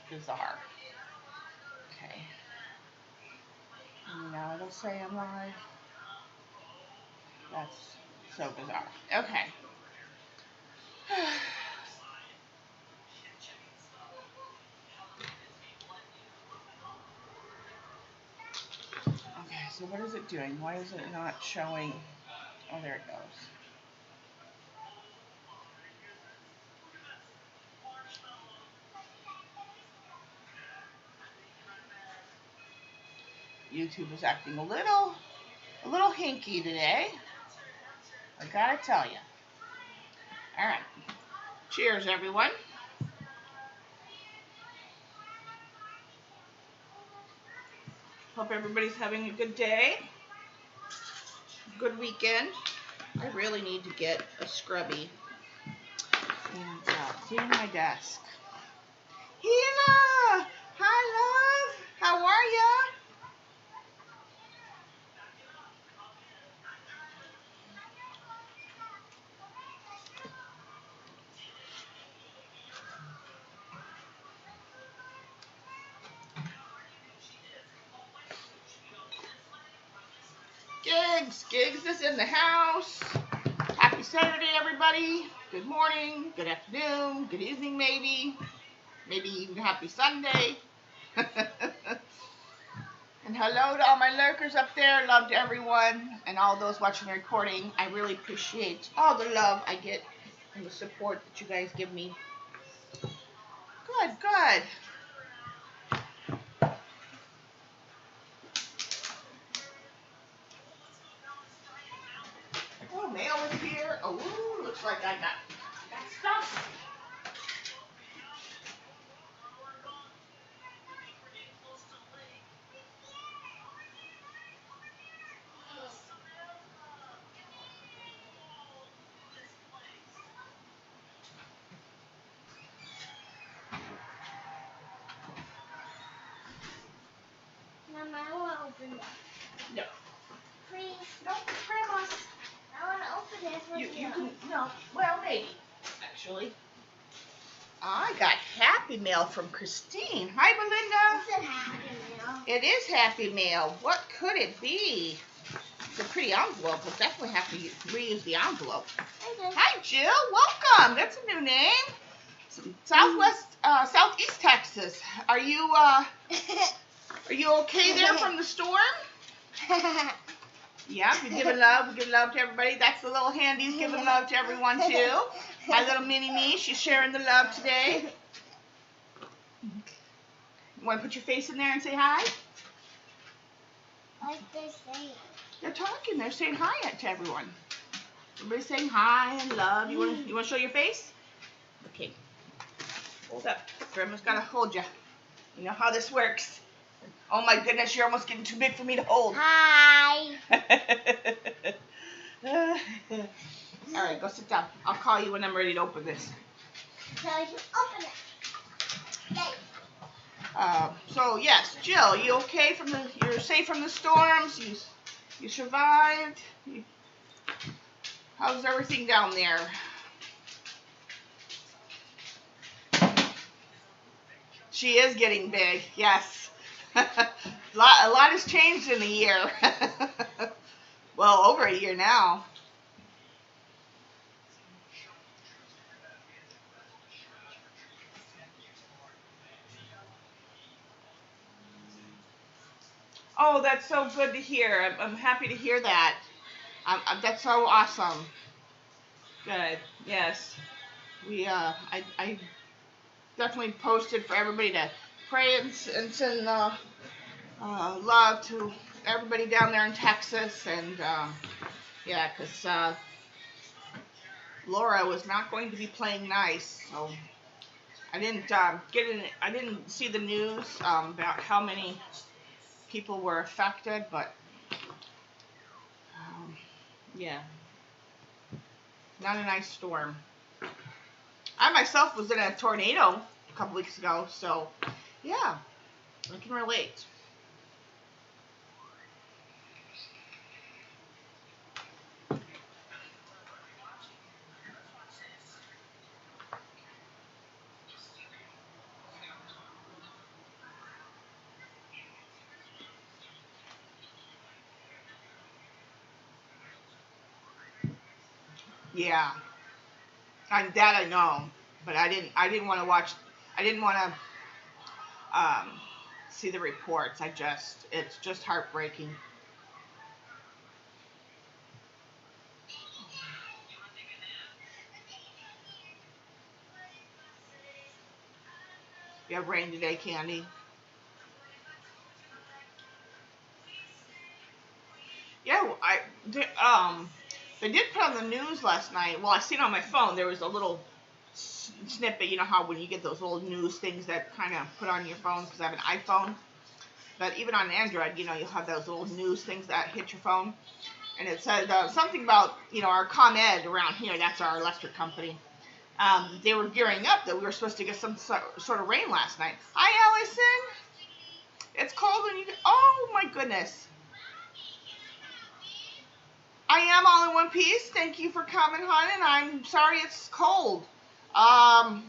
bizarre. Okay. Now it'll say I'm live. That's so bizarre. Okay. Okay, so what is it doing? Why is it not showing? Oh, there it goes. YouTube is acting a little hinky today. I gotta tell you. All right. Cheers, everyone. Hope everybody's having a good day. Good weekend. I really need to get a scrubby and clean my desk. Hila! Hi, love. How are ya? Gigs is in the house. Happy Saturday, everybody. Good morning, good afternoon, good evening, maybe even happy Sunday. And hello to all my lurkers up there. Love to everyone and all those watching the recording. I really appreciate all the love I get and the support that you guys give me. Good. Oh, mail is here. Oh, looks like I got stuff. Mama, I want to open that. No. Please. No, it's Grandma's. I want to open this with you. You can, no, well, maybe, actually. I got Happy Mail from Christine. Hi, Belinda. It's a Happy Mail. It is Happy Mail. What could it be? It's a pretty envelope. We'll definitely have to reuse the envelope. Okay. Hi, Jill. Welcome. That's a new name. Southeast Texas. Are you okay there from the storm? Yeah, we give love to everybody. That's the little handies giving love to everyone too. My little mini me, she's sharing the love today. You want to put your face in there and say hi? What's they saying? They're talking. They're saying hi to everyone. Everybody's saying hi and love. You want to show your face? Okay. Hold up. Grandma's got to hold you. You know how this works. Oh my goodness, you're almost getting too big for me to hold. Hi. All right, go sit down. I'll call you when I'm ready to open this. So you open it. Okay. So yes, Jill, you okay you're safe from the storms? You survived? How's everything down there? She is getting big, yes. a lot has changed in a year. Well, over a year now. Oh, that's so good to hear. I'm happy to hear that. That's so awesome. Good. Yes. I definitely posted for everybody to pray and send love to everybody down there in Texas, and yeah, because Laura was not going to be playing nice, so I didn't I didn't see the news about how many people were affected, but yeah, not a nice storm. I myself was in a tornado a couple weeks ago, so yeah, I can relate. Yeah, that I know, but I didn't want to watch. I didn't want to see the reports. It's just heartbreaking. You have rain today, Candy? Yeah, they did put on the news last night. Well, I seen on my phone there was a little snippet. You know how when you get those little news things that kind of put on your phone because I have an iPhone. But even on Android, you know, you'll have those little news things that hit your phone. And it said something about, you know, our ComEd around here. That's our electric company. They were gearing up that we were supposed to get some sort of rain last night. Hi, Allison. It's cold when you. Oh my goodness. I am all in one piece. Thank you for coming, hon. And I'm sorry it's cold. I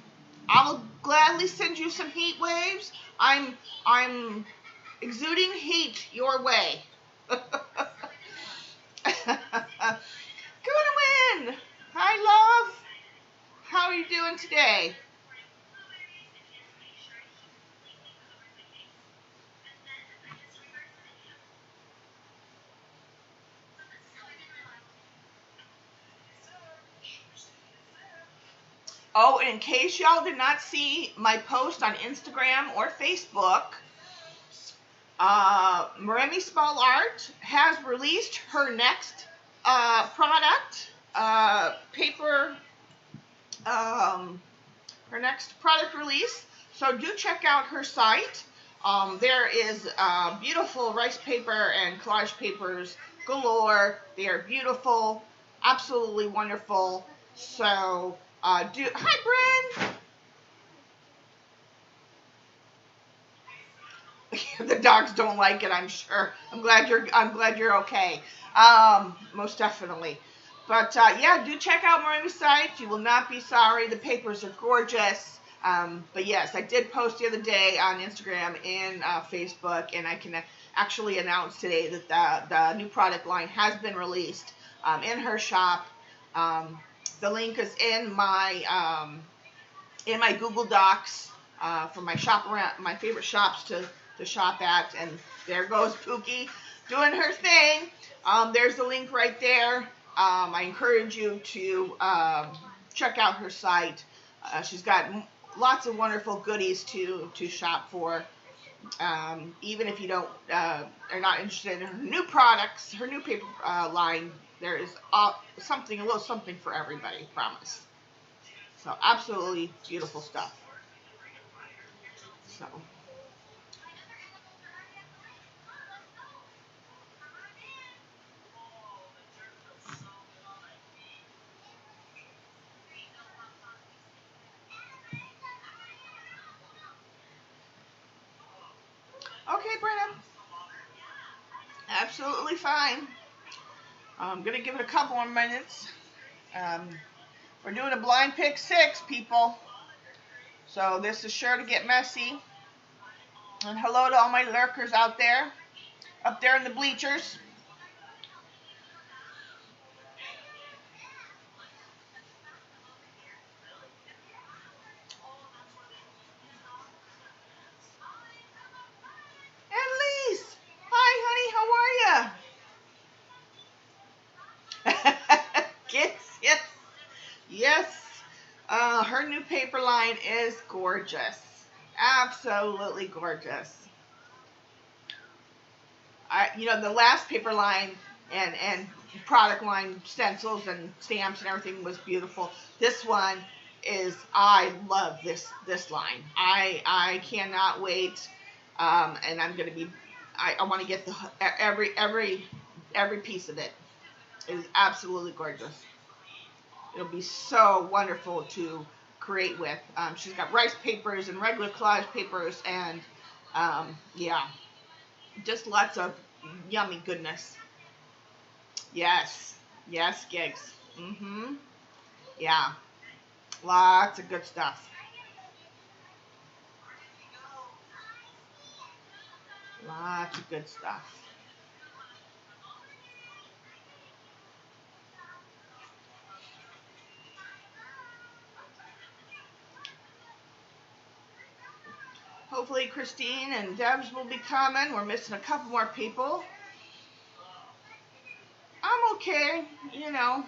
will gladly send you some heat waves. I'm exuding heat your way. Going to win. Hi, love. How are you doing today? Oh, and in case y'all did not see my post on Instagram or Facebook, Maremi Small Art has released her next product, paper, her next product release. So do check out her site. There is beautiful rice paper and collage papers galore. They are beautiful, absolutely wonderful. So hi, Bryn. The dogs don't like it, I'm sure. I'm glad you're okay. Most definitely. But yeah, do check out Maremi's site. You will not be sorry. The papers are gorgeous. But yes, I did post the other day on Instagram and Facebook, and I can actually announce today that the new product line has been released in her shop. The link is in my Google Docs for my shop around my favorite shops to shop at, and there goes Pookie doing her thing. There's the link right there. I encourage you to check out her site. She's got lots of wonderful goodies to shop for. Even if you don't are not interested in her new products, her new paper line, there is a little something for everybody. Promise. So absolutely beautiful stuff. So. Okay, Brenna. Absolutely fine. I'm going to give it a couple more minutes. We're doing a blind pick 6, people. So this is sure to get messy. And hello to all my lurkers out there. Up there in the bleachers. Annalise! Hi, honey. How are you? Yes. Yes. Her new paper line is gorgeous. Absolutely gorgeous. The last paper line and product line stencils and stamps and everything was beautiful. This one I love this line. I cannot wait, and I'm gonna be. I want to get every piece of it. It is absolutely gorgeous. It'll be so wonderful to create with. She's got rice papers and regular collage papers, and yeah, just lots of yummy goodness. Yes. Yes, gigs. Mm-hmm. Yeah. Lots of good stuff. Lots of good stuff. Hopefully Christine and Debs will be coming. We're missing a couple more people. I'm okay, you know.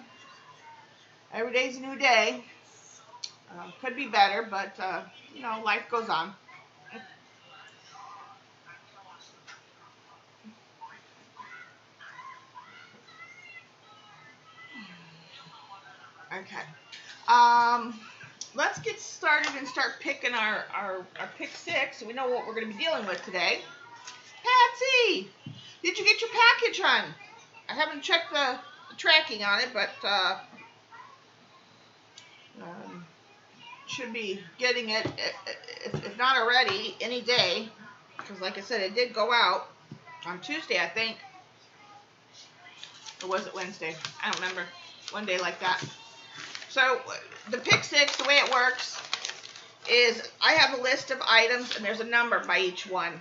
Every day's a new day. Could be better, but, you know, life goes on. Okay. Let's get started and start picking our pick six. So we know what we're going to be dealing with today. Patsy, did you get your package, hon? I haven't checked the tracking on it, but should be getting it, if not already, any day. Because like I said, it did go out on Tuesday, I think. Or was it Wednesday? I don't remember. One day like that. So the pick six, the way it works is I have a list of items and there's a number by each one.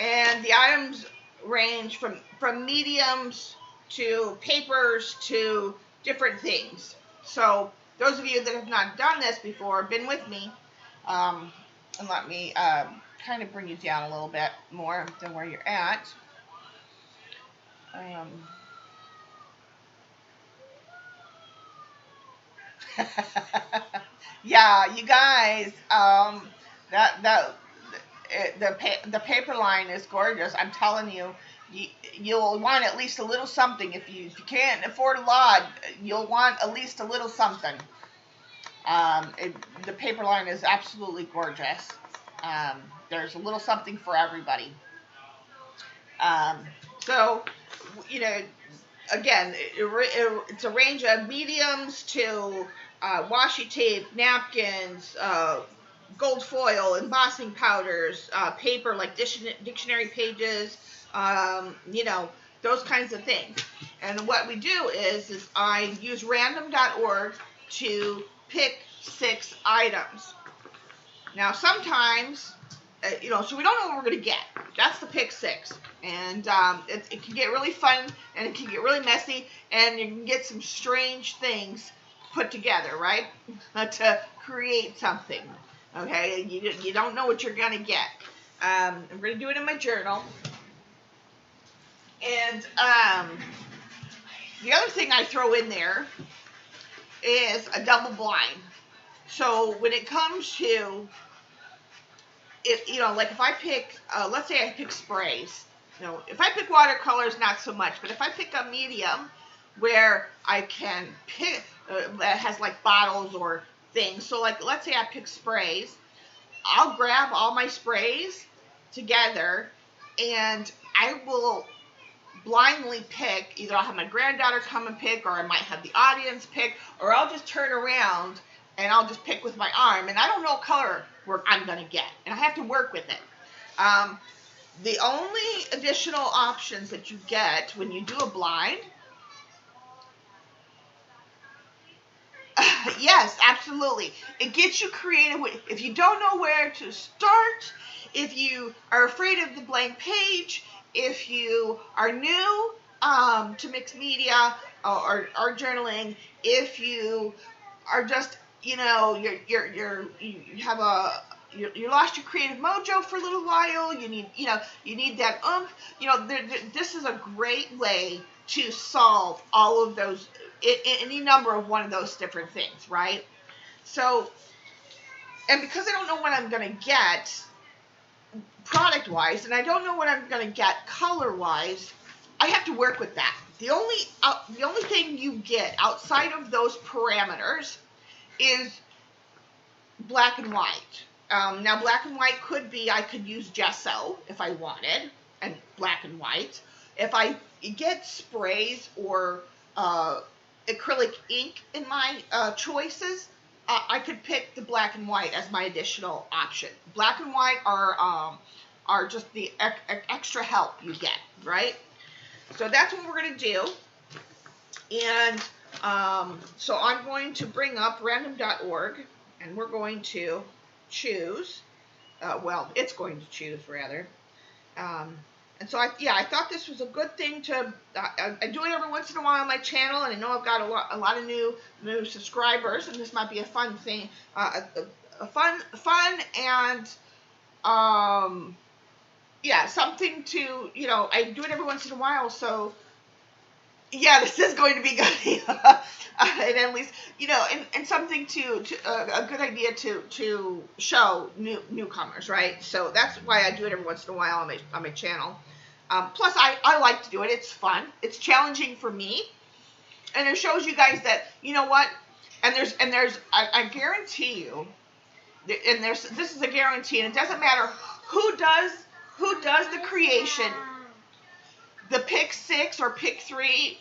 And the items range from mediums to papers to different things. So those of you that have not done this before, been with me, and let me kind of bring you down a little bit more than where you're at. Yeah, you guys, the paper line is gorgeous. I'm telling you, you'll want at least a little something. If you can't afford a lot, you'll want at least a little something. The paper line is absolutely gorgeous. There's a little something for everybody. So, you know, again, it's a range of mediums to washi tape, napkins, gold foil, embossing powders, paper like dictionary pages, you know, those kinds of things. And what we do is I use random.org to pick 6 items. Now, sometimes, you know, so we don't know what we're going to get. That's the pick 6. And it can get really fun, and it can get really messy, and you can get some strange things put together, right? To create something. Okay? You don't know what you're going to get. I'm going to do it in my journal. And the other thing I throw in there is a double blind. So when it comes to it, you know, like if I pick, let's say I pick sprays. You know, if I pick watercolors, not so much. But if I pick a medium where I can pick, that has like bottles or things. So like, let's say I pick sprays. I'll grab all my sprays together and I will blindly pick. Either I'll have my granddaughter come and pick, or I might have the audience pick, or I'll just turn around and I'll just pick with my arm. And I don't know what color I'm going to get. And I have to work with it. The only additional options that you get when you do a blind, yes, absolutely. It gets you creative. If you don't know where to start, if you are afraid of the blank page, if you are new to mixed media or journaling, if you are just, you know, you lost your creative mojo for a little while. You need that oomph. You know, this is a great way to solve all of those, any number of one of those different things, right? So, and because I don't know what I'm going to get product-wise, and I don't know what I'm going to get color-wise, I have to work with that. The only thing you get outside of those parameters is black and white. Now, black and white could be, I could use gesso if I wanted, and black and white. If I get sprays or acrylic ink in my choices, I could pick the black and white as my additional option. Black and white are just the extra help you get, right? So that's what we're going to do. And so I'm going to bring up random.org, and we're going to choose, well, it's going to choose, rather. And so, I thought this was a good thing to, I do it every once in a while on my channel, and I know I've got a lot of new subscribers, and this might be a fun thing, a fun and yeah, something to, I do it every once in a while, so yeah, this is going to be good. And at least, and something to a good idea to show newcomers, right? So that's why I do it every once in a while on my channel. Plus, I like to do it. It's fun. It's challenging for me, and it shows you guys that, you know what? And I guarantee you, and this is a guarantee, and it doesn't matter who does the creation, the pick 6 or pick 3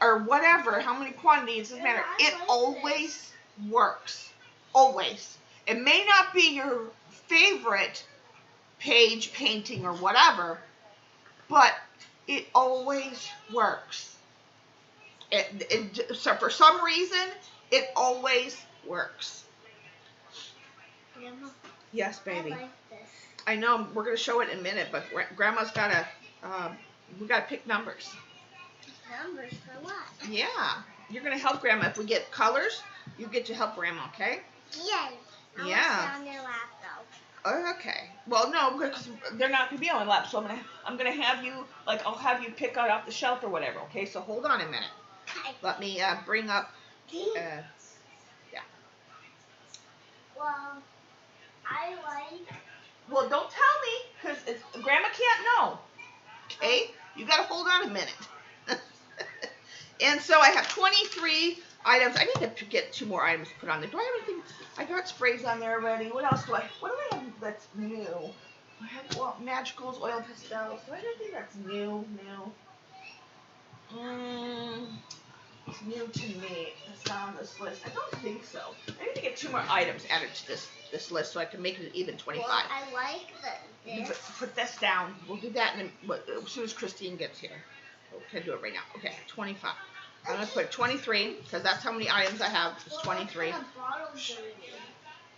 or whatever, how many quantities, doesn't matter. It always works. Always. It may not be your favorite page painting or whatever, but it always works. So for some reason, it always works. Grandma, Yes, baby. I like this. I know we're going to show it in a minute, but Grandma's got to, we got to pick numbers. Numbers for what? Yeah. You're going to help Grandma. If we get colors, you get to help Grandma, okay? Yay. I Yeah. want to on your lap, though. Oh, okay. Well, no, because they're not going to be on my lap, so I'm gonna have you, I'll have you pick out off the shelf or whatever, okay? So hold on a minute. Okay. Let me bring up, yeah. Well, I like... Well, don't tell me, because Grandma can't know, okay? You got to hold on a minute. And so I have 23 items. I need to get 2 more items to put on there. Do I have anything? I got sprays on there already. What else do I have that's new? I have, magicals, oil pastels. Do I have anything that's new? It's new to me. It's not on this list. I don't think so. I need to get 2 more items added to this list so I can make it an even 25. Well, I like this. Put this down. We'll do that as soon as Christine gets here. Okay, do it right now. Okay, 25. I'm going to put 23 because that's how many items I have. It's 23. What kind of bottles are you?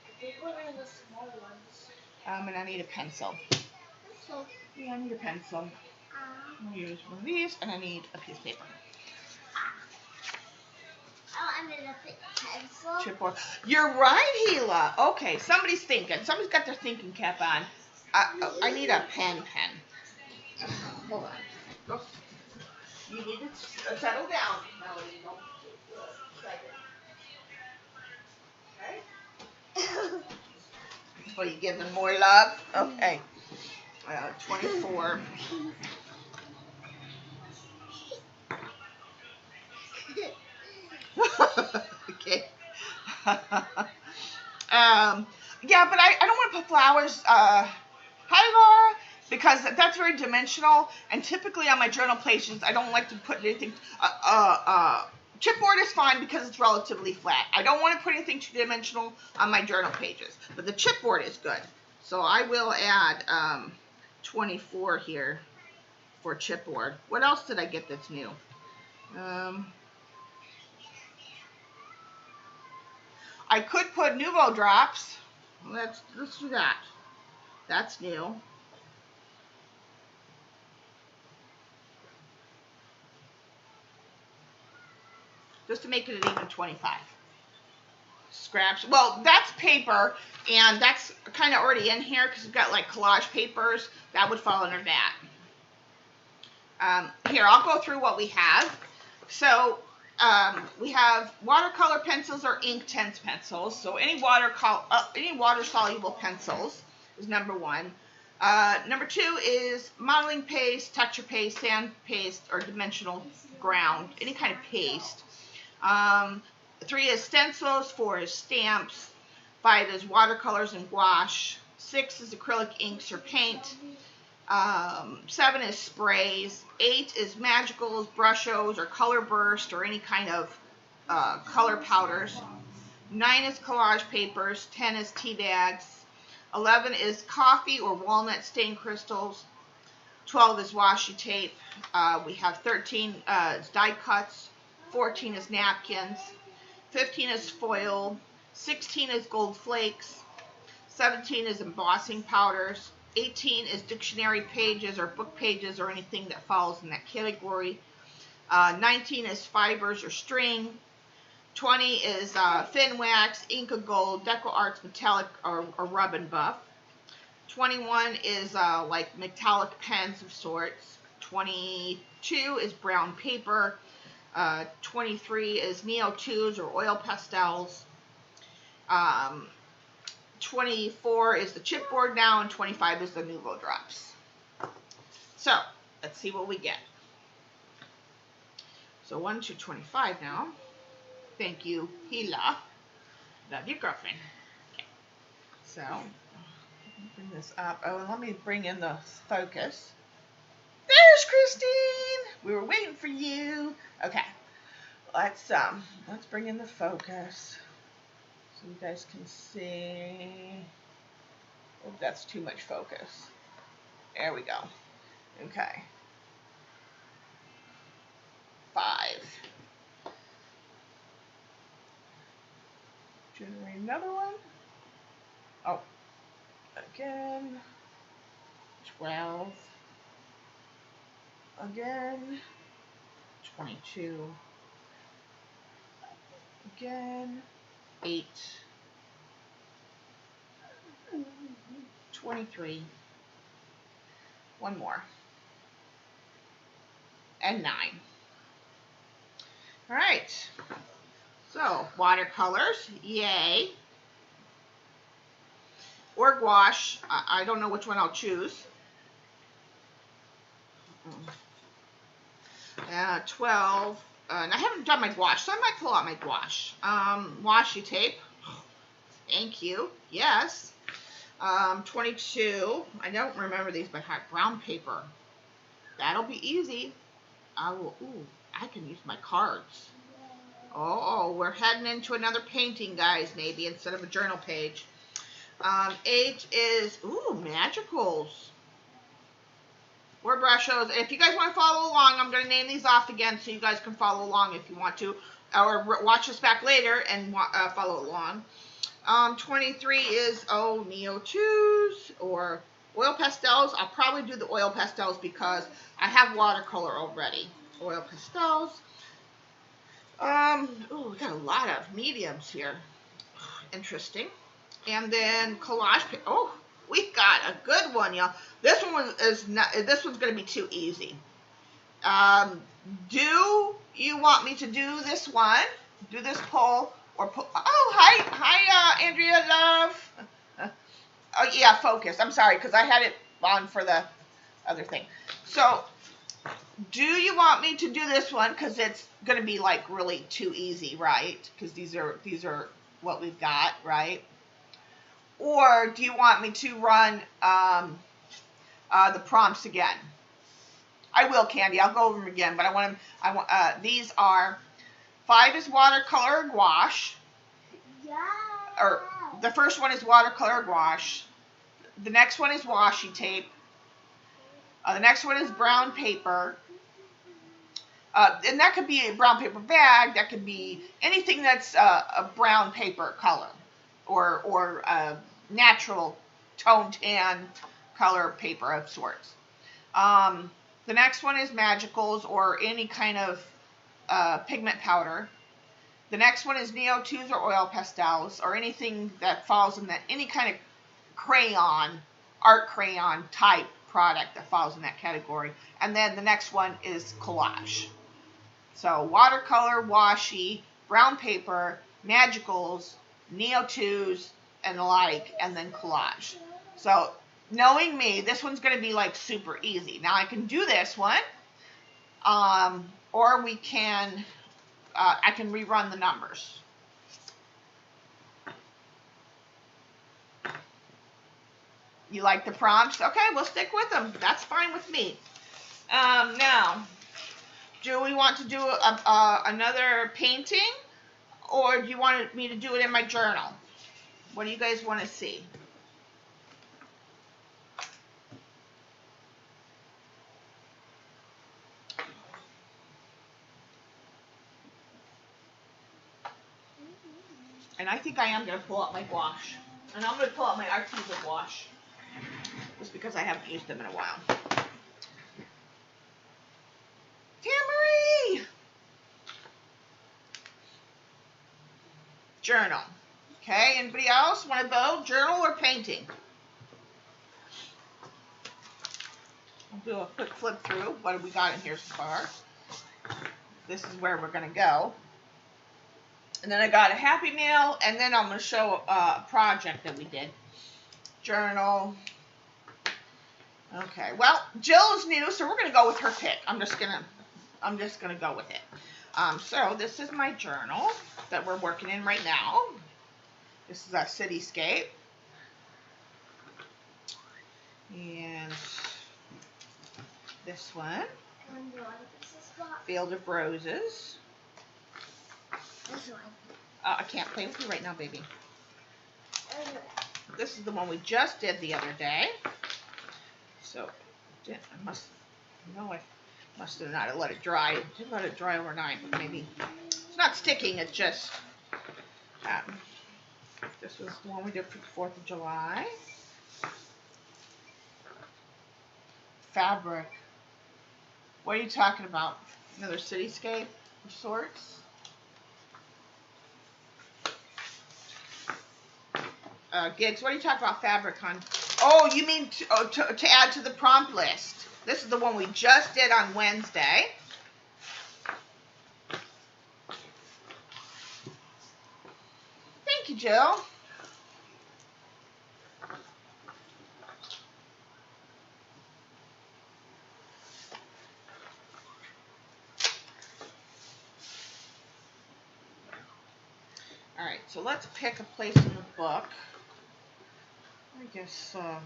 The big one or the small ones? And I need a pencil. So, Yeah, I need a pencil. I'm going to use one of these, and I need a piece of paper. oh, I need a thick pencil. Chipboard. You're right, Gila. Okay, somebody's thinking. Somebody's got their thinking cap on. I need a pen. Hold on. Go. You need to settle down, Melody. Don't okay? Will you give them more love? Okay. 24. Okay. Yeah, but I don't want to put flowers. Hi, Laura. Because that's very dimensional, and typically on my journal pages, I don't like to put anything. Chipboard is fine because it's relatively flat. I don't want to put anything too dimensional on my journal pages, but the chipboard is good. So I will add 24 here for chipboard. What else did I get that's new? I could put Nuvo drops. Let's do that. That's new. Just to make it an even 25. Scraps. Well, that's paper, and that's kind of already in here because we've got like collage papers. That would fall under that. Here, I'll go through what we have. So we have watercolor pencils or ink tints pencils. So any water-soluble pencils is number 1. Number 2 is modeling paste, texture paste, sand paste, or dimensional ground, any kind of paste. 3 is stencils, 4 is stamps, 5 is watercolors and gouache, 6 is acrylic inks or paint, 7 is sprays, 8 is magicals, brushos, or color burst, or any kind of color powders, 9 is collage papers, 10 is tea bags, 11 is coffee or walnut stain crystals, 12 is washi tape, we have 13 is die cuts, 14 is napkins, 15 is foil, 16 is gold flakes, 17 is embossing powders, 18 is dictionary pages or book pages or anything that falls in that category, 19 is fibers or string, 20 is fin wax, Inca Gold, Deco Arts Metallic or Rub and Buff, 21 is like metallic pens of sorts. 22 is brown paper. 23 is Neo-2s or oil pastels. 24 is the chipboard now, and 25 is the Nuvo drops. So let's see what we get. So 1 to 25 now. Thank you, Hila. Love you, girlfriend. Okay. So bring this up. Oh, and let me bring in the focus. There's Christine. We were waiting for you. Okay. Let's bring in the focus so you guys can see. Oh, that's too much focus. There we go. Okay. 5. Generate another one. Oh, again. 12. Again. 22. Again. 8. 23. One more. And 9. All right. So, watercolors, yay. Or gouache. I don't know which one I'll choose. 12. And I haven't done my gouache, so I might pull out my gouache. Washi tape. Thank you. Yes. 22. I don't remember these by heart. Brown paper. That'll be easy. I can use my cards. Oh, we're heading into another painting, guys, maybe, instead of a journal page. 8 is, magicals. Or brushos. And if you guys want to follow along, I'm going to name these off again so you guys can follow along if you want to. Or watch this back later and follow along. 23 is, Neo-2s or oil pastels. I'll probably do the oil pastels because I have watercolor already. Oil pastels. We got a lot of mediums here. Interesting. And then collage. Oh, we got a good one, y'all. This one this one's going to be too easy. Do you want me to do this one? Do this poll or pull? Oh, hi, Andrea, love. Oh yeah, focus. I'm sorry because I had it on for the other thing. So, do you want me to do this one because it's going to be like really too easy, right? Because these are what we've got, right? Or do you want me to run the prompts again? I will, Candy. I'll go over them again, but I want these are 5 is watercolor gouache. Yeah. Or the first one is watercolor gouache. The next one is washi tape. The next one is brown paper. And that could be a brown paper bag. That could be anything that's a brown paper color or natural tone tan color paper of sorts. The next one is magicals or any kind of pigment powder. The next one is Neo-2s or oil pastels or anything that falls in that, any kind of crayon, art crayon type product that falls in that category. And then the next one is collage. So watercolor, washi, brown paper, magicals, Neo-2s, and the like, and then collage. So knowing me, this one's going to be like super easy. Now I can do this one, or we can, I can rerun the numbers. You like the prompts? Okay, we'll stick with them. That's fine with me. Now, do we want to do another painting, or do you want me to do it in my journal? What do you guys want to see? And I think I am going to pull out my gouache. And I'm going to pull out my Arteza gouache. Just because I haven't used them in a while. Tamari! Journal. Okay, anybody else want to vote? Journal or painting? I'll do a quick flip through. What have we got in here so far? This is where we're going to go. And then I got a Happy Meal, and then I'm going to show a project that we did. Journal. Okay, well, Jill's new, so we're going to go with her pick. I'm just going to go with it. So this is my journal that we're working in right now. This is a cityscape. And this one, Field of Roses. This one. I can't play with you right now, baby. This is the one we just did the other day. So, I must have not let it dry. I did let it dry overnight, but maybe it's not sticking. It just. This was the one we did for the 4th of July. Fabric. What are you talking about? Another cityscape of sorts? Gigs, what are you talking about fabric, hon? Oh, you mean to add to the prompt list. This is the one we just did on Wednesday. Thank you, Jill. All right, so let's pick a place in the book. I guess, let's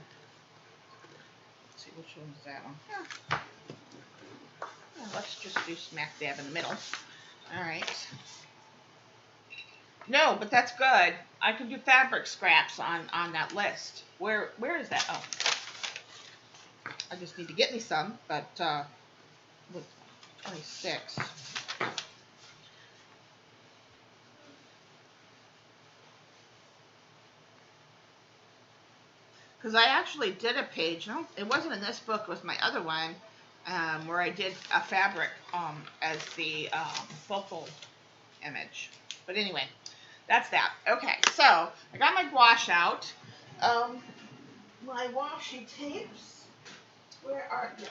see, which one is that one? Yeah, let's just do smack dab in the middle. All right. No, but that's good. I can do fabric scraps on that list. Where is that? Oh. I just need to get me some, but, look, 26. Because I actually did a page, no, it wasn't in this book, it was my other one, where I did a fabric as the focal image. But anyway, that's that. Okay, so I got my gouache out. My washi tapes, where are they?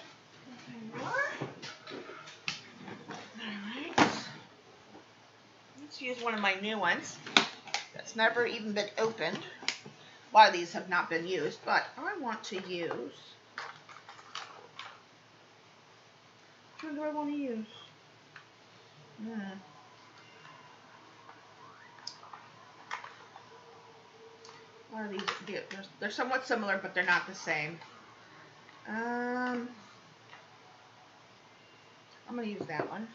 Alright. Let's use one of my new ones that's never even been opened. A lot of these have not been used, but I want to use. Which one do I want to use? A lot of these, they're somewhat similar, but they're not the same. I'm going to use that one.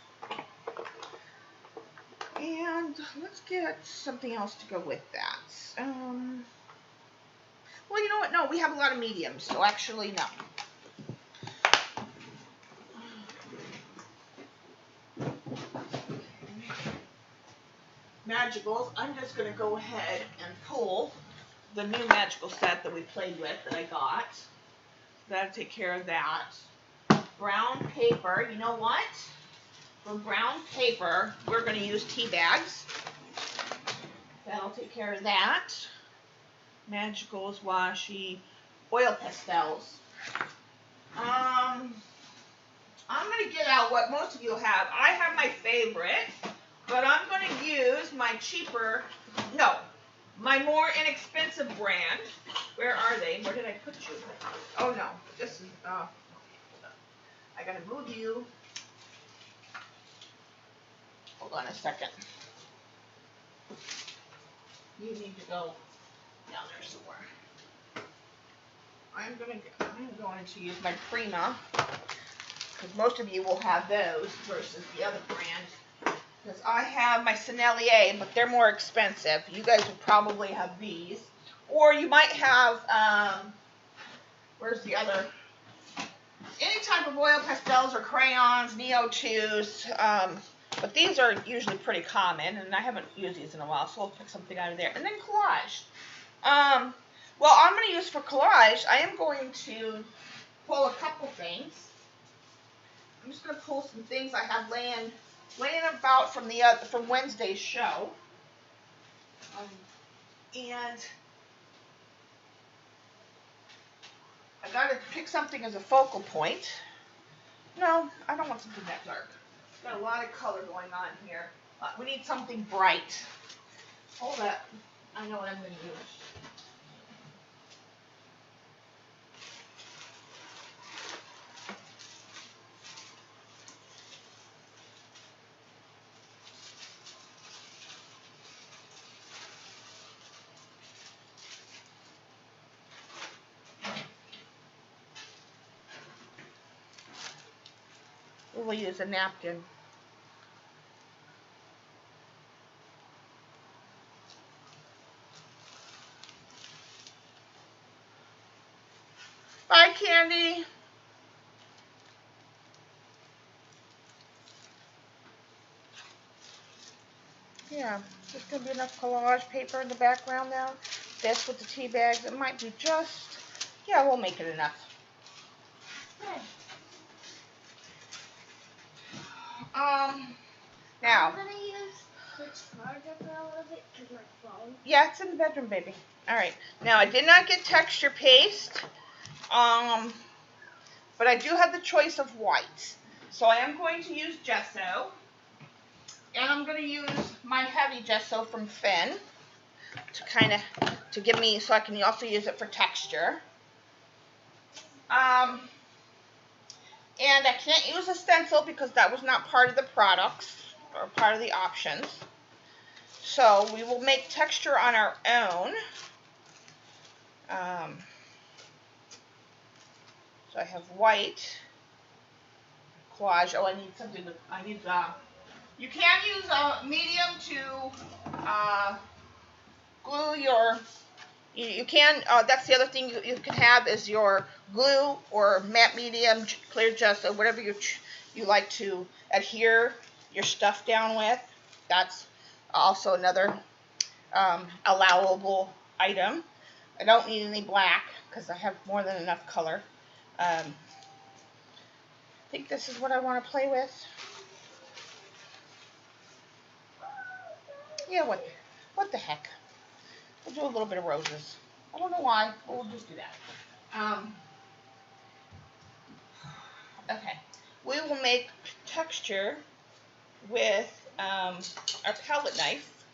And let's get something else to go with that. Well, you know what? No, we have a lot of mediums, so actually, no. Magicals, I'm just going to go ahead and pull the new magical set that we played with that I got. That'll take care of that. Brown paper, you know what? For brown paper, we're going to use tea bags. That'll take care of that. Magicals, washi, oil pastels. I'm going to get out what most of you have. I have my favorite, but I'm going to use my cheaper, no, my more inexpensive brand. Where are they? Where did I put you? Oh no, this is, I got to move you. Hold on a second. You need to go down there somewhere. I'm going to use my Prima, because most of you will have those versus the other brand. Because I have my Sennelier, but they're more expensive. You guys would probably have these. Or you might have, where's the other? Any type of oil pastels or crayons, Neo2s. But these are usually pretty common, and I haven't used these in a while, so I'll pick something out of there. And then collage. Well, I'm going to use for collage, I am going to pull a couple things. I'm just going to pull some things I have laying about from Wednesday's show. And I gotta pick something as a focal point. No, I don't want something that dark. Got a lot of color going on here. We need something bright. Hold up. I know what I'm gonna use. We will use a napkin. Bye, Candy. Yeah, there's going to be enough collage paper in the background now. This with the tea bags, it might be just, yeah, we'll make it enough. Okay. Now. I'm going to use the charger for a little bit because my phone. Yeah, it's in the bedroom, baby. All right. Now, I did not get texture paste, but I do have the choice of white. So I am going to use gesso. And I'm going to use my heavy gesso from Finn to give me, so I can also use it for texture. And I can't use a stencil because that was not part of the products or part of the options. So we will make texture on our own. So I have white collage. Oh, I need something to, you can use a medium to glue your, you can, that's the other thing you can have is your glue or matte medium, clear gesso, whatever you like to adhere your stuff down with. That's also another allowable item. I don't need any black because I have more than enough color. I think this is what I want to play with. Yeah, what the heck? We'll do a little bit of roses. I don't know why, but we'll just do that. Okay. We will make texture with our palette knife.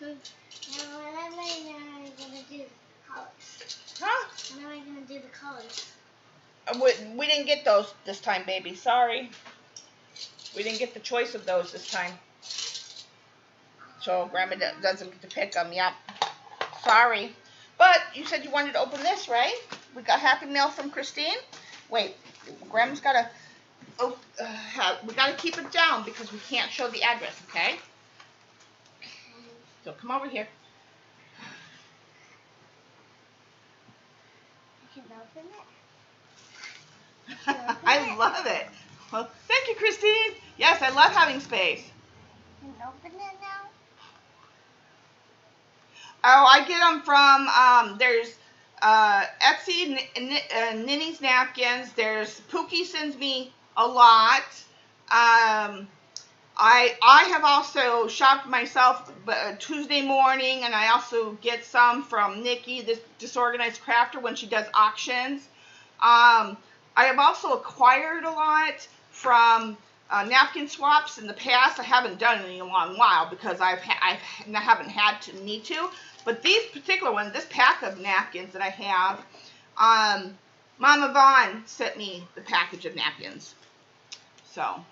Now, when am I going to do the colors? Huh? When am I going to do the colors? We didn't get those this time, baby. Sorry. We didn't get the choice of those this time. So Grandma doesn't get to pick them. Yep. Sorry. But you said you wanted to open this, right? We got Happy Mail from Christine. Wait. Grandma's got to... we got to keep it down because we can't show the address, okay? So come over here. I can open it. I love it. Well, thank you, Christine. Yes, I love having space. Can you open it now? Oh, I get them from, there's Etsy, Ninny's Napkins. There's Pookie sends me a lot. I have also shopped myself Tuesday morning, and I also get some from Nikki, this Disorganized Crafter, when she does auctions. I have also acquired a lot from napkin swaps in the past. I haven't done it in a long while because I haven't had to need to. But these particular ones, this pack of napkins that I have, Mama Vaughn sent me the package of napkins. So.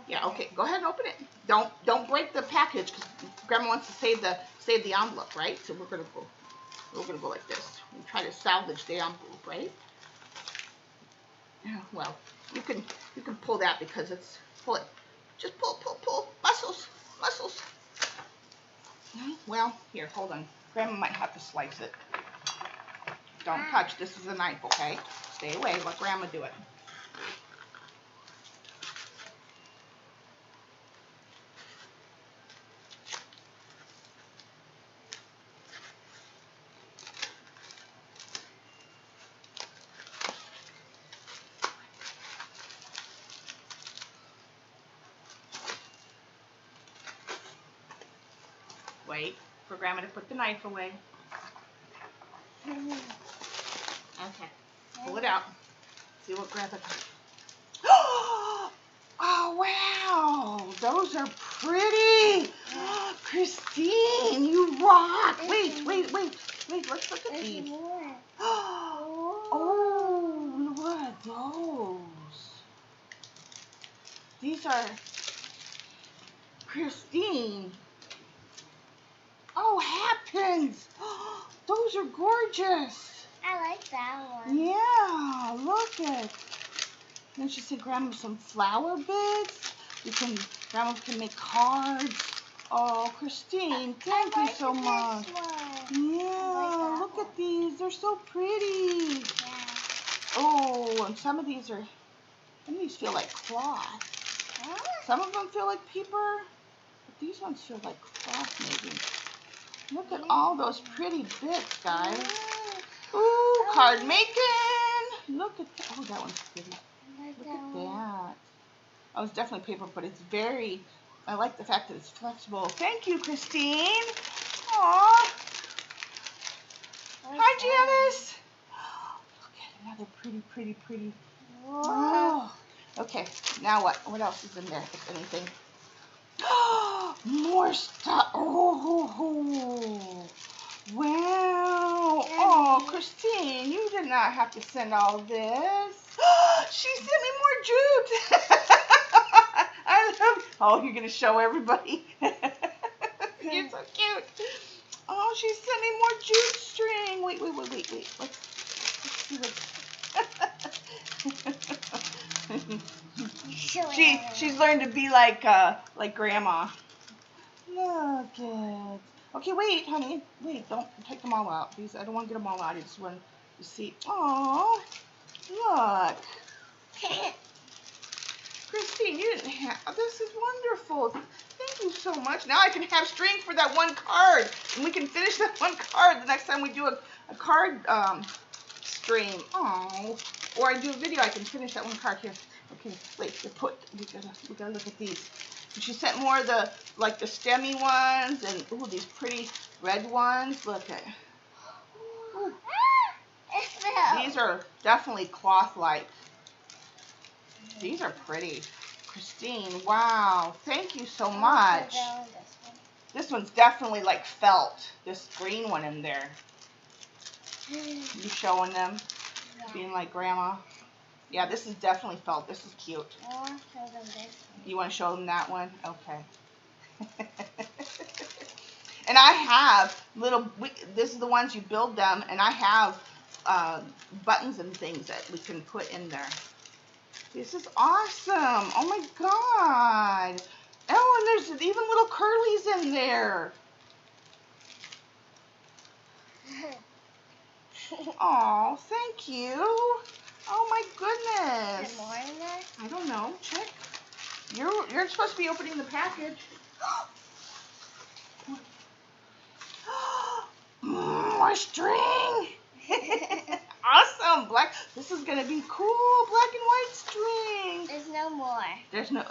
Yeah, okay, go ahead and open it. Don't break the package because Grandma wants to save the envelope, right? So we're gonna go like this. We try to salvage the envelope, right? Yeah, well, you can pull that because it's pull. Just pull muscles. Well, here, hold on. Grandma might have to slice it. Don't touch. This is a knife, okay? Stay away. Let Grandma do it. Wait for Grandma to put the knife away. Okay. Pull see what grab it. Oh, wow. Those are pretty. Christine, you rock. Wait. Let's look at these. Oh, look at those. These are Christine. Oh, hat pins. Those are gorgeous. I like that one. Yeah, look at. Then she said, Grandma, some flower bits. Grandma can make cards. Oh, Christine, thank you so much. Yeah, look at these. They're so pretty. Yeah. Oh, and some of these feel like cloth. Some of them feel like paper, but these ones feel like cloth maybe. Look at all those pretty bits, guys. Ooh, card making. Look at that. Oh, that one's pretty. Look at that. Oh, it's definitely paper, but it's very, I like the fact that it's flexible. Thank you, Christine. Aw. Hi, Janice. Look at another pretty. Oh. Okay, now what? What else is in there, if anything? More stuff. Oh. Wow. Oh, Christine, you did not have to send all this. She sent me more jute. I love. Oh, you're gonna show everybody. You're so cute. Oh, she sent me more jute string. Wait. Let's see what. She's learned to be like Grandma. Look it. Okay, wait, honey. Wait, don't take them all out. These I don't want to get them all out. I just want to see. Oh, look. Christine, you didn't have. This is wonderful. Thank you so much. Now I can have string for that one card, and we can finish that one card the next time we do a card stream. Oh, or I do a video. I can finish that one card here. Okay, wait. We gotta look at these. And she sent more of the stemmy ones and ooh, these pretty red ones. Look at. Ooh. These are definitely cloth-like. These are pretty. Christine, wow. Thank you so much. This one's definitely like felt. This green one in there. You showing them? Yeah. Being like Grandma? Yeah, this is definitely felt. This is cute. I want to show them this one. You want to show them that one? Okay. And I have this is the ones you build them, and I have buttons and things that we can put in there. This is awesome. Oh my God. Oh, and there's even little curlies in there. Oh, thank you. Oh my goodness. Is there more in there? I don't know. Check. You're supposed to be opening the package. More string. Awesome. Black. This is gonna be cool. Black and white string. There's no more. There's no.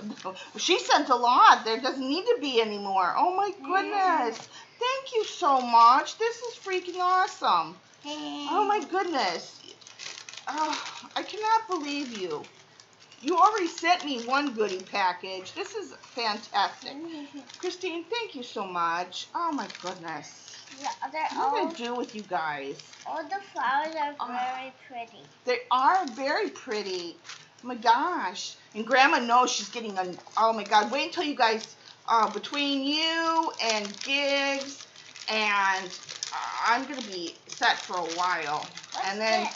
She sent a lot. There doesn't need to be any more. Oh my goodness. Thank you so much. This is freaking awesome. Oh my goodness. Oh, I cannot believe you. You already sent me one goodie package. This is fantastic. Christine, thank you so much. Oh my goodness. What am I going to do with you guys? All the flowers are very pretty. They are very pretty. Oh my gosh. And Grandma knows she's getting a, oh my God. Wait until you guys, between you and Gigs, and I'm going to be set for a while. And then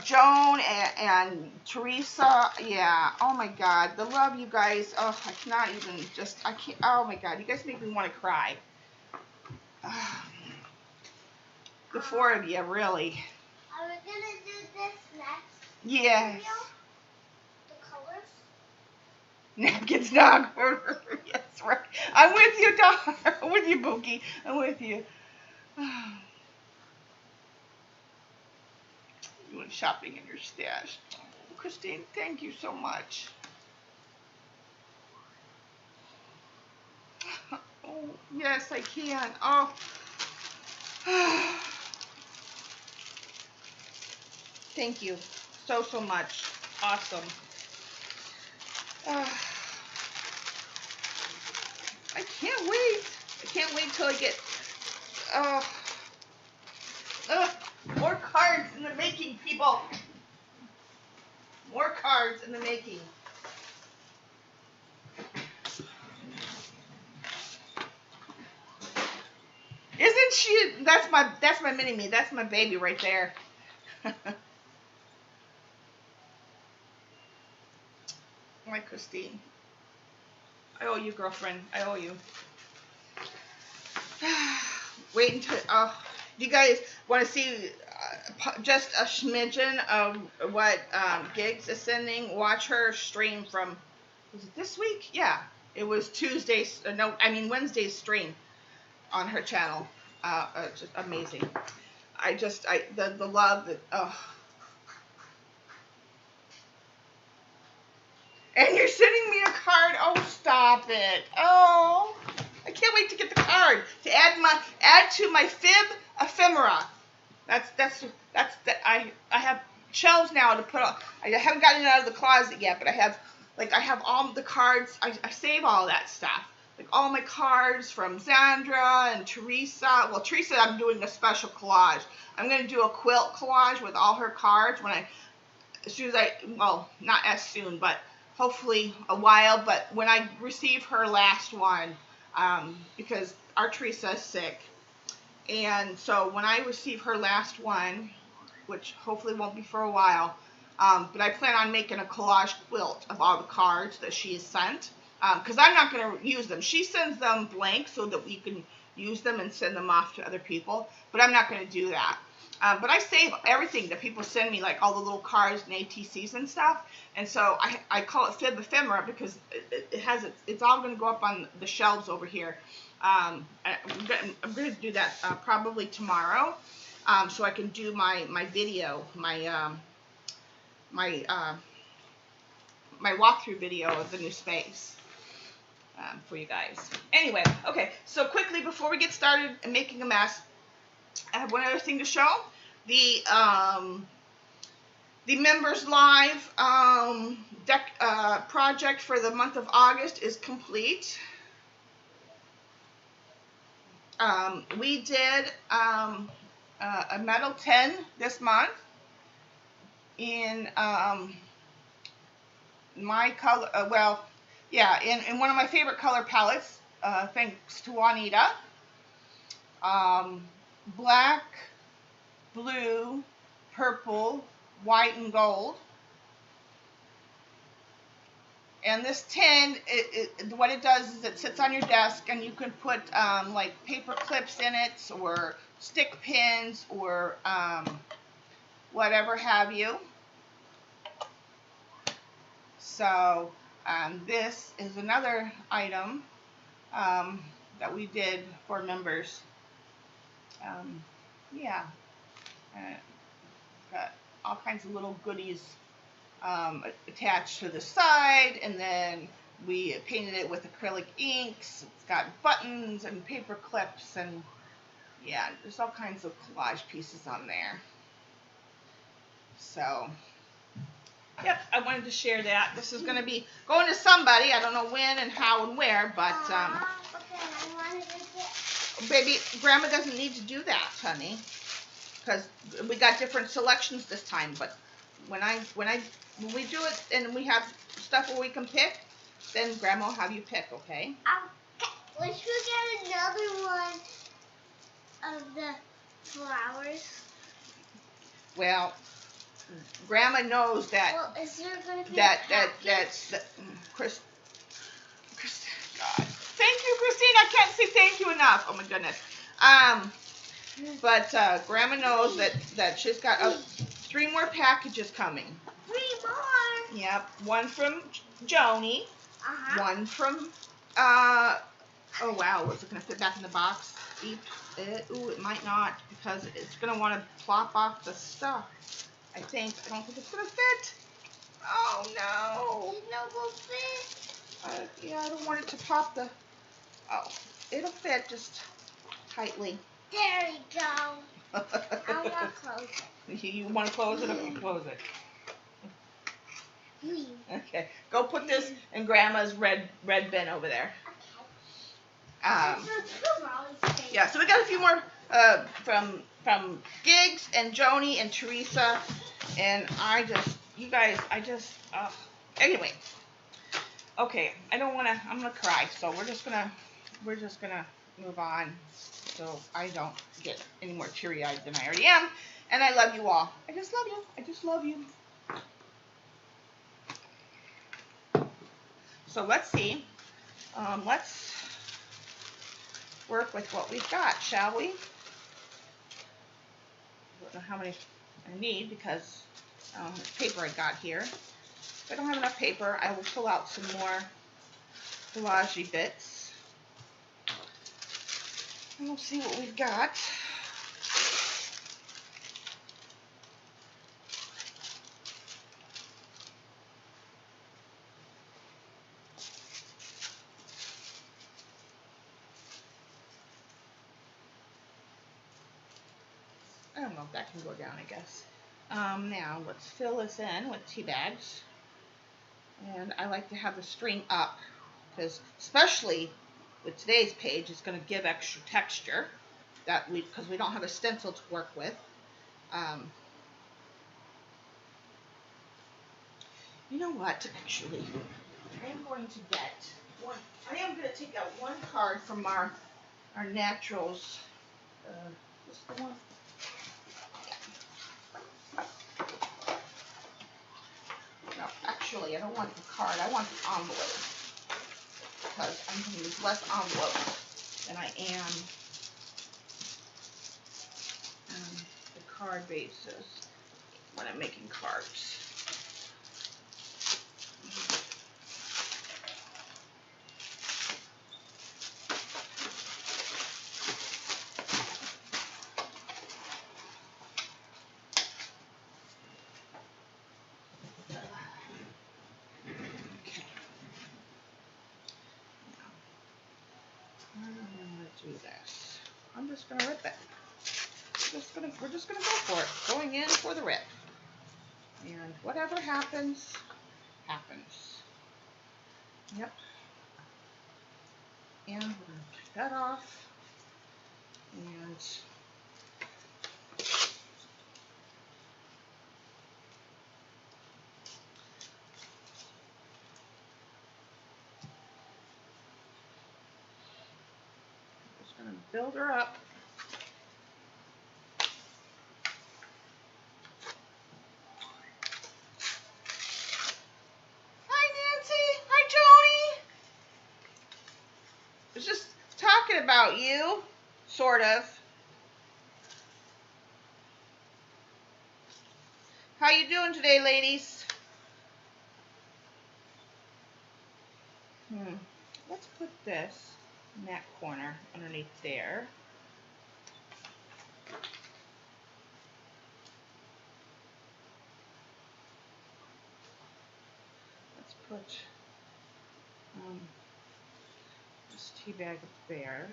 Joan and Teresa, yeah, oh my God, the love you guys, oh, I cannot even just, I can't, oh my God, you guys make me want to cry. The four of you, really. Are we going to do this next? Yes. Video? The colors? Napkins, dog. Yes, right. I'm with you, dog. I'm with you, Bookie. I'm with you. You went shopping in your stash. Oh, Christine, thank you so much. Oh, yes, I can. Oh. Thank you so much. awesome. I can't wait. I can't wait till I get more cards in the making, people. More cards in the making. Isn't she? That's my mini-me. That's my baby right there. My Christine. I owe you, girlfriend. I owe you. Wait until, you guys want to see just a smidgen of what Gigs is sending? Watch her stream from, was it this week? Yeah, it was Tuesday's, Wednesday's stream on her channel. Just amazing. The love that, And you're sending me a card. Oh, stop it. Oh, I can't wait to get the card to add to my fib ephemera. I have shelves now to put on. I haven't gotten it out of the closet yet, but I have all the cards. I save all that stuff. Like all my cards from Zandra and Teresa. Well, Teresa, I'm doing a special collage. I'm going to do a quilt collage with all her cards not as soon, but hopefully a while. But when I receive her last one, because our Teresa is sick, and so when I receive her last one, which hopefully won't be for a while, but I plan on making a collage quilt of all the cards that she has sent, because I'm not going to use them. She sends them blank so that we can use them and send them off to other people, but I'm not going to do that. But I save everything that people send me, like all the little cards and ATCs and stuff. And so I call it Fib Ephemera because it's all going to go up on the shelves over here. I'm going to do that probably tomorrow, so I can do my video, my walkthrough video of the new space for you guys. Anyway, okay. So quickly before we get started and making a mess, I have one other thing to show. The Members Live deck project for the month of August is complete. We did a metal 10 this month in my color, in one of my favorite color palettes, thanks to Juanita. Black, blue, purple, white, and gold. And this tin, what it does is it sits on your desk, and you can put like paper clips in it, or stick pins, or whatever have you. So this is another item that we did for members. Got all kinds of little goodies attached to the side, and then we painted it with acrylic inks. It's got buttons and paper clips, and yeah, there's all kinds of collage pieces on there. So, yep, I wanted to share that. This is going to be going to somebody. I don't know when and how and where, but baby, Grandma doesn't need to do that, honey, because we got different selections this time. But when we do it and we have stuff where we can pick, then Grandma will have you pick, okay? Okay. Let's go get another one of the flowers. Well, Grandma knows that. Well, is there going to be Chris, God. Thank you, Christine. I can't say thank you enough. Oh my goodness. But Grandma knows that she's got 3 more packages coming. 3 more. Yep. One from Joni. One from oh wow, was it gonna fit back in the box? Ooh, it might not, because it's gonna want to plop off the stuff. I don't think it's gonna fit. Oh no. It's not gonna fit. Yeah, I don't want it to pop the. Oh, it'll fit just tightly. There you go. I want to close it. You want to close it? Okay, close it. green. Okay. Go put this in Grandma's red bin over there. Okay. Yeah, so we got a few more from Gigs and Joni and Teresa, and anyway. Okay, I'm gonna cry, so we're just gonna move on, so I don't get any more teary-eyed than I already am, and I love you all. I just love you. So let's see, let's work with what we've got, shall we? I don't know how many I need because paper I got here. If I don't have enough paper, I will pull out some more collage bits. And we'll see what we've got. I don't know if that can go down, I guess. Now, let's fill this in with tea bags. And I like to have the string up, because especially with today's page, it's going to give extra texture because we don't have a stencil to work with. You know what, actually, I am going to take out one card from our Naturals. What's the one? No, actually, I don't want the card. I want the envelope, because I'm going to use less envelope than I am the card bases when I'm making cards. Do this. I'm just gonna rip it. We're just gonna go for it. Going in for the rip. And whatever happens, happens. Yep. And we're gonna take that off. And just gonna build her up. I was just talking about you, sort of. How you doing today, ladies? Let's put this in that corner underneath there. Let's put this tea bag up there.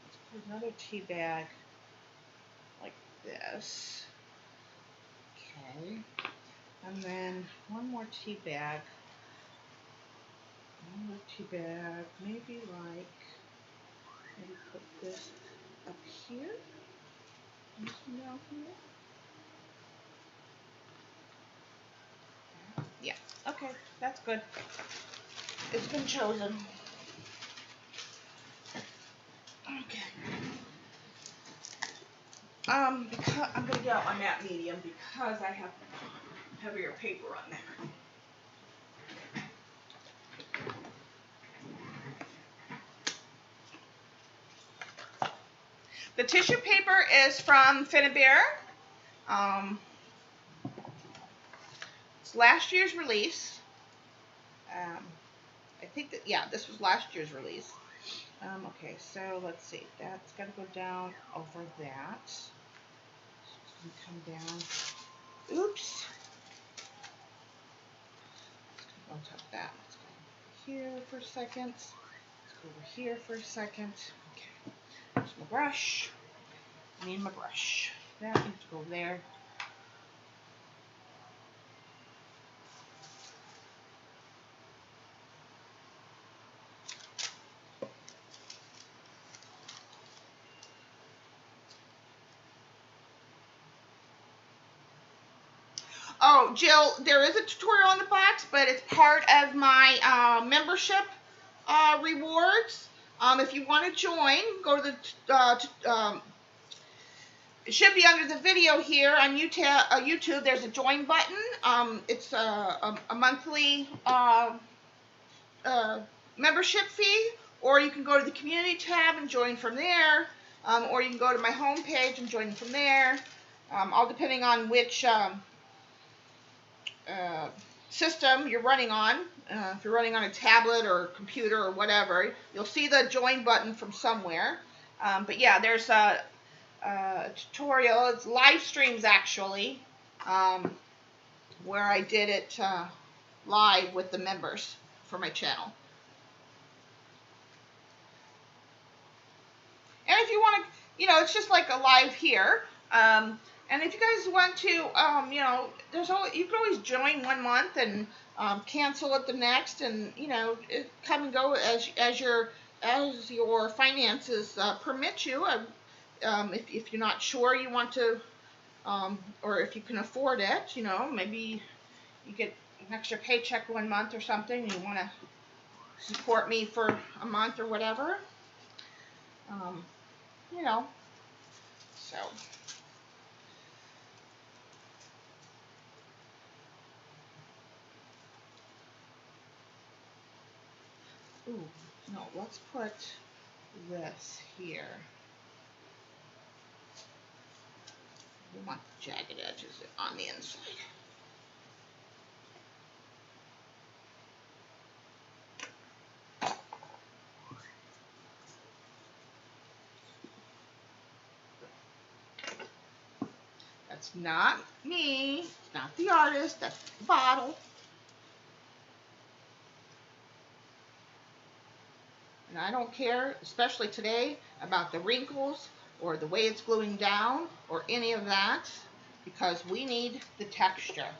Let's put another tea bag like this. Okay. And then one more tea bag. Maybe put this up here. And this one down here. Yeah, okay, that's good. It's been chosen. Okay. Because I'm gonna get out my matte medium because I have heavier paper on there. The tissue paper is from Finnabair. It's last year's release. I think that, yeah, this was last year's release. Okay, so let's see. That's got to go down over that. It's going to come down. Oops. Let's go on top of that. Let's go here for a second. Let's go over here for a second. Okay. There's my brush. I need my brush. That needs to go there. Oh, Jill, there is a tutorial in the box, but it's part of my membership rewards. If you want to join, go to the it should be under the video here on YouTube. There's a join button. It's a monthly membership fee, or you can go to the community tab and join from there, or you can go to my home page and join from there, all depending on which system you're running on. If you're running on a tablet or a computer or whatever, you'll see the join button from somewhere. But yeah, there's a tutorial. It's live streams actually, where I did it live with the members for my channel. And if you want to, it's just like a live here. And if you guys want to, you can always join 1 month and cancel it the next, and it come and go as your finances permit you. If you're not sure you want to, or if you can afford it, maybe you get an extra paycheck 1 month or something, and you want to support me for a month or whatever. So. Ooh, no, let's put this here. We want the jagged edges on the inside. That's not me. It's not the artist. That's the bottle. And I don't care, especially today, about the wrinkles or the way it's gluing down or any of that, because we need the texture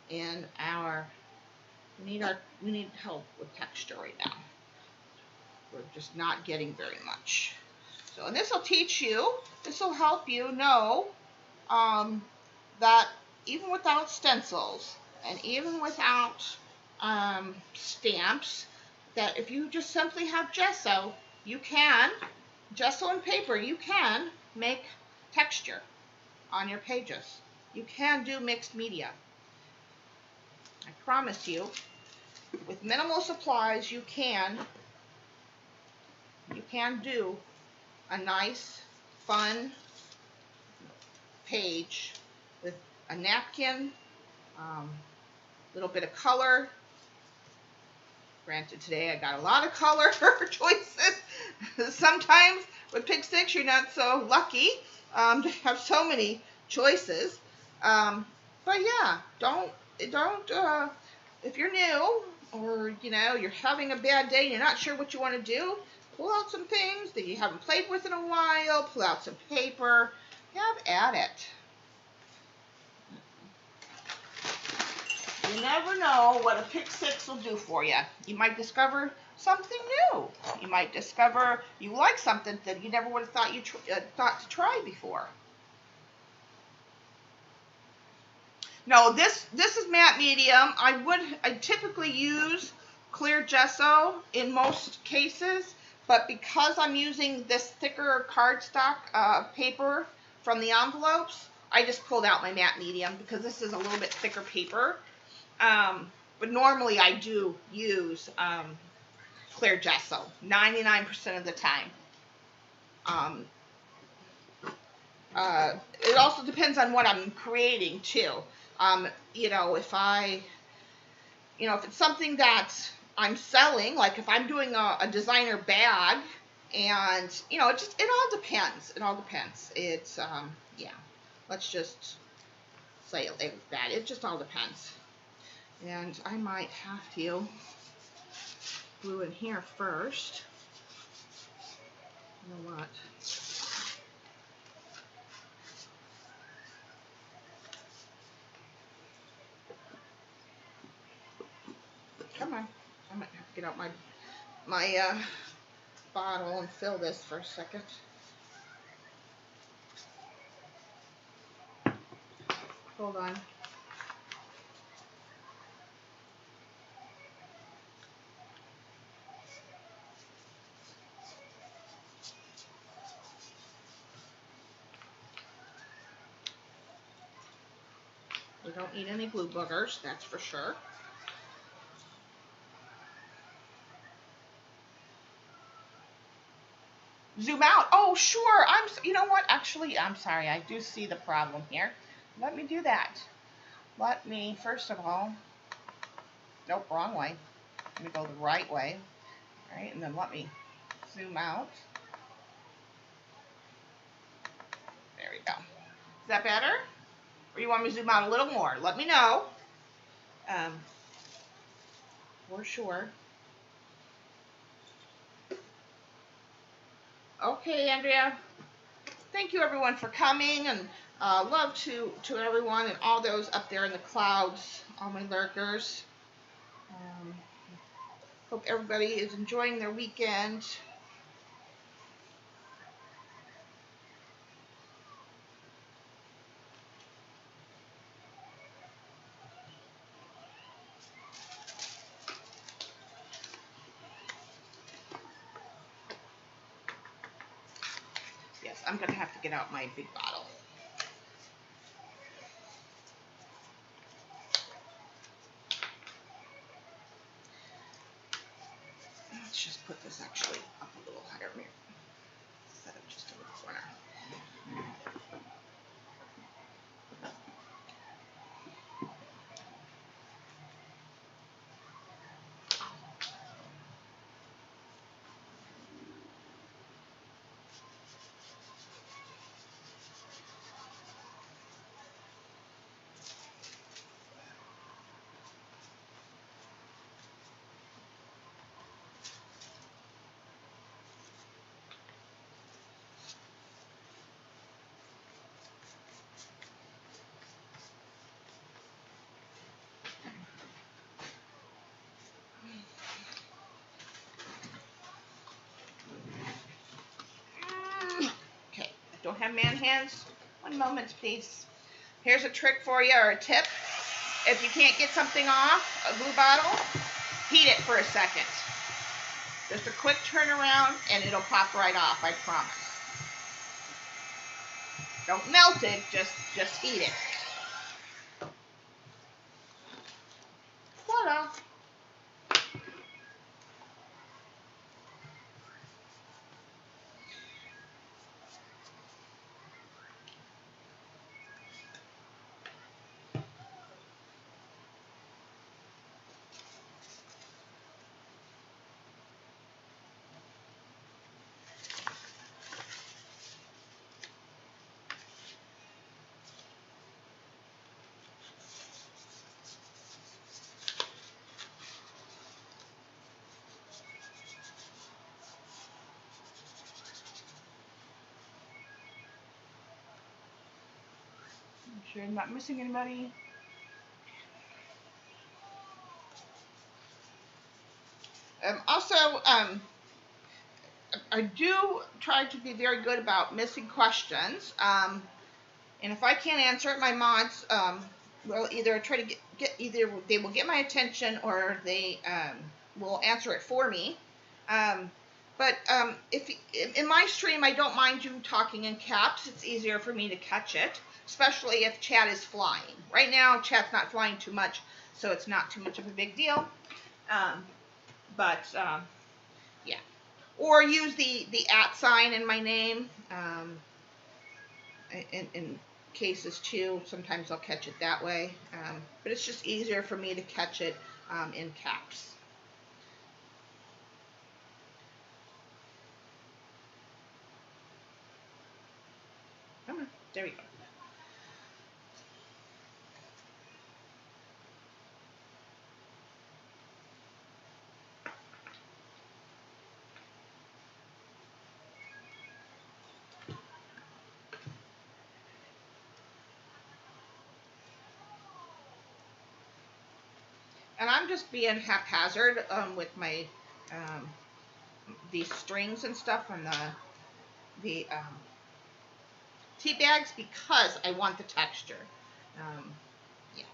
in we need help with texture right now. We're just not getting very much. So, and this will teach you, this will help you know that even without stencils and even without stamps, that if you just simply have gesso and paper, you can make texture on your pages. You can do mixed media. I promise you, with minimal supplies, you can do a nice, fun page with a napkin, little bit of color. Granted, today I got a lot of color choices. Sometimes with Pick 6, you're not so lucky to have so many choices. But yeah, don't. If you're new, or you're having a bad day and you're not sure what you want to do, pull out some things that you haven't played with in a while. Pull out some paper. Have at it. You never know what a Pick 6 will do for you. You might discover something new. You might discover you like something that you never would have thought thought to try before. No, this is matte medium. I typically use clear gesso in most cases, but because I'm using this thicker cardstock paper from the envelopes, I just pulled out my matte medium because this is a little bit thicker paper. But normally I do use clear gesso 99% of the time. It also depends on what I'm creating too. If it's something that I'm selling, like if I'm doing a designer bag, and it all depends. It all depends. It's yeah. Let's just say it like that. It just all depends. And I might have to glue in here first. You know what? Come on. I might have to get out my bottle and fill this for a second. Hold on. We don't need any glue boogers, that's for sure. Zoom out. Oh, sure. You know what? Actually, I'm sorry. I do see the problem here. Let me do that. Let me, first of all, nope, wrong way. Let me go the right way. All right, and then let me zoom out. There we go. Is that better? Or you want me to zoom out a little more? Let me know. For sure. Okay, Andrea. Thank you everyone for coming, and love to everyone and all those up there in the clouds, all my lurkers. Hope everybody is enjoying their weekend. Yes, I'm gonna have to get out my big bottle. Let's just put this actually up a little higher here. Set it just in the corner. Okay, I don't have man hands. One moment, please. Here's a trick for you, or a tip. If you can't get something off a glue bottle, heat it for a second. Just a quick turnaround and it'll pop right off, I promise. Don't melt it, just heat it. Voila. I'm sure I'm not missing anybody. Also, I do try to be very good about missing questions. And if I can't answer it, my mods will either try to either they will get my attention or they will answer it for me. But if in my stream, I don't mind you talking in caps. It's easier for me to catch it, especially if chat is flying. Right now, chat's not flying too much, so it's not too much of a big deal. Yeah. Or use the @ sign in my name. In cases too, sometimes I'll catch it that way. But it's just easier for me to catch it in caps. Come on, there we go. And I'm just being haphazard with my these strings and stuff on the tea bags because I want the texture. Yeah.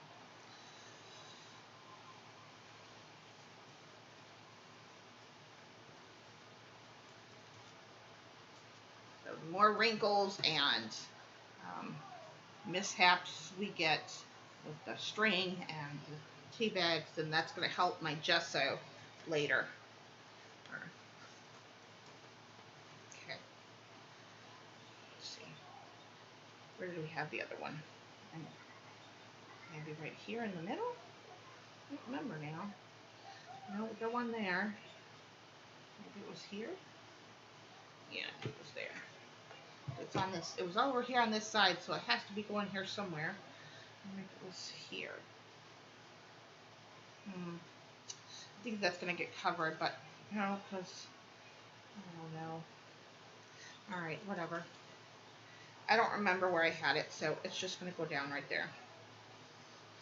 So the more wrinkles and mishaps we get, with the string and the tea bags, and that's going to help my gesso later. Okay. Let's see. Where do we have the other one? Maybe right here in the middle? I don't remember now. No, the one there. Maybe it was here? Yeah, it was there. It's on this. It was over here on this side, so it has to be going here somewhere. I think it was here. I think that's going to get covered, but no, because I don't know. All right, whatever. I don't remember where I had it, so it's just going to go down right there.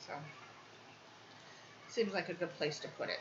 So, seems like a good place to put it.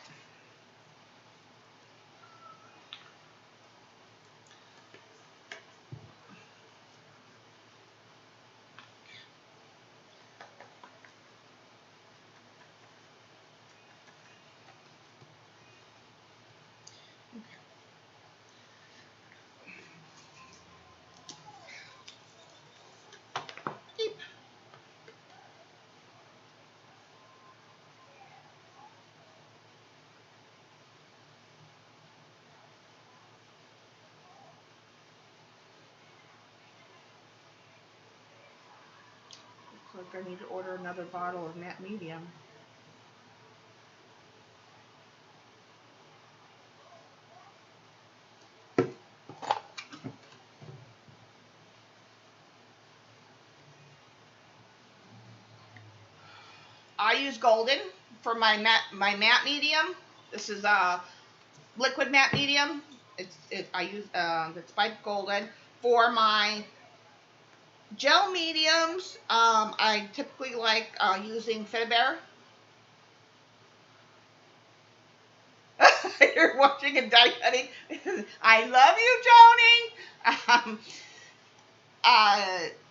Looks like I need to order another bottle of matte medium. I use Golden for my matte medium. This is liquid matte medium. I use it's by Golden. For my gel mediums, I typically like using Finnabair. You're watching a die cutting. I love you, Joni.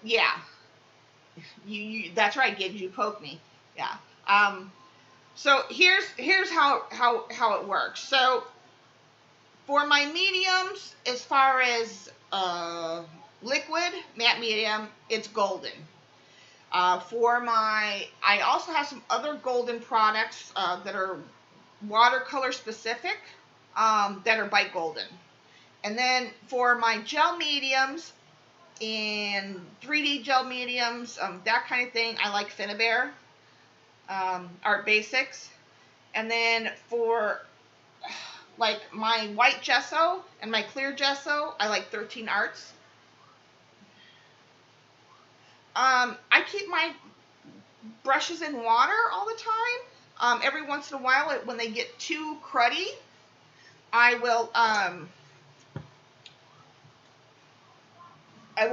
Yeah. That's right, Gibbs. You poke me. Yeah. So here's how it works. So for my mediums, as far as liquid matte medium, it's Golden. I also have some other Golden products that are watercolor specific that are by Golden. And then for my gel mediums and 3D gel mediums, that kind of thing, I like Finnabair, Art Basics. And then for like my white gesso and my clear gesso, I like 13 Arts. I keep my brushes in water all the time. Every once in a while, when they get too cruddy, I will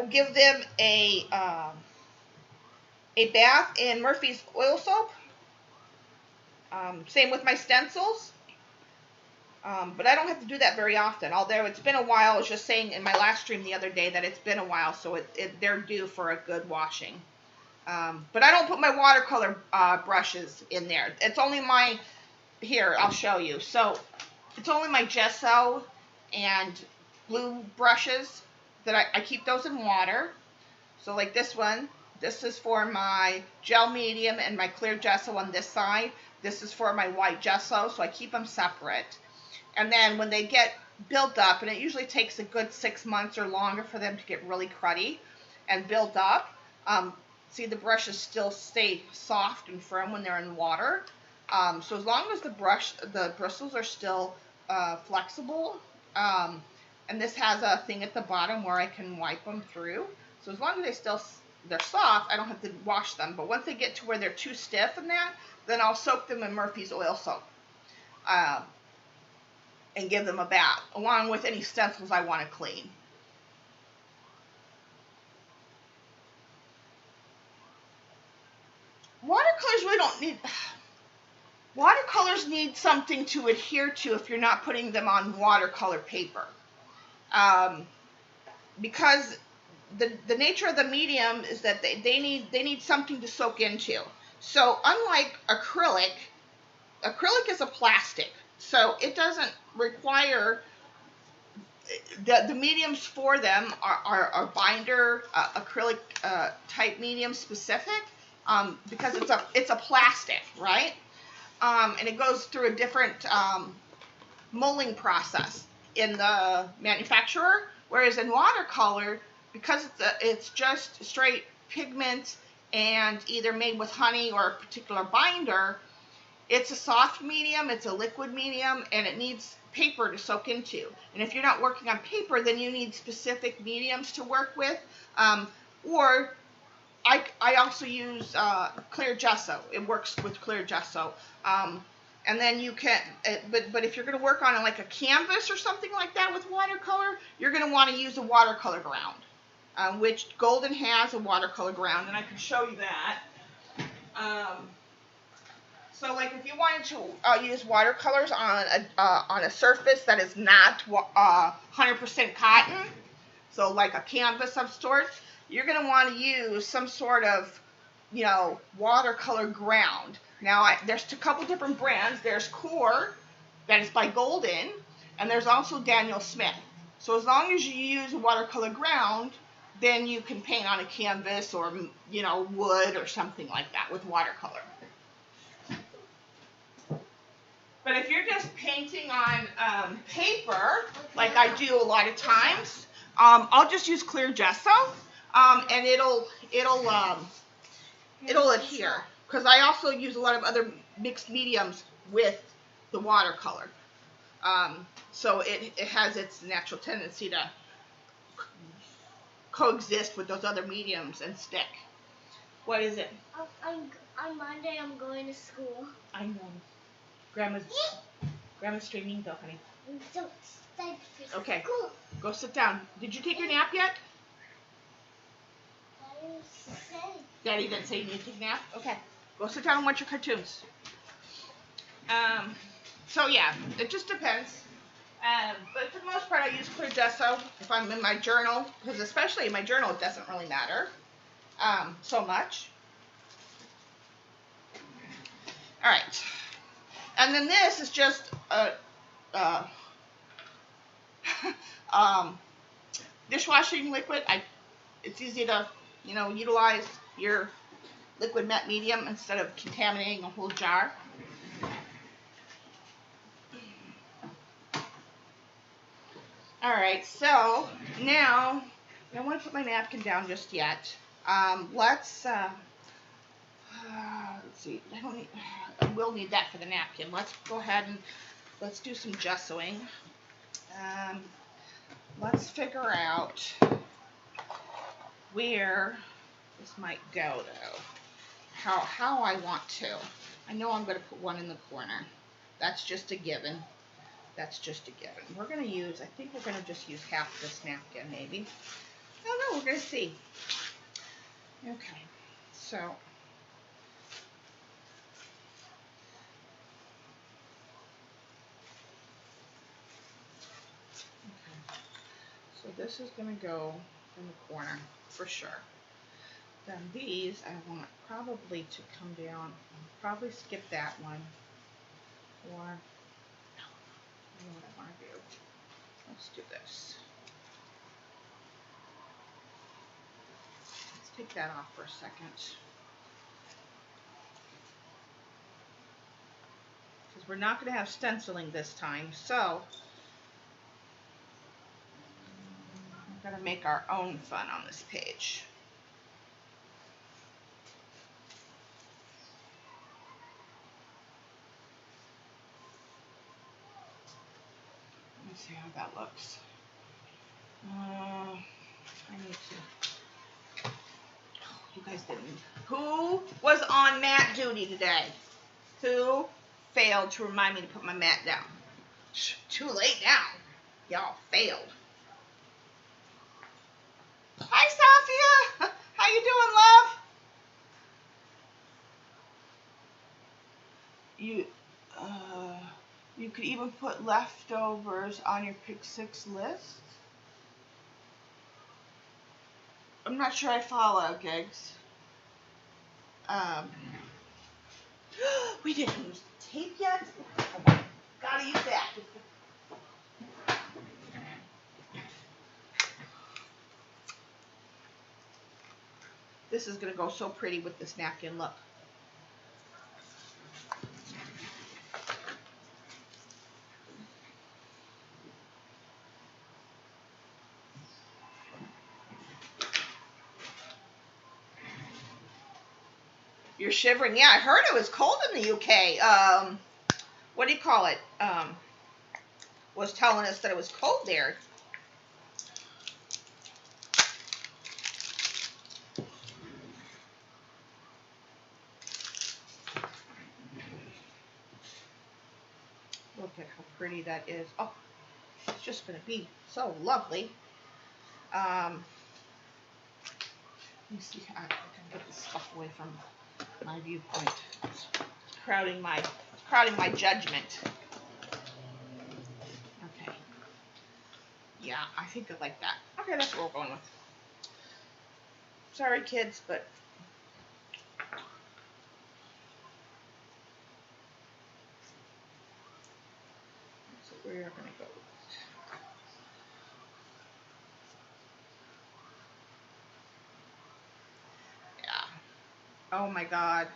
give them a bath in Murphy's oil soap. Same with my stencils. But I don't have to do that very often. Although it's been a while. I was just saying in my last stream the other day that it's been a while, so they're due for a good washing. But I don't put my watercolor brushes in there. It's only my, here, I'll show you. So it's only my gesso and blue brushes that I keep those in water. So like this one, this is for my gel medium and my clear gesso on this side. This is for my white gesso, so I keep them separate. And then when they get built up, and it usually takes a good 6 months or longer for them to get really cruddy and built up, see, the brushes still stay soft and firm when they're in water. So as long as the bristles are still flexible, and this has a thing at the bottom where I can wipe them through. So as long as they're soft, I don't have to wash them. But once they get to where they're too stiff and that, then I'll soak them in Murphy's oil soap. And give them a bath, along with any stencils I want to clean. Watercolors really don't need... Watercolors need something to adhere to if you're not putting them on watercolor paper. Because the nature of the medium is that they need something to soak into. So unlike acrylic is a plastic. So it doesn't require, the mediums for them are binder, acrylic type medium specific. because it's a plastic, right? And it goes through a different molding process in the manufacturer, whereas in watercolor, because it's just straight pigment and either made with honey or a particular binder, it's a soft medium, it's a liquid medium, and it needs paper to soak into. And if you're not working on paper, then you need specific mediums to work with. Or I also use clear gesso. It works with clear gesso. And then you can, but if you're going to work on like a canvas or something like that with watercolor, you're going to want to use a watercolor ground, which Golden has a watercolor ground, and I can show you that. So like if you wanted to use watercolors on a surface that is not 100% cotton, so like a canvas of sorts, you're going to want to use some sort of, watercolor ground. Now, there's a couple different brands. There's Core, that is by Golden, and there's also Daniel Smith. So as long as you use a watercolor ground, then you can paint on a canvas or, wood or something like that with watercolor. But if you're just painting on paper, like I do a lot of times, I'll just use clear gesso, and it'll adhere. Because I also use a lot of other mixed mediums with the watercolor. So it has its natural tendency to coexist with those other mediums and stick. What is it? On Monday, I'm going to school. I know. Grandma's streaming though, honey. Okay, go sit down. Did you take your nap yet? Daddy didn't say you need to take a nap? Okay. Go sit down and watch your cartoons. So yeah, it just depends. But for the most part, I use clear gesso if I'm in my journal, because especially in my journal, it doesn't really matter so much. All right. And then this is just dishwashing liquid. It's easy to, utilize your liquid matte medium instead of contaminating a whole jar. All right, so now I don't want to put my napkin down just yet. Let's see. I will need that for the napkin. Let's go ahead and let's do some gessoing. Let's figure out where this might go, though. How I want to. I know I'm going to put one in the corner. That's just a given. That's just a given. We're going to use, I think we're going to just use half this napkin, maybe. I don't know. We're going to see. Okay. So. So this is going to go in the corner for sure. Then these I want probably to come down. I'll probably skip that one. Or, no, I know what I want to do. Let's do this. Let's take that off for a second. Because we're not going to have stenciling this time, so we're going to make our own fun on this page. Let me see how that looks. I need to. Oh, you guys didn't. Who was on mat duty today? Who failed to remind me to put my mat down? Too late now. Y'all failed. Hi, Sophia. How you doing, love? You could even put leftovers on your Pick 6 list. I'm not sure I follow, Gigs. We didn't use tape yet? Gotta use that. this is going to go so pretty with this napkin. Look. You're shivering. Yeah, I heard it was cold in the UK. What do you call it? Was telling us that it was cold there. Look at how pretty that is. Oh, it's just going to be so lovely. Let me see. I can get this stuff away from my viewpoint. It's crowding my judgment. Okay. Yeah, I think I like that. Okay, that's what we're going with. Sorry, kids, but that's what we're going to go with. Yeah. Oh my God.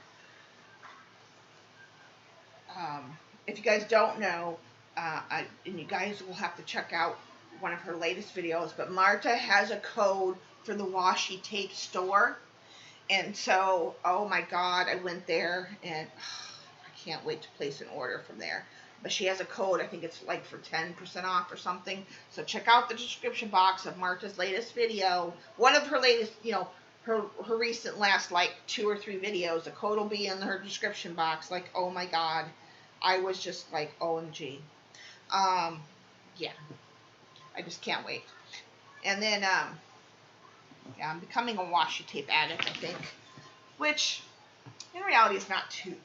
If you guys don't know, and you guys will have to check out one of her latest videos, but Marta has a code for the washi tape store. And so, oh my God, I went there and I can't wait to place an order from there. But she has a code, I think it's like for 10% off or something. So check out the description box of Marta's latest video. One of her latest, her recent last like 2 or 3 videos. The code will be in her description box. Like, oh my God. I was just like, OMG. Yeah. I just can't wait. And then, yeah, I'm becoming a washi tape addict, I think. Which, in reality, it's not too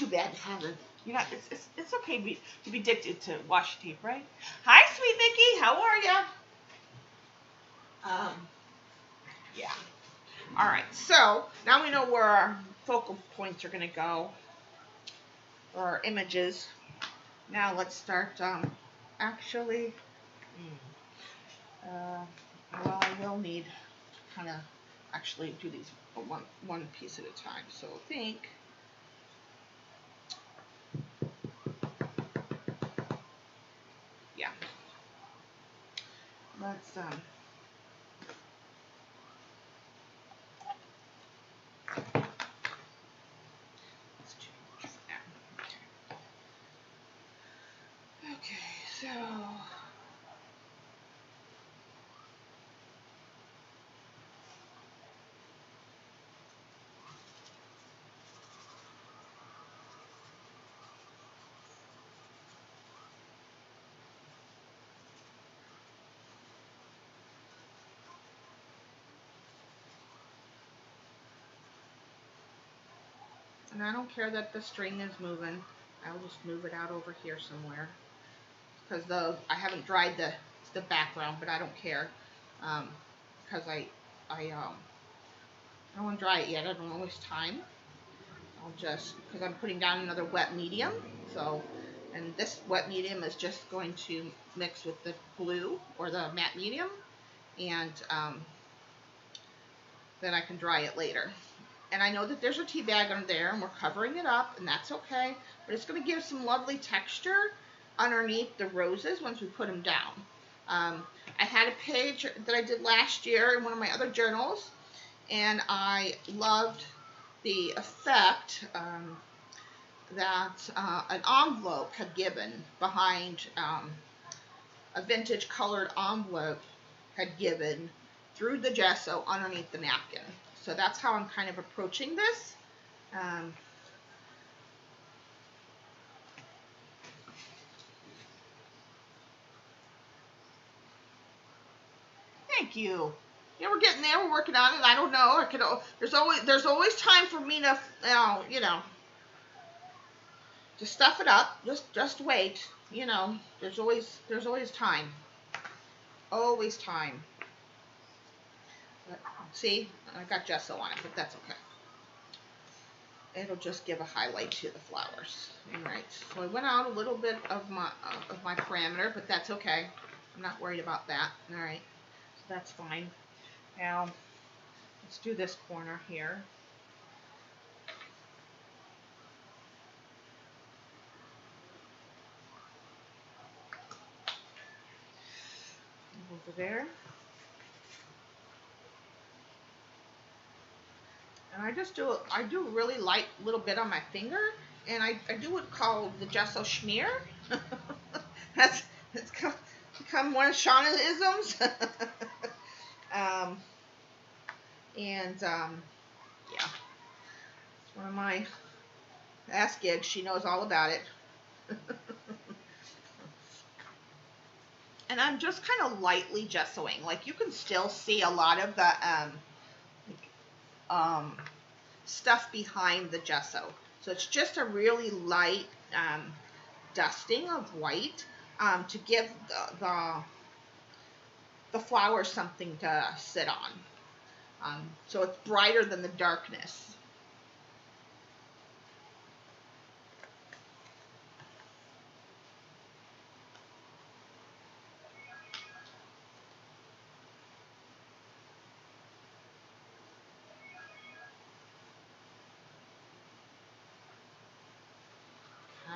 bad to have it. It's okay to be addicted to washi tape, right? Hi, sweet Vicky. How are ya? Yeah. All right. So now we know where our focal points are going to go, or our images. Now let's start. Actually, well, I will need to kind of actually do these one piece at a time. So I think. Yeah. Let's change for now. Okay, so and I don't care that the string is moving. I'll just move it out over here somewhere. Because I haven't dried the background, but I don't care. Because I don't want to dry it yet. I don't waste time. I'll just, because I'm putting down another wet medium. So, and this wet medium is just going to mix with the blue or the matte medium. And then I can dry it later. And I know that there's a tea bag under there, and we're covering it up, and that's okay. But it's going to give some lovely texture underneath the roses once we put them down. I had a page that I did last year in one of my other journals, and I loved the effect that an envelope had given behind a vintage colored envelope had given through the gesso underneath the napkin. So that's how I'm kind of approaching this. Thank you. Yeah, we're getting there. We're working on it. I don't know. There's always time for me to, to stuff it up. Just wait. There's always time. Always time. But, see, I got gesso on it, but that's okay. It'll just give a highlight to the flowers. All right. So I went out a little bit of my parameter, but that's okay. I'm not worried about that. All right. So that's fine. Now, Let's do this corner here. Over there. And I do a really light little bit on my finger, and I do what's called the gesso schmear. That's become one of Shauna's isms. Yeah, it's one of my ask gigs. She knows all about it. And I'm just kind of lightly gessoing. Like, you can still see a lot of the stuff behind the gesso. So it's just a really light dusting of white to give the flowers something to sit on. So it's brighter than the darkness.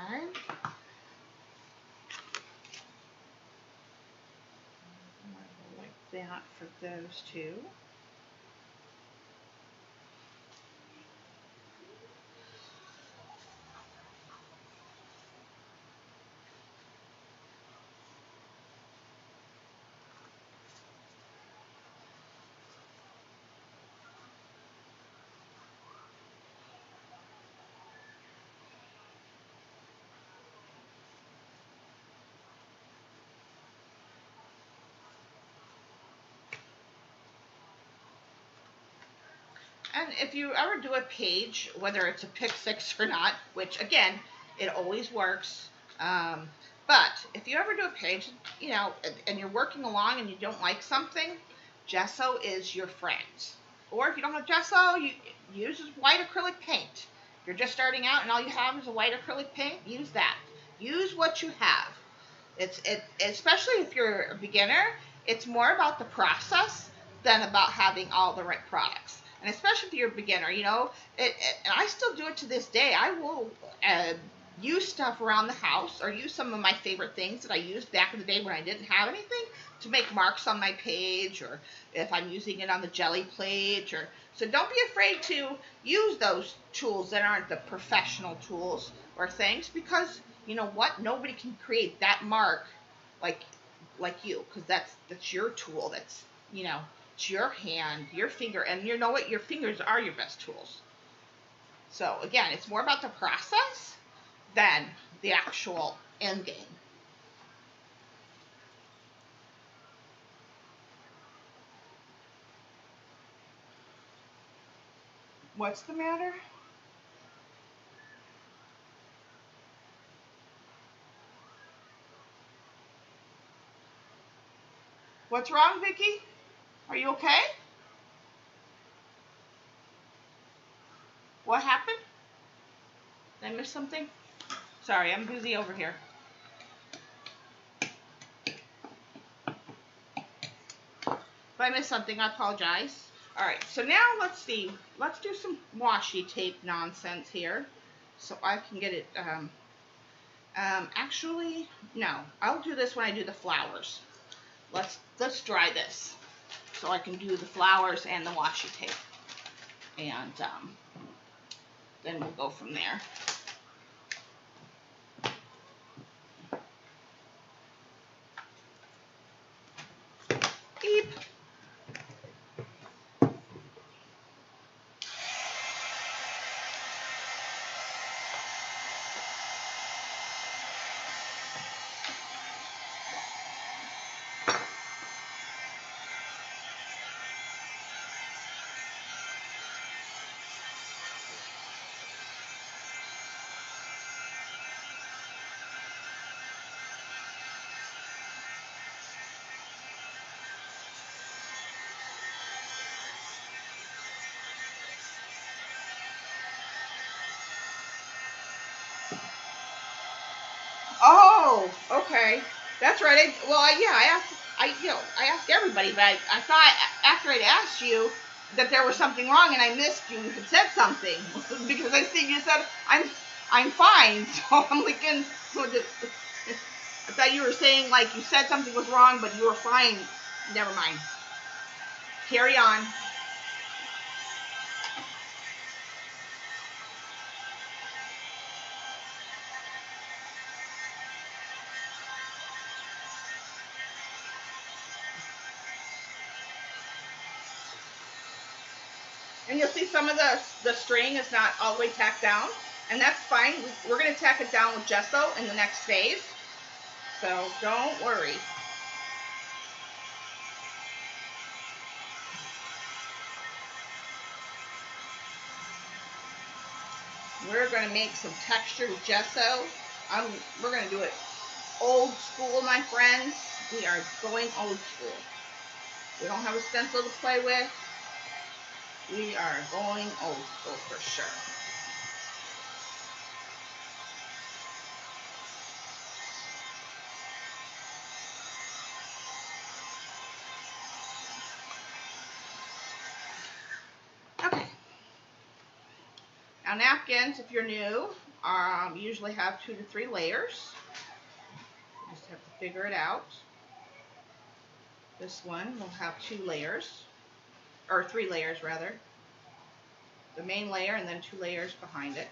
Okay. Like that for those two. And if you ever do a page, whether it's a Pick 6 or not, which again, it always works. But if you ever do a page, you know, and you're working along and you don't like something, gesso is your friend. Or if you don't have gesso, you use white acrylic paint. If you're just starting out and all you have is a white acrylic paint, use that. Use what you have. Especially if you're a beginner, it's more about the process than about having all the right products. And especially if you're a beginner, you know, and I still do it to this day. I will use stuff around the house or use some of my favorite things that I used back in the day when I didn't have anything to make marks on my page, or if I'm using it on the jelly plate. So don't be afraid to use those tools that aren't the professional tools or things, because you know what? Nobody can create that mark like you, because that's your tool. That's, you know, it's your hand, your finger, and you know what? Your fingers are your best tools. So again, it's more about the process than the actual end game. What's the matter? What's wrong, Vicky? Are you okay? What happened? Did I miss something? Sorry, I'm busy over here. If I missed something, I apologize. All right, so now let's see. Let's do some washi tape nonsense here, so I can get it. Actually, no. I'll do this when I do the flowers. Let's dry this, so I can do the flowers and the washi tape, and then we'll go from there. Beep. Oh, okay. That's right. I asked everybody, but I thought after I'd asked you that there was something wrong and I missed you had said something because I think you said I'm fine. So I'm thinking, I thought you were saying like you said something was wrong, but you were fine. Never mind. Carry on. And you'll see some of the string is not all the way tacked down, and that's fine. We're going to tack it down with gesso in the next phase, so don't worry. We're going to make some textured gesso. We're going to do it old school, my friends. We are going old school. We don't have a stencil to play with. We are going old school for sure. Okay. Now napkins, if you're new, usually have 2 to 3 layers. You just have to figure it out. This one will have 2 layers, or 3 layers rather. The main layer and then 2 layers behind it.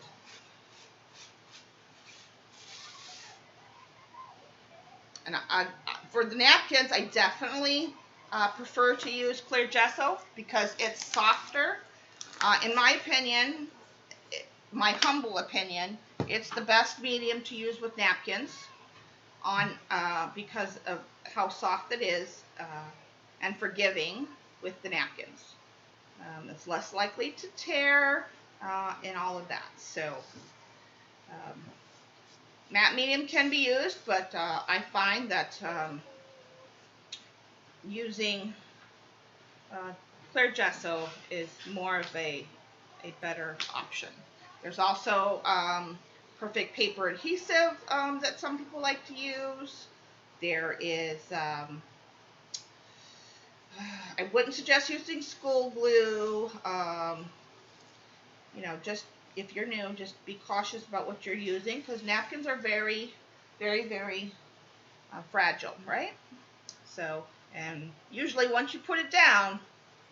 And for the napkins, I definitely prefer to use clear gesso because it's softer. In my opinion, my humble opinion, it's the best medium to use with napkins because of how soft it is and forgiving with the napkins. It's less likely to tear and all of that. So matte medium can be used, but I find that using clear gesso is more of a better option. There's also perfect paper adhesive that some people like to use. There is, I wouldn't suggest using school glue. You know, just if you're new, just be cautious about what you're using because napkins are very, very, very fragile, right? So, and usually once you put it down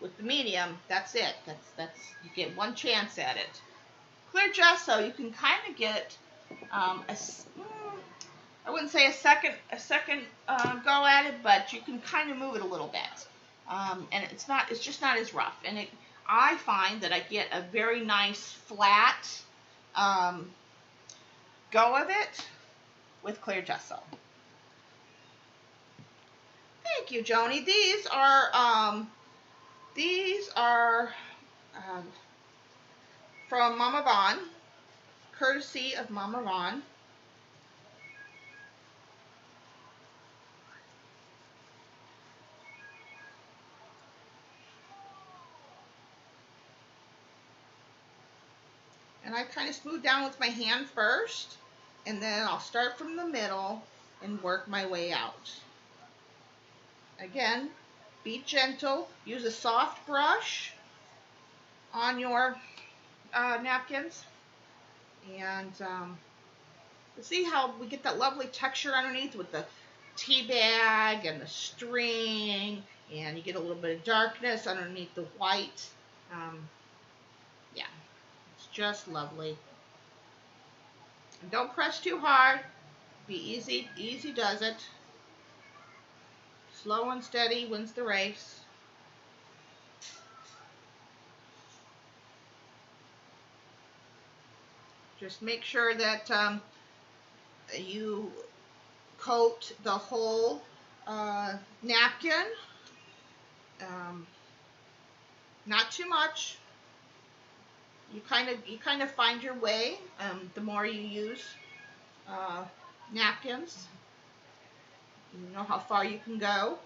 with the medium, that's it. That's you get one chance at it. Clear gesso, you can kind of get I wouldn't say a second go at it, but you can kind of move it a little bit, and it's just not as rough. And I find that I get a very nice flat go of it with clear gesso. Thank you, Joni. These are from Mama Vaughn, courtesy of Mama Vaughn. And I kind of smooth down with my hand first, and then I'll start from the middle and work my way out. Again, be gentle. Use a soft brush on your napkins. And see how we get that lovely texture underneath with the tea bag and the string, and you get a little bit of darkness underneath the white. Yeah, it's just lovely. And don't press too hard. Be easy. Easy does it. Slow and steady wins the race. Just make sure that you coat the whole napkin. Not too much. You kind of find your way the more you use napkins. You know how far you can go.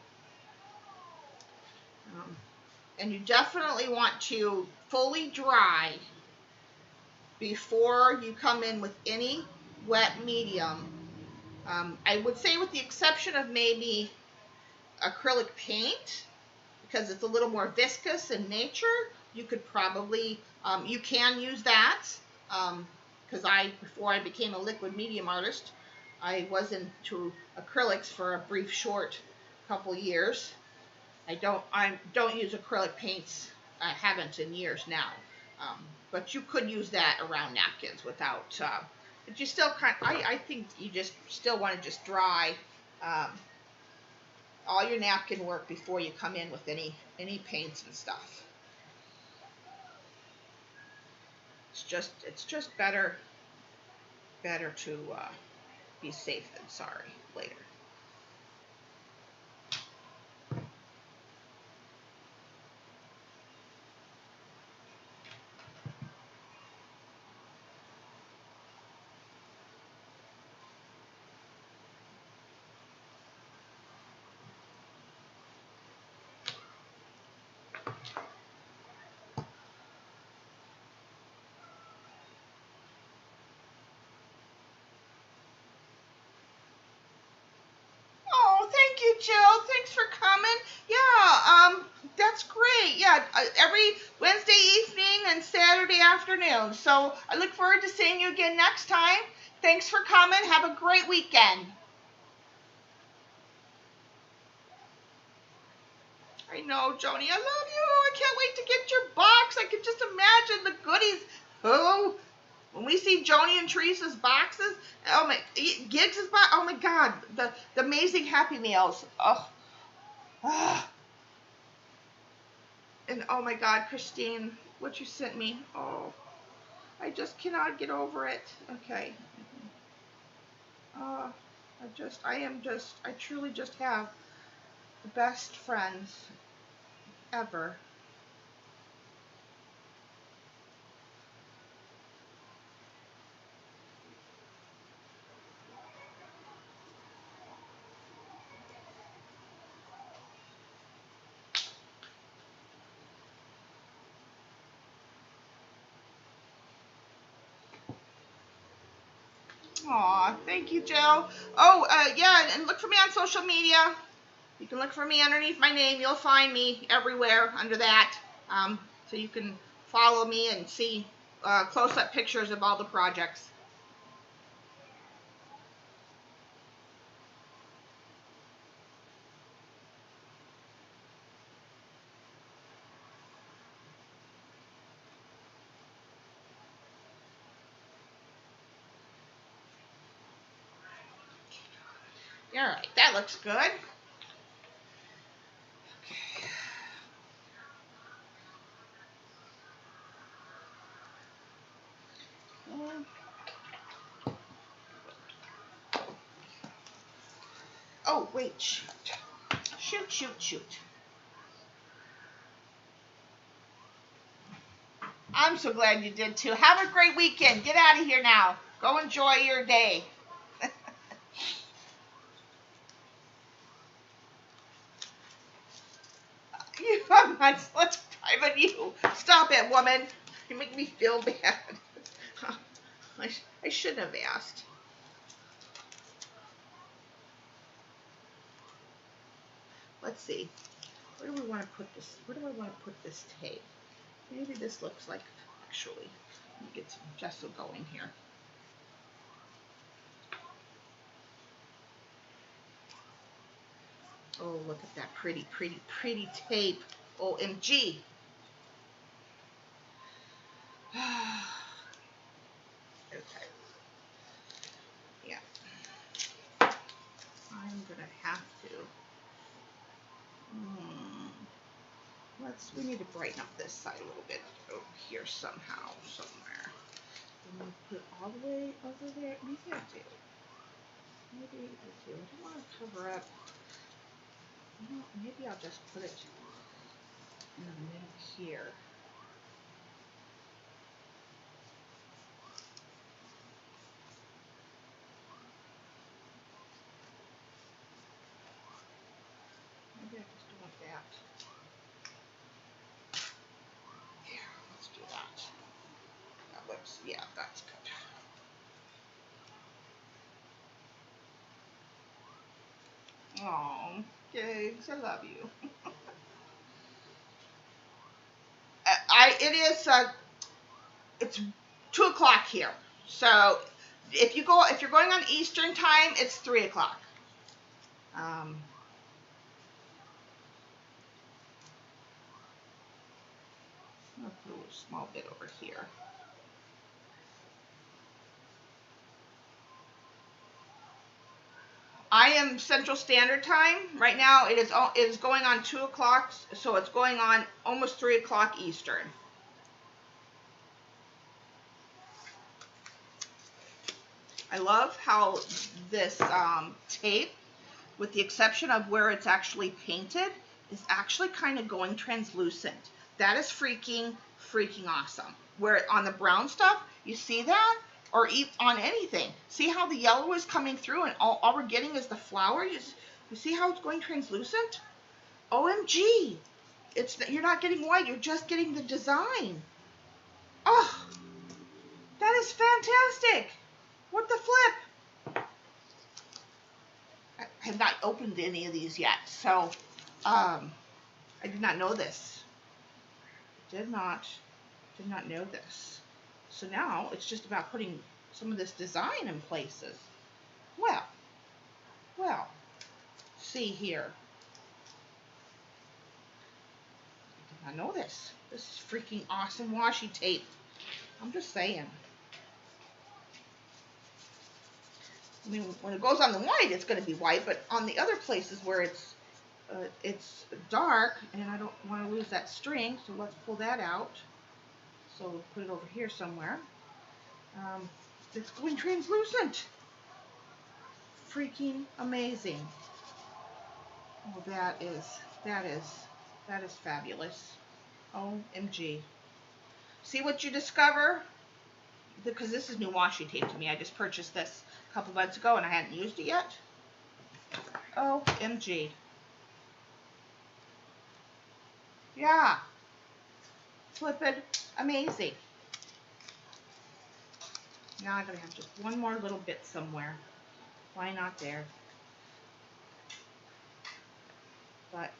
And you definitely want to fully dry before you come in with any wet medium. I would say with the exception of maybe acrylic paint, because it's a little more viscous in nature, you could probably, you can use that. Because before I became a liquid medium artist, I was into acrylics for a brief short couple years. I don't use acrylic paints. I haven't in years now. But you could use that around napkins without, but you still I think you just still want to just dry all your napkin work before you come in with any paints and stuff. It's just better to be safe than sorry later. Oh, thank you, Jill. Thanks for coming. Yeah, that's great. Yeah, every Wednesday evening and Saturday afternoon. So I look forward to seeing you again next time. Thanks for coming. Have a great weekend. I know, Joni. I love you. I can't wait to get your box. I can just imagine the goodies. Oh, when we see Joni and Teresa's boxes, oh my, Giggs's box, oh my God, the amazing Happy Meals. Oh, ah. And oh my God, Christine, what you sent me. Oh, I just cannot get over it. Okay. I truly just have the best friends ever. Aw, thank you, Jill. Oh, yeah, and look for me on social media. You can look for me underneath my name. You'll find me everywhere under that. So you can follow me and see close-up pictures of all the projects. All right, that looks good. Oh, wait, shoot. I'm so glad you did too. Have a great weekend. Get out of here now. Go enjoy your day. I'm not less time on you. Stop it, woman. You make me feel bad. I shouldn't have asked. Let's see. Where do we want to put this? Where do I want to put this tape? Maybe this looks like, actually, let me get some gesso going here. Oh, look at that pretty tape. OMG. Okay. Yeah. I'm gonna have to. We need to brighten up this side a little bit over here somehow, somewhere. I'm gonna put it all the way over there. Maybe I do. Maybe I do. I don't want to cover up. Maybe I'll just put it in the middle here. Maybe I just want that. Here, let's do that. That looks, yeah, that's good. Oh, Giggs, I love you. it is. It's 2 o'clock here. So if you're going on Eastern time, it's 3 o'clock. I'll put a little small bit over here. I am Central Standard Time right now. It is going on 2 o'clock, so it's going on almost 3 o'clock Eastern. I love how this tape, with the exception of where it's actually painted, is actually kind of going translucent. That is freaking awesome. Where on the brown stuff, you see that? Or on anything. See how the yellow is coming through and all we're getting is the flower? You see how it's going translucent? OMG. You're not getting white, you're just getting the design. Oh, that is fantastic. What the flip? I have not opened any of these yet, so I did not know this. Did not know this. So now it's just about putting some of this design in places. Well, see here. I did not know this. This is freaking awesome washi tape. I'm just saying. I mean, when it goes on the white, it's going to be white, but on the other places where it's dark, and I don't want to lose that string, so let's pull that out. So we'll put it over here somewhere. It's going translucent. Freaking amazing. Oh, that is fabulous. OMG. See what you discover? Because this is new washi tape to me. I just purchased this a couple months ago and I hadn't used it yet. OMG. Yeah. Flippin' amazing. Now I'm going to have just one more little bit somewhere. Why not there? But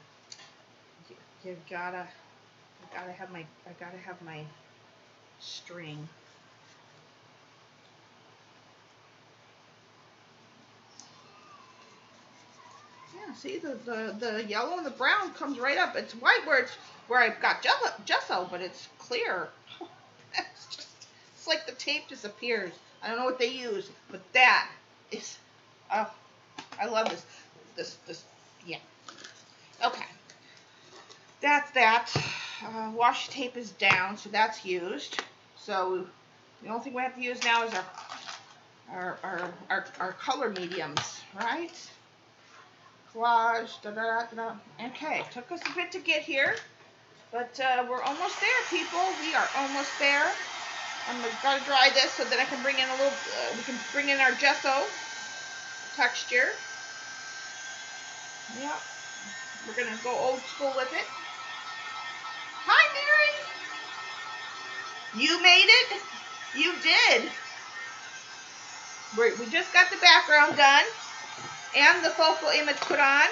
I gotta have my string. Yeah, see the yellow and the brown comes right up. It's white where I've got gesso, but it's clear. It's like the tape disappears. I don't know what they use, but that is, oh, I love this, yeah. Okay, that's that. Washi tape is down, so that's used. So the only thing we have to use now is our color mediums, right? Collage, Okay, took us a bit to get here, but we're almost there, people. We are almost there. I'm gonna dry this so that I can bring in a little. We can bring in our gesso texture. Yeah, we're gonna go old school with it. Hi, Mary. You made it. You did. We just got the background done and the focal image put on.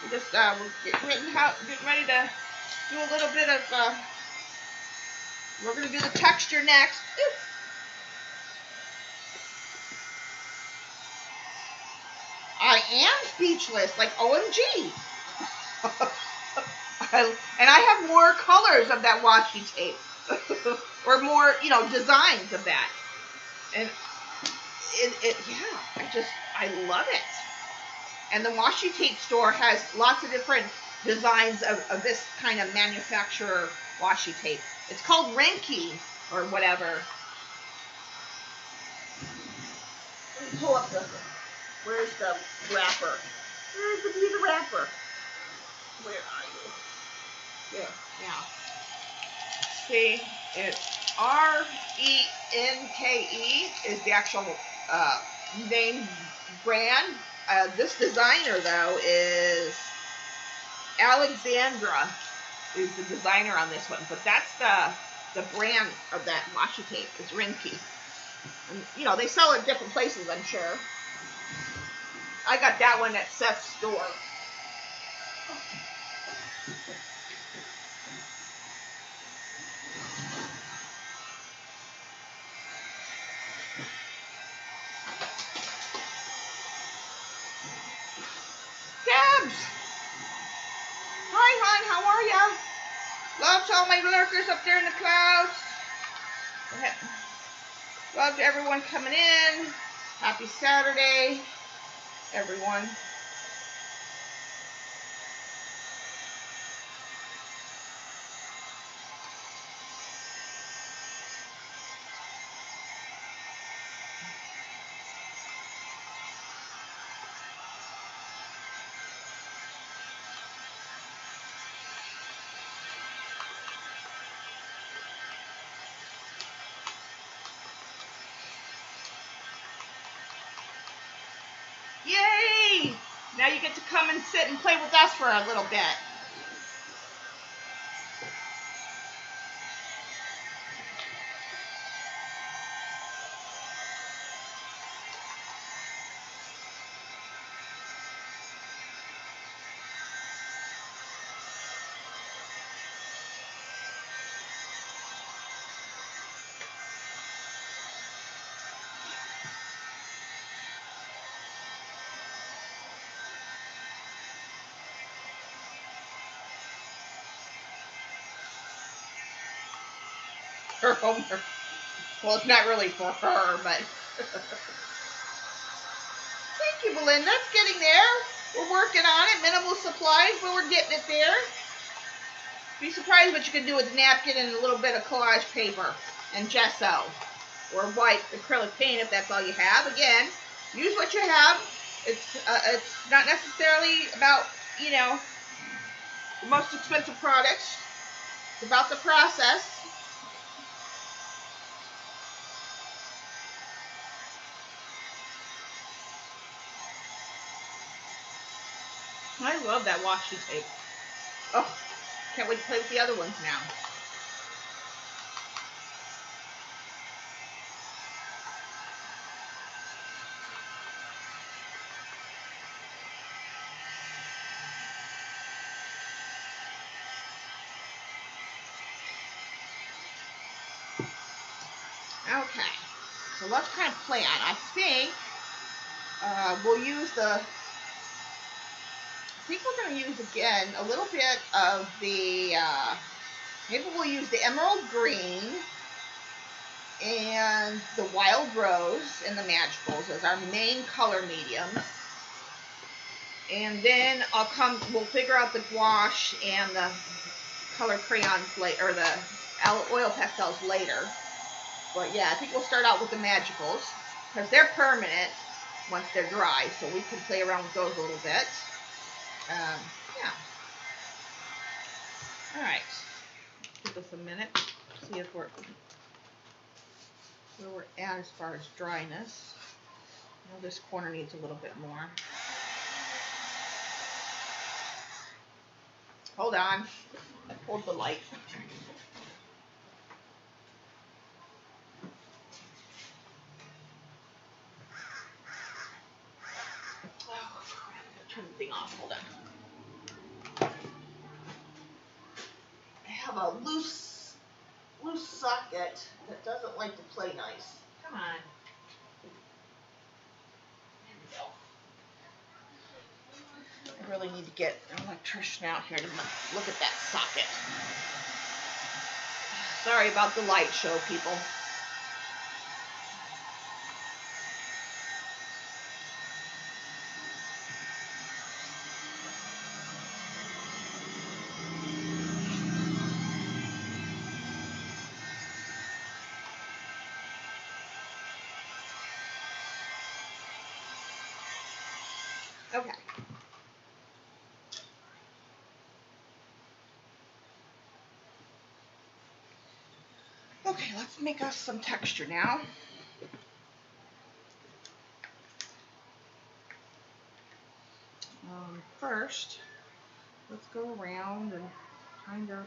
We just we're getting ready to do a little bit of. We're going to do the texture next. Ooh. I am speechless, like OMG. And I have more colors of that washi tape. Or more, designs of that. And yeah, I love it. And the washi tape store has lots of different designs of this kind of manufacturer washi tape. It's called Renki or whatever. Let me pull up where's the wrapper? Where's the piece of wrapper? Where are you? Yeah. See, it's RENKE is the actual name brand. This designer though is Alexandra. Is the designer on this one, but that's the brand of that washi tape. It's Renki. And, they sell it at different places, I'm sure. I got that one at Seth's store. all my lurkers up there in the clouds. Love to everyone coming in. Happy Saturday, everyone. Yay! Now you get to come and sit and play with us for a little bit. Her homework. Well, it's not really for her, but... Thank you, Belinda. It's getting there. We're working on it. Minimal supplies, but we're getting it there. Be surprised what you can do with a napkin and a little bit of collage paper and gesso. Or white acrylic paint if that's all you have. Again, use what you have. It's not necessarily about, you know, the most expensive products. It's about the process. I love that washi tape. Oh, can't wait to play with the other ones now. Okay, so let's kind of plan. I think we'll use the... I think we're going to use, again, a little bit of the... maybe we'll use the emerald green and the wild rose and the magicals as our main color mediums. And then we'll figure out the gouache and the color crayons later, or the oil pastels later. But yeah, I think we'll start out with the magicals because they're permanent once they're dry, so we can play around with those a little bit. Yeah. All right. Give us a minute. See if where we're at as far as dryness. This corner needs a little bit more. Hold on. I pulled the light. Oh, turn the thing off. Hold on. I have a loose socket that doesn't like to play nice. Come on. I really need to get an electrician out here to look at that socket. Sorry about the light show, people. Okay. Okay, let's make us some texture now. First, let's go around and kind of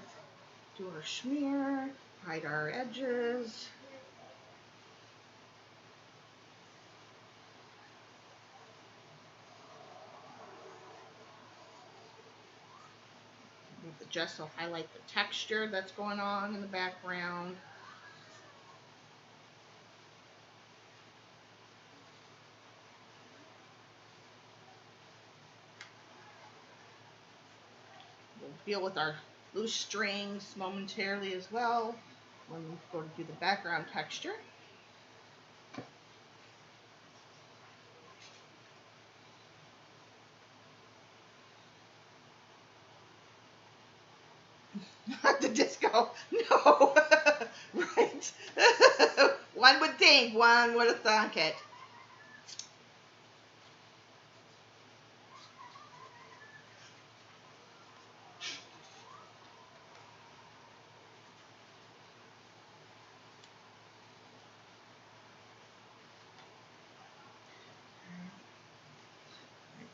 do our smear, hide our edges. With the gesso, highlight the texture that's going on in the background. We'll deal with our loose strings momentarily as well when we go to do the background texture. The disco, no, right? One would think, one would have thunk it.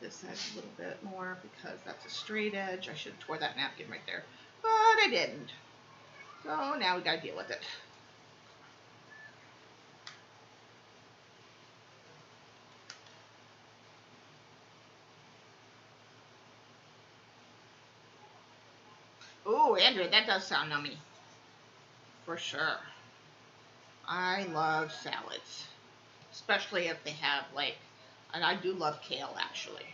This edge a little bit more because that's a straight edge. I should have tore that napkin right there, but I didn't. So now we gotta deal with it. Ooh, Andrea, that does sound nummy. For sure. I love salads, especially if they have like, and I do love kale actually.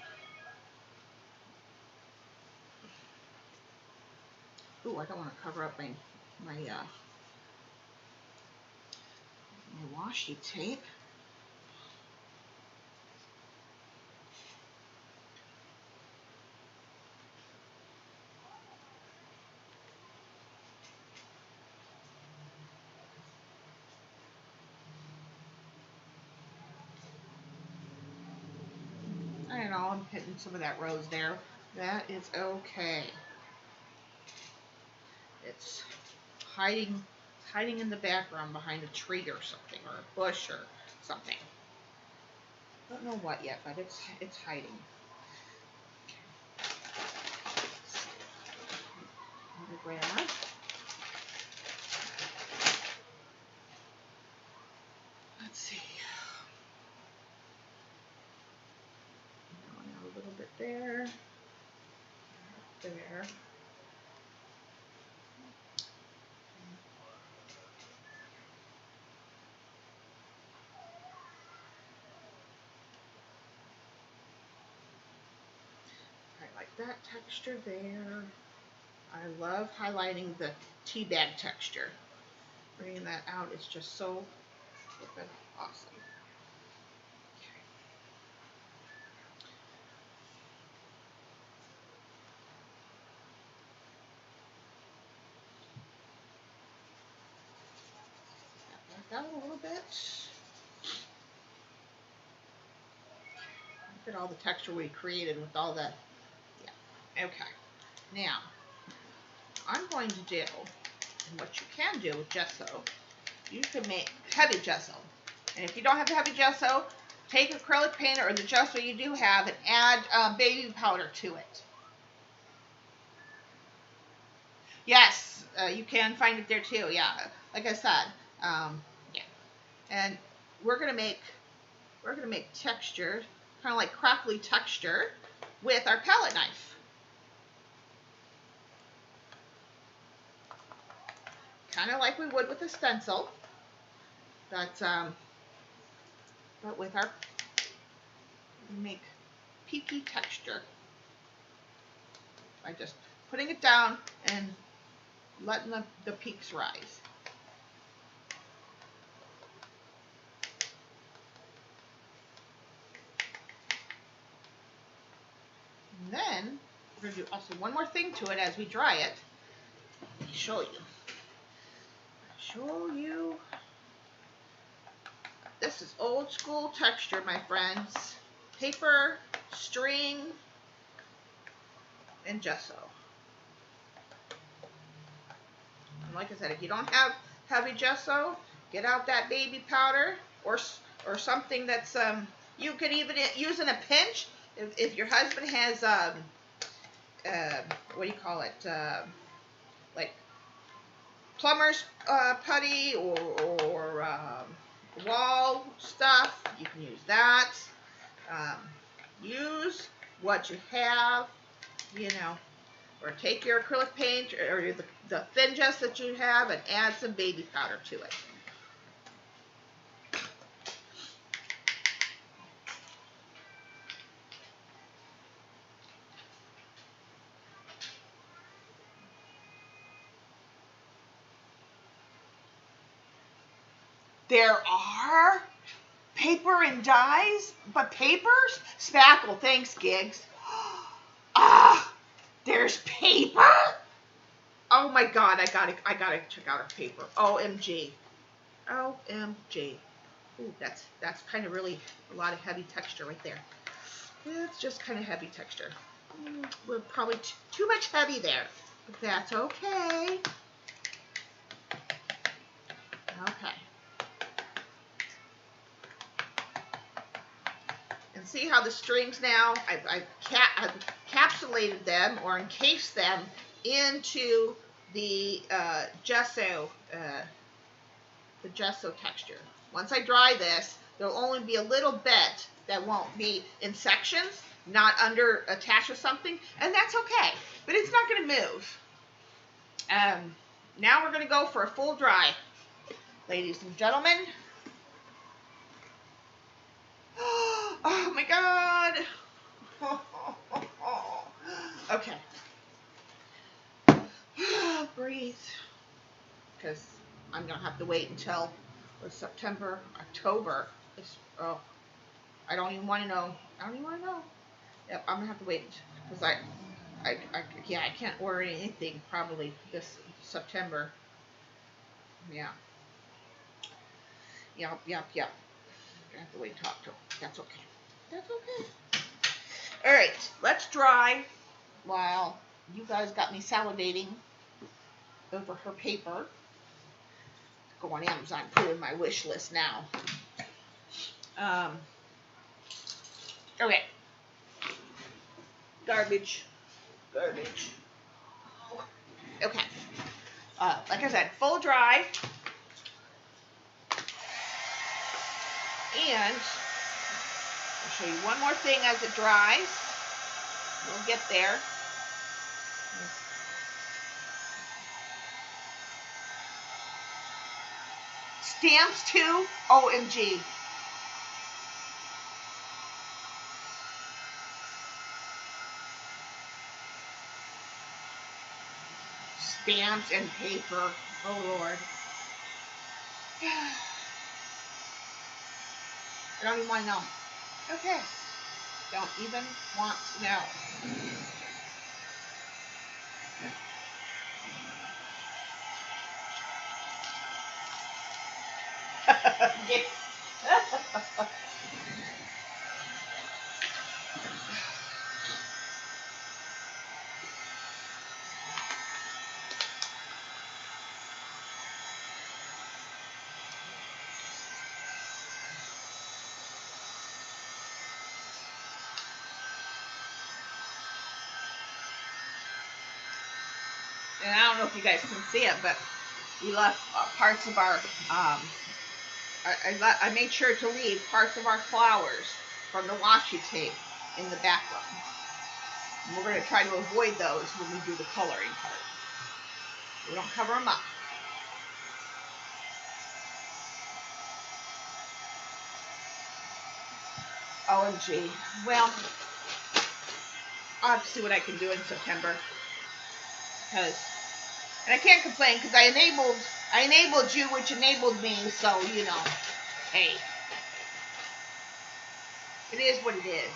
Ooh, I don't want to cover up my washi tape. I know I'm hitting some of that rose there. That is okay. It's hiding in the background behind a tree or something, or a bush or something. Don't know what yet, but it's hiding. Grab. Let's see. Going out a little bit there. There. I like that texture there. I love highlighting the tea bag texture. Bringing that out is just so flippin' awesome. That a little bit. Look at all the texture we created with all the, yeah, okay. Now, I'm going to do, and what you can do with gesso, you can make heavy gesso. And if you don't have heavy gesso, take acrylic paint or the gesso you do have and add baby powder to it. Yes, you can find it there too, yeah. Like I said, yeah. And we're gonna make texture, kind of like crackly texture, with our palette knife. Kind of like we would with a stencil, but with our, make peaky texture by just putting it down and letting the peaks rise. And then we're going to do also one more thing to it as we dry it. Let me show you. This is old school texture, my friends. Paper, string, and gesso. And like I said, if you don't have heavy gesso, get out that baby powder or something that's you could even use in a pinch. If your husband has what do you call it, like plumber's putty or wall stuff, you can use that. Use what you have, you know, or take your acrylic paint or the thin gesso that you have and add some baby powder to it. There are paper and dies, but papers? Spackle, thanks, Gigs. Ah, there's paper? Oh my God, I gotta check out our paper. OMG. OMG. Ooh, that's kind of really a lot of heavy texture right there. It's just kind of heavy texture. We're probably too much heavy there, but that's okay. Okay. And see how the strings now, I've encapsulated them or encased them into the gesso texture. Once I dry this, there'll only be a little bit that won't be in sections, not under attached with something, and that's okay. But it's not going to move. Now we're going to go for a full dry, ladies and gentlemen. Oh my God. Okay. Breathe. Because I'm going to have to wait until September, October. Oh, I don't even want to know. I don't even want to know. Yep, I'm going to have to wait because I can't order anything probably this September. Yeah. Yep. I have to wait until October. That's okay. That's okay. All right, let's dry while you guys got me salivating over her paper. Go on Amazon, put it in my wish list now. Okay. Garbage. Okay. Like I said, full dry. And I'll show you one more thing as it dries. We'll get there. Stamps too? OMG. Stamps and paper. Oh Lord. I don't even want to know. Okay. Don't even want to know. Get and I don't know if you guys can see it, but we left parts of our, I made sure to leave parts of our flowers from the washi tape in the background. And we're going to try to avoid those when we do the coloring part. We don't cover them up. OMG. Well, I'll have to see what I can do in September. And I can't complain because I enabled you, which enabled me, so, you know, hey. It is what it is.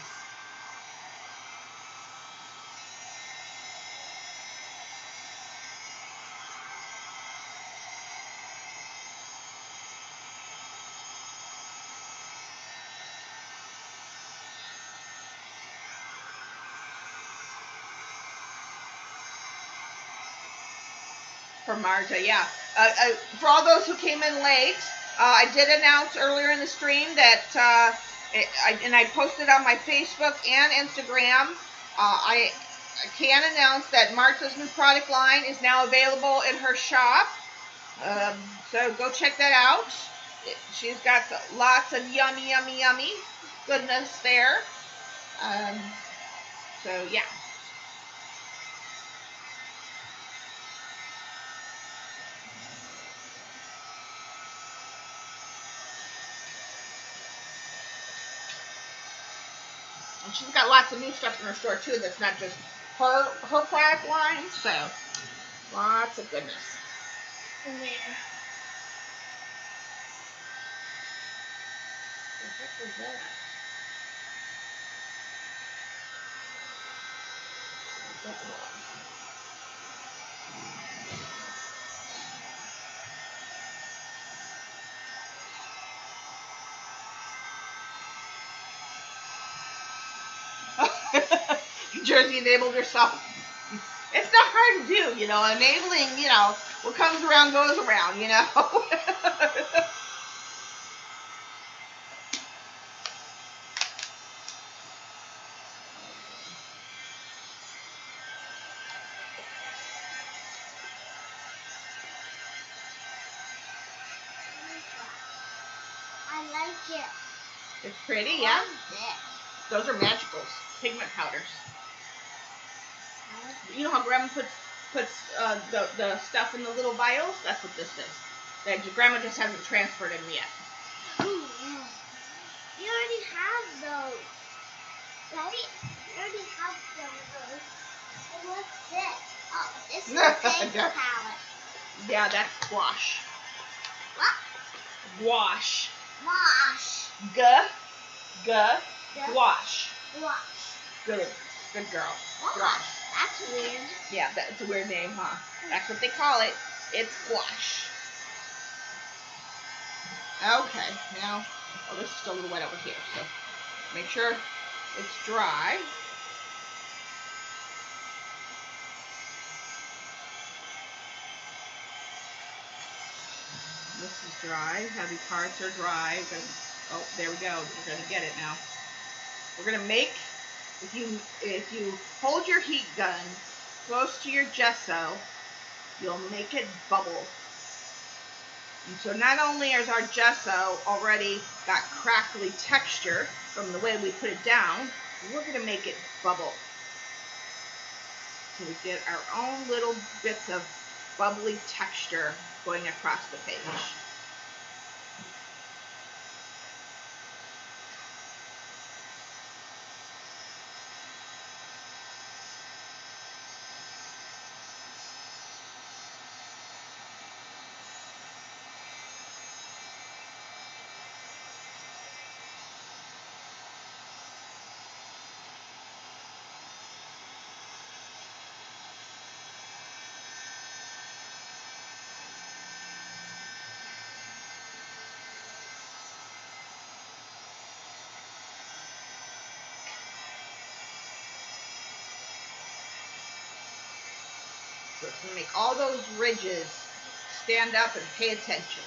For Marta, yeah. For all those who came in late, I did announce earlier in the stream that, I posted on my Facebook and Instagram, I can announce that Marta's new product line is now available in her shop. So go check that out. She's got lots of yummy goodness there. So yeah. And she's got lots of new stuff in her store too that's not just her product line, so lots of goodness. What was that? Jersey enabled herself. It's not hard to do, enabling, what comes around goes around, I like it. It's pretty, yeah? What's Those are magicals, pigment powders. this? You know how Grandma puts the stuff in the little vials? That's what this is. That Grandma just hasn't transferred them yet. You already have those, right? You already have some of those. And what's this? Oh, this is a paint palette. Yeah, that's gouache. What? Gouache. Wash. Gouache. Wash. Good girl. Wash. That's weird. Yeah, that's a weird name, huh? That's what they call it. It's gouache. Okay, now, this is still a little wet over here, so make sure it's dry. This is dry. Heavy parts are dry. Oh, there we go. We're gonna get it now. We're gonna make, if you hold your heat gun close to your gesso, you'll make it bubble. And so not only is our gesso already got crackly texture from the way we put it down, we're gonna make it bubble. So we get our own little bits of bubbly texture going across the page. So it's going to make all those ridges stand up and pay attention.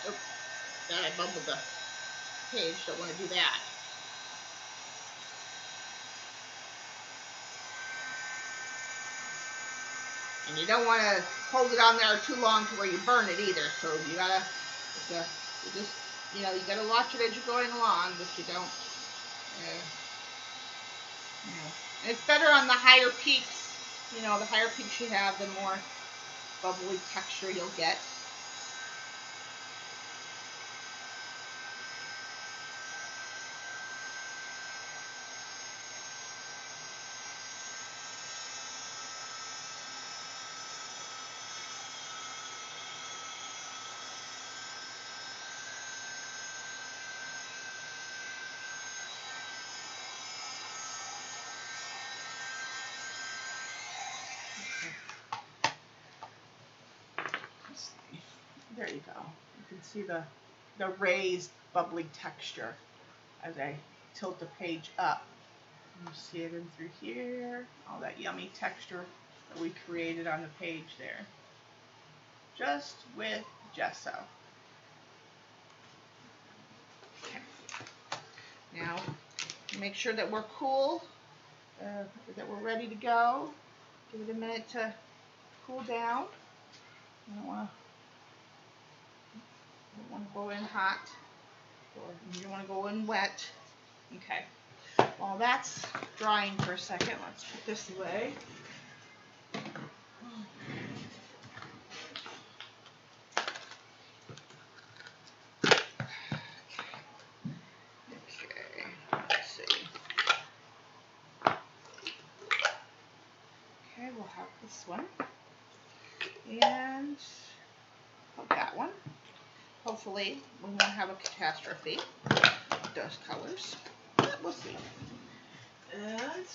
Oh, God, I bubbled the page. Don't want to do that. And you don't want to hold it on there too long to where you burn it either. So you gotta, you gotta watch it as you're going along, but you don't. And it's better on the higher peaks. The higher peaks you have, the more bubbly texture you'll get. There you go. You can see the raised bubbly texture as I tilt the page up. You see it in through here, all that yummy texture that we created on the page there. Just with gesso. Okay. Now, make sure that we're cool, that we're ready to go. Give it a minute to cool down. I don't want to go in hot. You don't want to go in wet. Okay. While that's drying for a second, let's put this away. Okay, let's see. Okay, we'll have this one. And that one. Hopefully, we won't have a catastrophe with those colors. But we'll see. And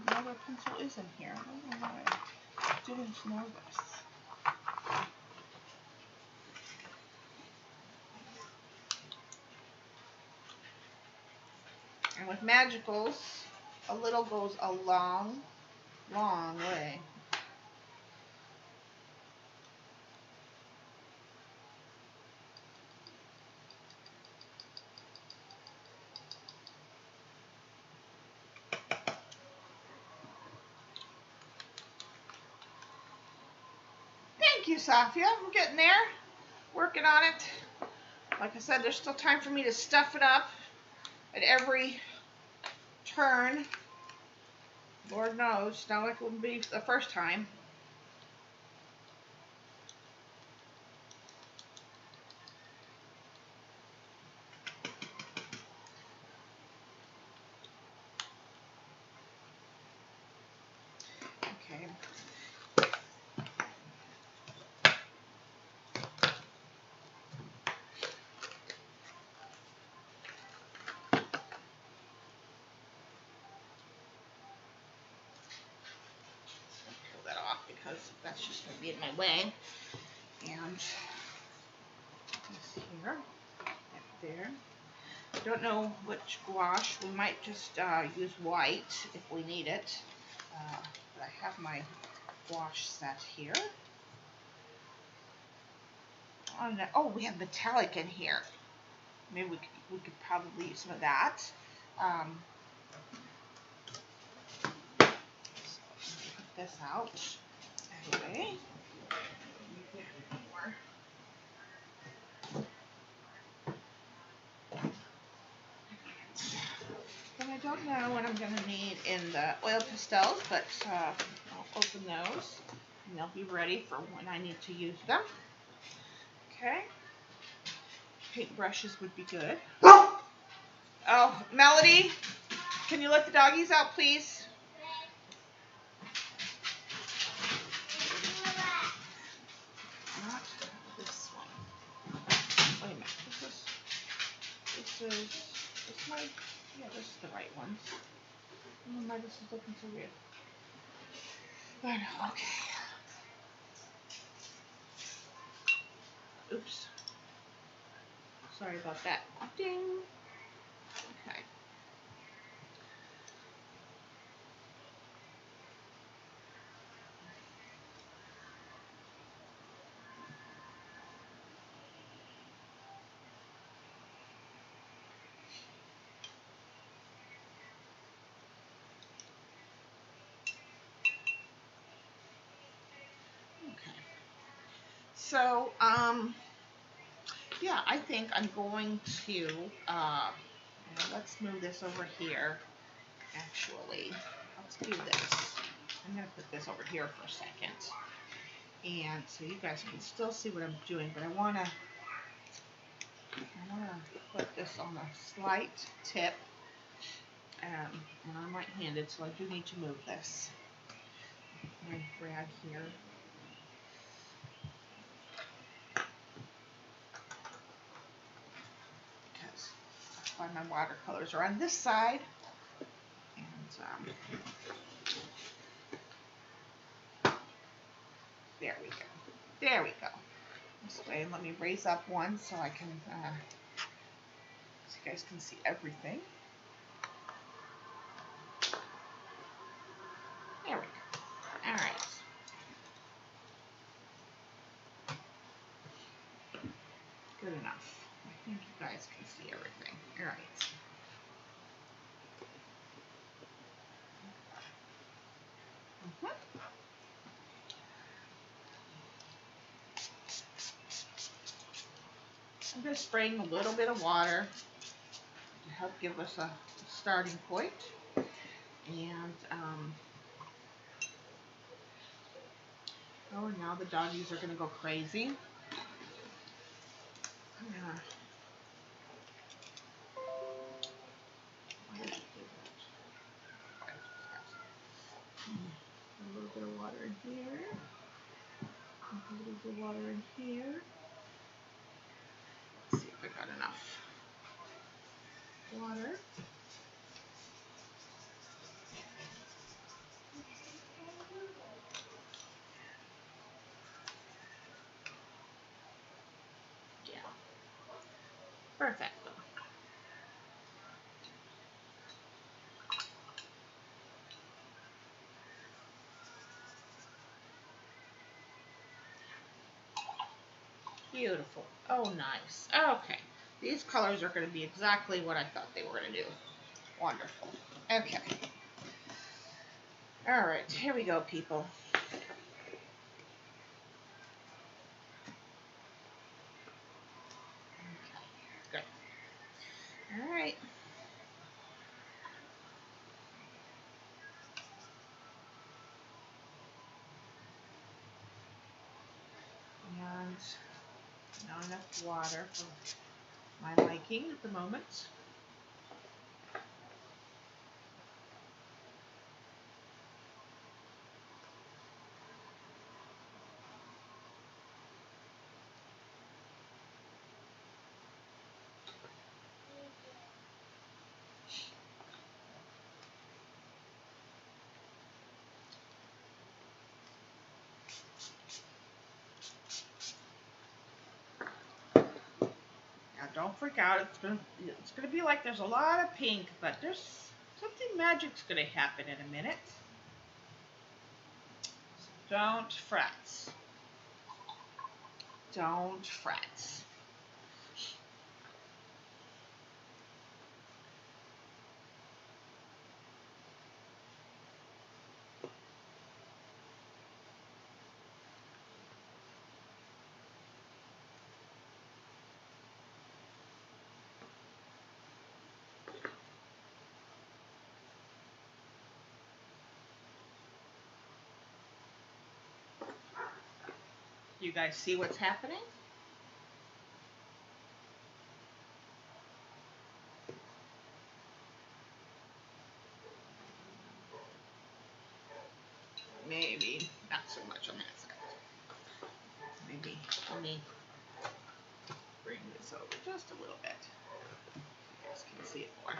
another pencil is in here. I don't know why I didn't know this. And with magicals, a little goes a long, long way. Thank you, Safia. We're getting there. Working on it. Like I said, there's still time for me to stuff it up at every turn. Lord knows, not like it wouldn't be the first time. Okay. Pull that off because that's just going to be in my way. And this here, right there. Don't know which gouache. We might just use white if we need it. But I have my gouache set here. Oh, we have metallic in here. Maybe we could probably use some of that. So put this out. Anyway. And I don't know what I'm going to need in the oil pastels, but I'll open those and they'll be ready for when I need to use them. Okay. Paint brushes would be good. Oh, Melody, can you let the doggies out, please? Not this one. Wait a minute. This is the right one. I don't know why this is looking so weird. I know, okay. Oops. Sorry about that. Ding. Okay. So, yeah, I think I'm going to, let's move this over here, actually. Let's do this. I'm going to put this over here for a second. And so you guys can still see what I'm doing, but I want to put this on a slight tip. And I'm right-handed, so I do need to move this. My rag here. Because that's why my watercolors are on this side. And there we go. There we go. This way, and let me raise up one so I can You guys can see everything. There we go. All right. Good enough. I think you guys can see everything. All right. I'm just spraying a little bit of water to help give us a starting point. And, oh, now the doggies are going to go crazy. Yeah. A little bit of water in here. A little bit of water in here. Let's see if I got enough water. Yeah. Perfect. Beautiful. Oh, nice. Okay. These colors are going to be exactly what I thought they were going to do. Wonderful. Okay. All right. Here we go, people. Okay. Good. All right. And not enough water for my liking at the moment. Now don't freak out. It's gonna be like there's a lot of pink, but there's something magic's gonna happen in a minute. So don't fret. Don't fret. You guys see what's happening? Maybe not so much on that side. Maybe let me bring this over just a little bit. You guys can see it more.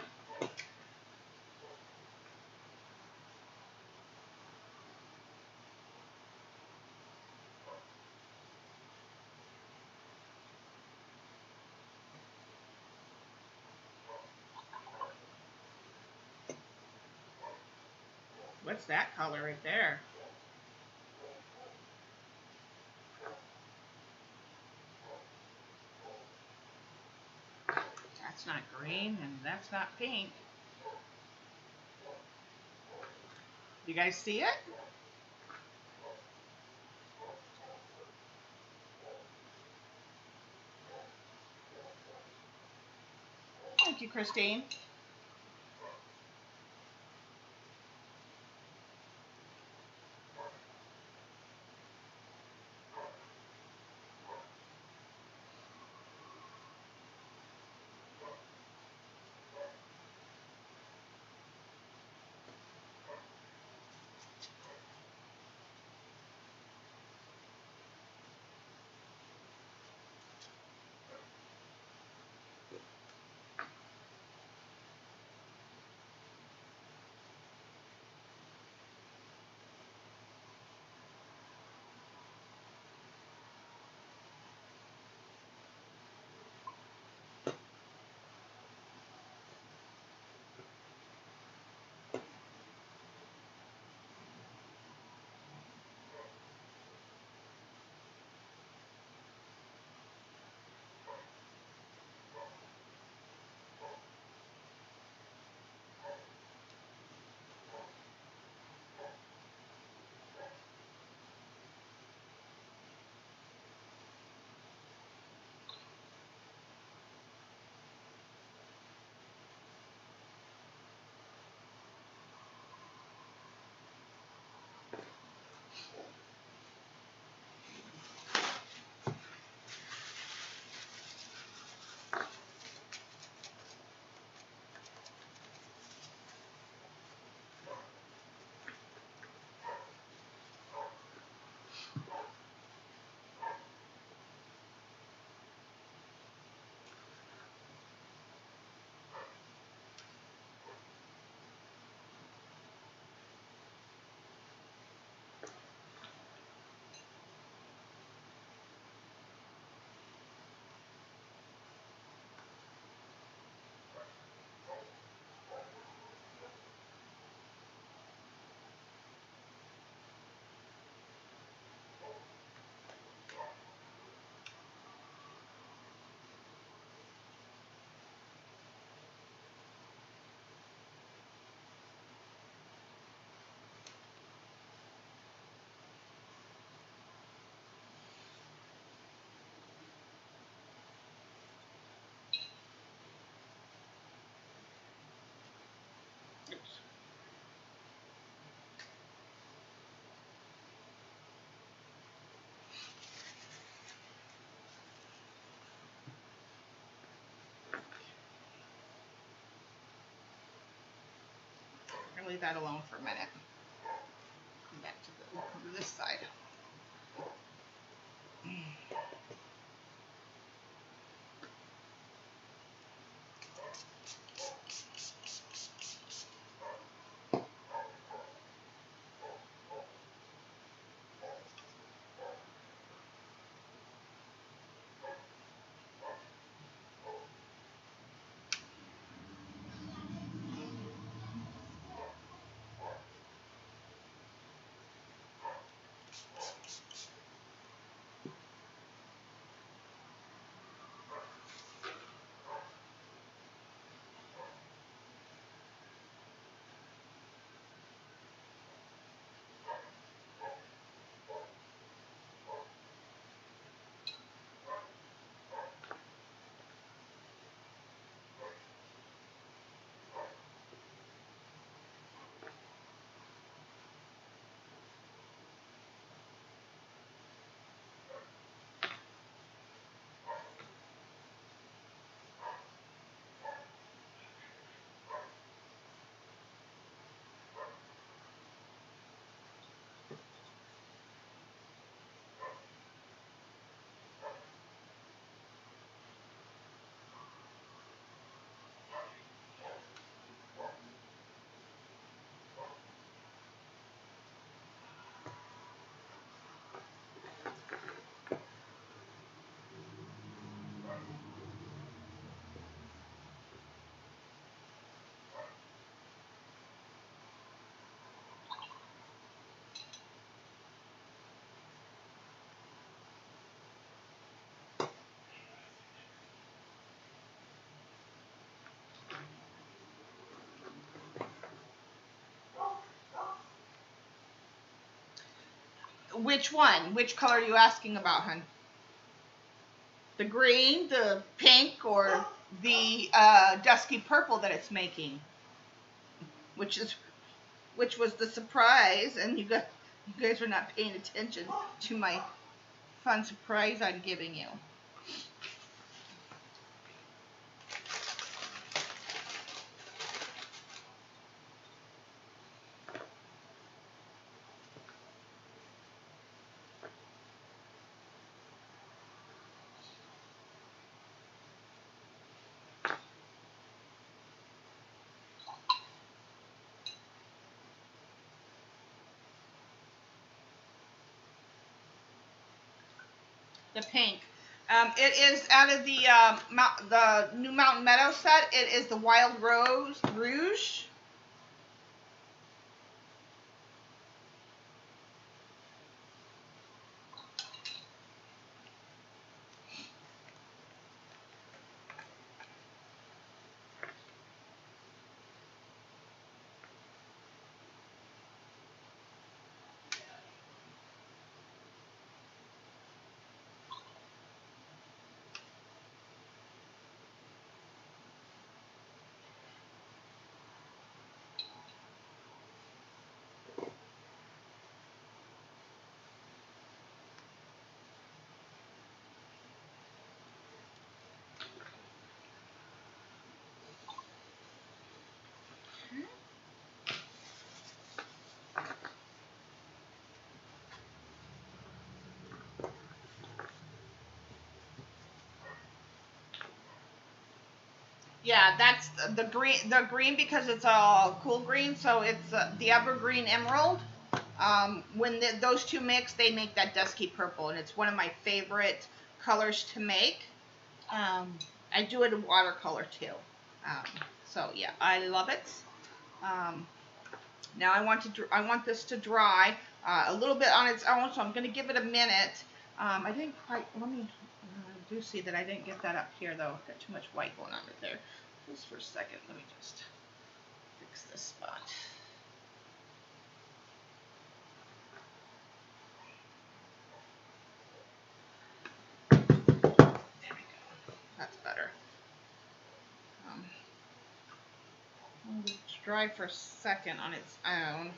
What's that color right there? That's not green and that's not pink. You guys see it? Thank you, Christine. leave that alone for a minute. Come back to we'll come to this side. Which one? Which color are you asking about, hon? The green, the pink, or the dusky purple that it's making? Which was the surprise, and you guys were not paying attention to my fun surprise I'm giving you. The pink. It is out of the new Mountain Meadow set. It is the Wild Rose Rouge. Yeah, that's the green. The green because it's a cool green, so it's the evergreen emerald. When those two mix, they make that dusky purple, and it's one of my favorite colors to make. I do it in watercolor too. So yeah, I love it. Now I want this to dry a little bit on its own, so I'm going to give it a minute. I didn't quite. Let me. I do see that I didn't get that up here though. Got too much white going on right there. Just for a second, let me just fix this spot. There we go. That's better. Let it dry for a second on its own,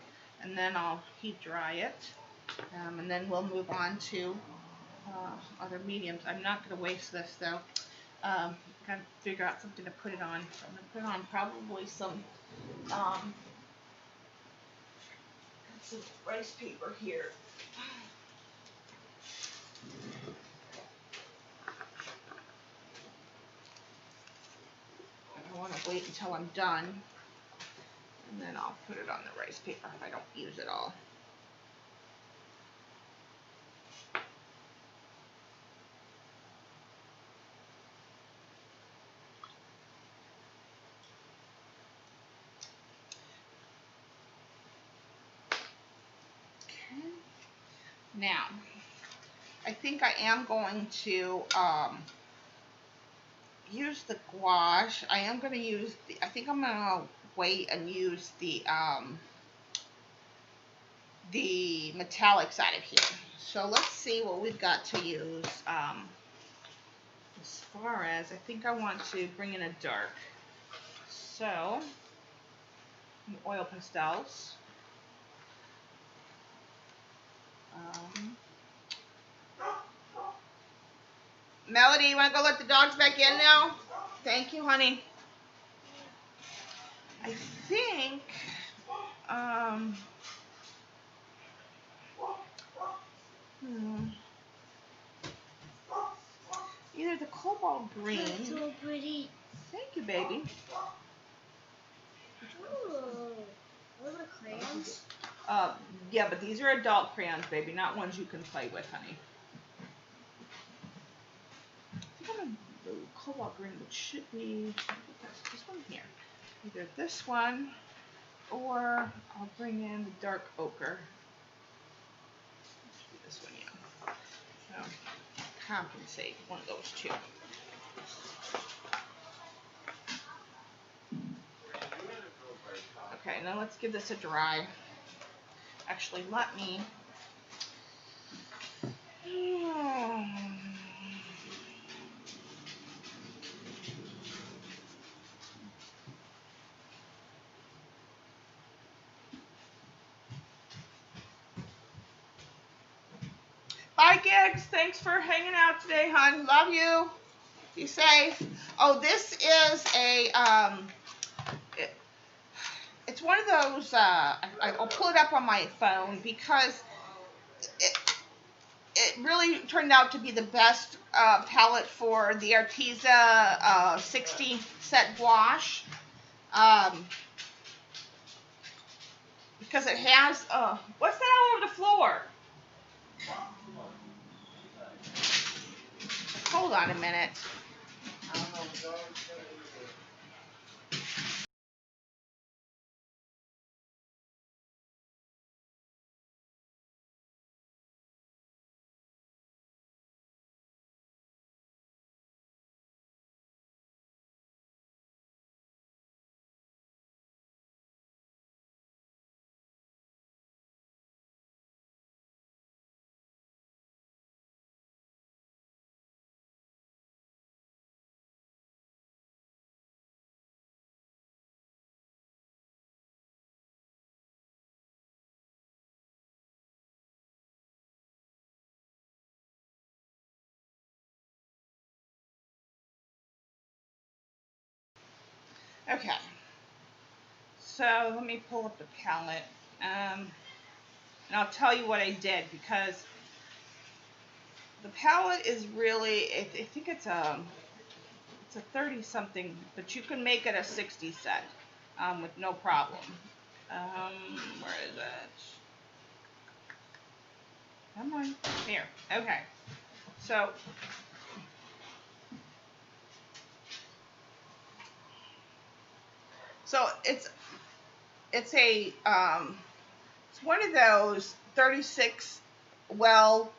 and then I'll heat dry it, and then we'll move on to other mediums. I'm not going to waste this though. Got to figure out something to put it on. So I'm going to put on probably some some rice paper here. I want to wait until I'm done, and then I'll put it on the rice paper if I don't use it all. Okay. Now, I think I am going to use the gouache. I am going to use I think I'm going to wait and use the metallics out of here. So let's see what we've got to use. As far as, I think I want to bring in a dark. So, oil pastels. Melody, you want to go let the dogs back in now? Thank you, honey. I think, either the cobalt green. That's so pretty. Thank you, baby. Ooh, those are crayons. Yeah, but these are adult crayons, baby, not ones you can play with, honey. I think I'm going to do cobalt green, which should be this one here. Either this one, or I'll bring in the dark ochre. Let's do this one, yeah. So, compensate one of those two. Okay, now let's give this a dry. Actually, let me. Bye, Gigs. Thanks for hanging out today, hon. Love you. Be safe. Oh, this is a it's one of those. I'll pull it up on my phone because it really turned out to be the best palette for the Arteza 60 set gouache. Because it has, what's that all over the floor? Hold on a minute. Okay, so let me pull up the palette, and I'll tell you what I did, because the palette is really, I think it's a 30 something, but you can make it a 60 set with no problem. Where is it? Come on, here. Okay, so it's one of those 36 well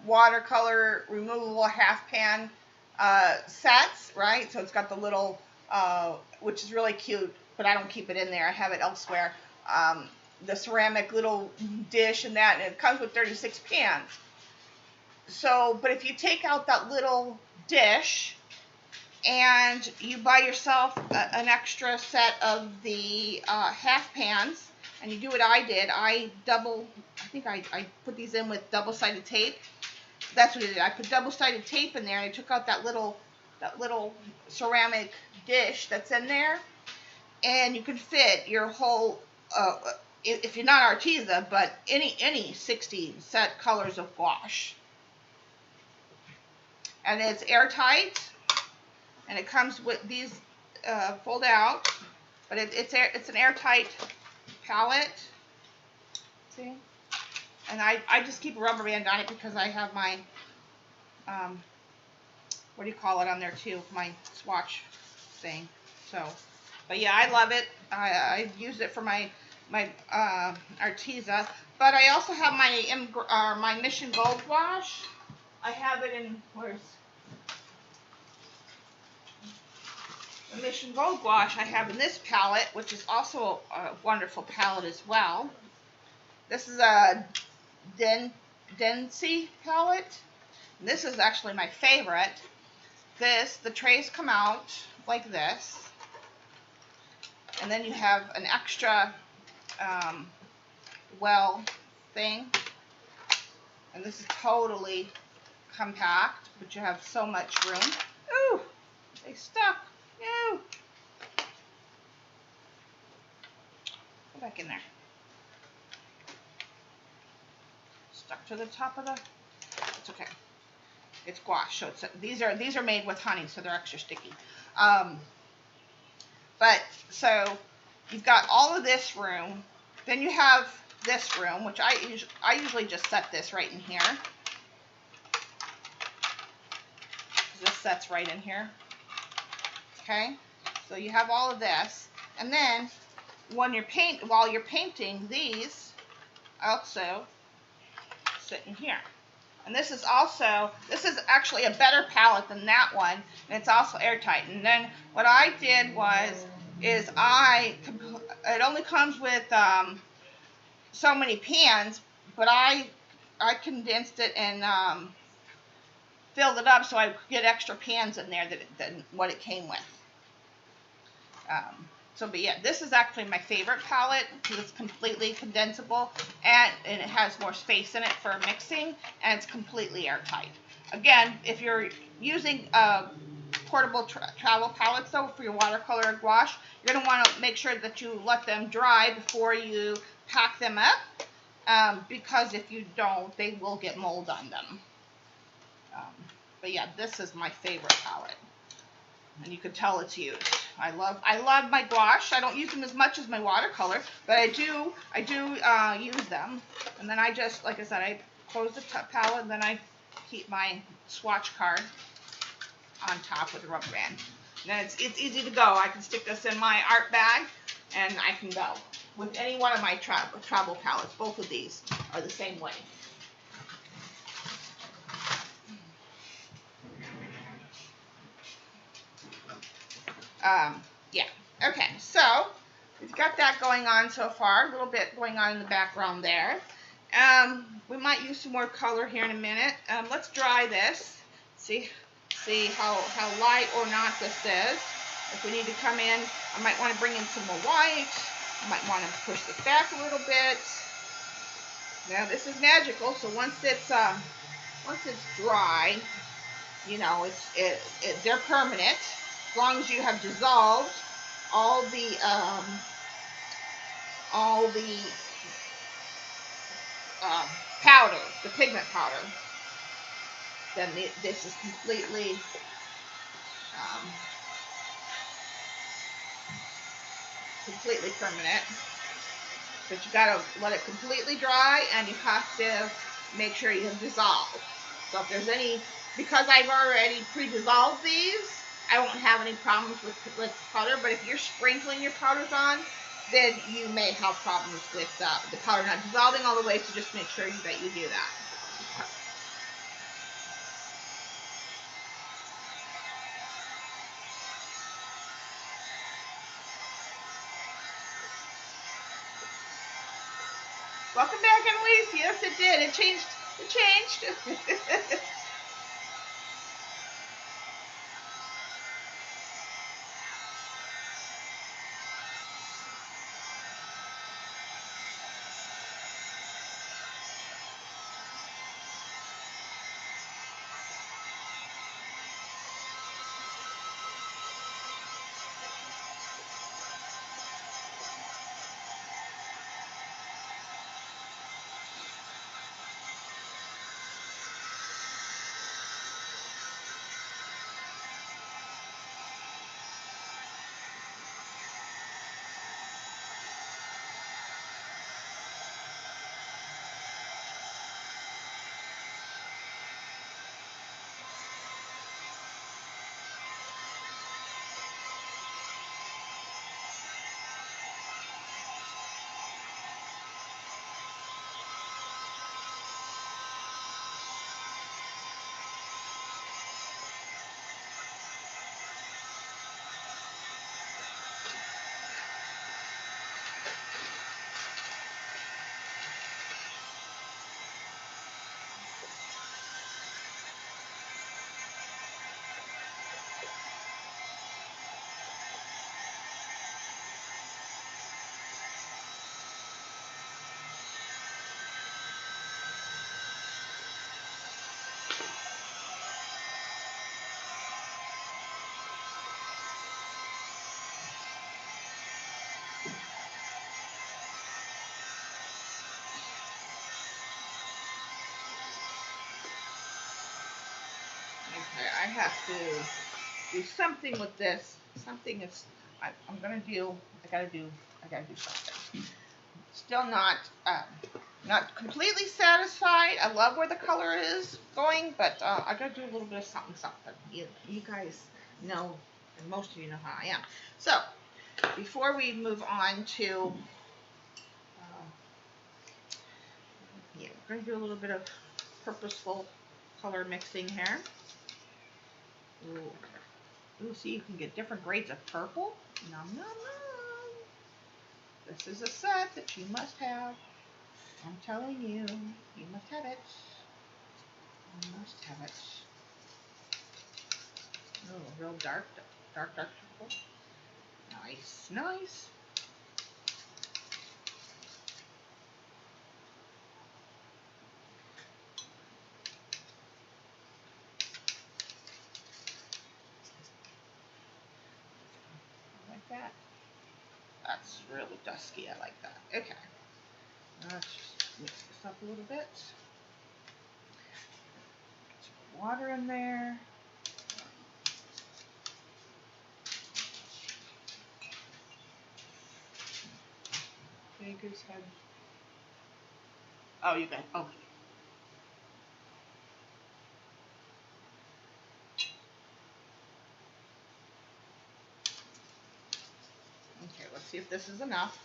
watercolor removable half pan sets, right? So it's got the little which is really cute, but I don't keep it in there. I have it elsewhere. The ceramic little dish and that, and it comes with 36 pans. So, but if you take out that little dish and you buy yourself an extra set of the half pans, and you do what I did, I think I put these in with double-sided tape. That's what I did. I put double-sided tape in there, and I took out that little ceramic dish that's in there, and you can fit your whole if you're not Arteza, but any 60 set colors of gouache. And it's airtight, and it comes with these fold out, but it's an airtight palette. See? And I just keep a rubber band on it because I have my, what do you call it on there too? My swatch thing. So, but yeah, I love it. I use it for my Arteza. But I also have my Mission Gold gouache. I have it in, where's the Mission Gold gouache I have in this palette, which is also a wonderful palette as well. This is a Dempsey palette. And this is actually my favorite. The trays come out like this. And then you have an extra well thing. And this is totally compact, but you have so much room. Ooh, they stuck. Ooh. Go back in there. Stuck to the top of the, it's okay. It's gouache, so these are made with honey, so they're extra sticky. But so you've got all of this room. Then you have this room, which I usually just set this right in here. This sets right in here. Okay, so you have all of this, and then while you're painting, these also sit in here. And this is actually a better palette than that one, and it's also airtight. And then what I did is it only comes with so many pans, but I condensed it and filled it up so I could get extra pans in there than what it came with. But yeah, this is actually my favorite palette because it's completely condensable and it has more space in it for mixing, and it's completely airtight. Again, if you're using portable travel palettes though for your watercolor or gouache, you're going to want to make sure that you let them dry before you pack them up, because if you don't, they will get mold on them. But yeah, this is my favorite palette. And you can tell it's used. I love my gouache. I don't use them as much as my watercolor, but I do use them. And then I just, like I said, I close the palette, and then I keep my swatch card on top with a rubber band. And then it's easy to go. I can stick this in my art bag, and I can go with any one of my travel palettes. Both of these are the same way. Yeah, okay, so we've got that going on so far, a little bit going on in the background there. We might use some more color here in a minute. Let's dry this, see how light or not this is. If we need to come in, I might want to bring in some more white. I might want to push this back a little bit. Now this is magical, so once it's dry, you know, they're permanent. As long as you have dissolved all the powder, the pigment powder, then this is completely permanent. But you gotta let it completely dry, and you have to make sure you have dissolved. So if there's any, because I've already pre-dissolved these, I won't have any problems with powder, but if you're sprinkling your powders on, then you may have problems with the powder not dissolving all the way, so just make sure that you do that. Welcome back, Annalise. Yes, it did. It changed. It changed. I have to do something with this. Something is, I'm gonna do, I gotta do something. Still not completely satisfied. I love where the color is going, but I gotta do a little bit of something. You guys know, and most of you know how I am. So, before we move on to, yeah, we're gonna do a little bit of purposeful color mixing here. Ooh, see, you can get different grades of purple. Nom, nom, nom. This is a set that you must have. I'm telling you, you must have it. You must have it. Oh, real dark purple. Nice, nice. Like that. That's really dusky. I like that. Okay. Let's just mix this up a little bit. Get some water in there. Okay, Goosehead. Oh, you got. Okay. Okay, let's see if this is enough.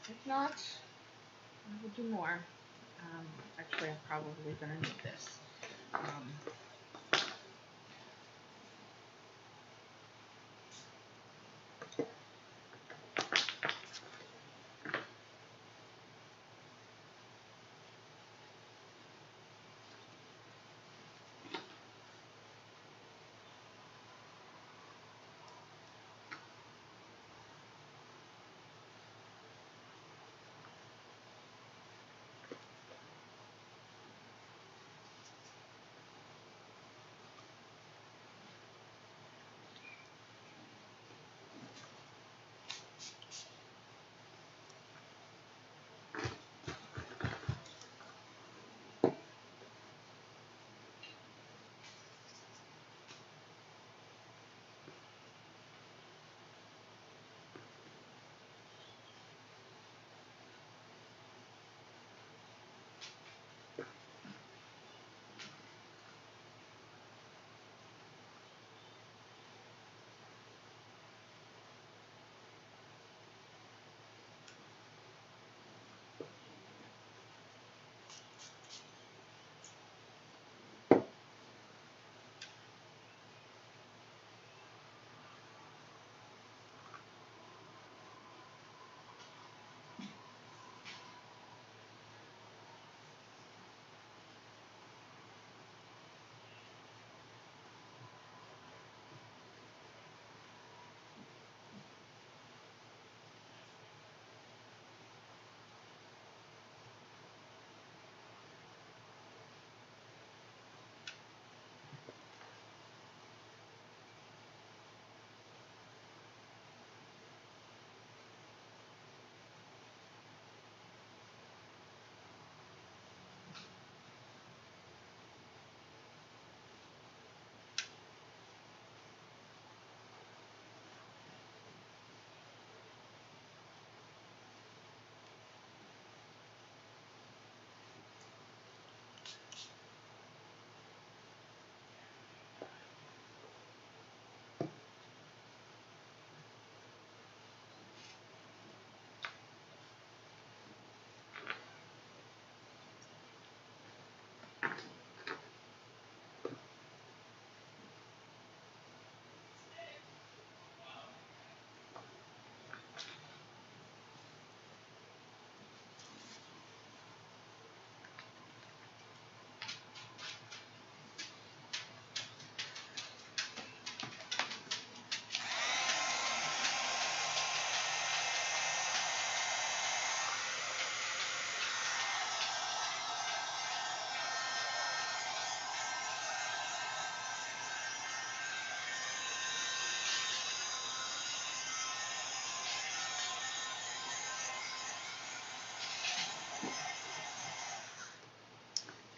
If not, I will do more. Actually, I'm probably going to need this.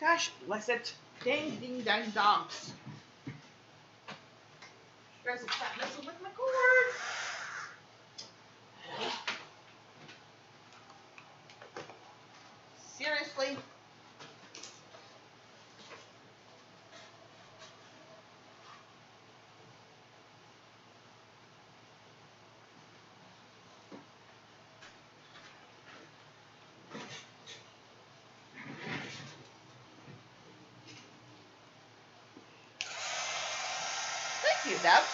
Gosh bless it. Ding, ding, dang dogs. guys will stop messing with my cord. Seriously? Thank you, Debs.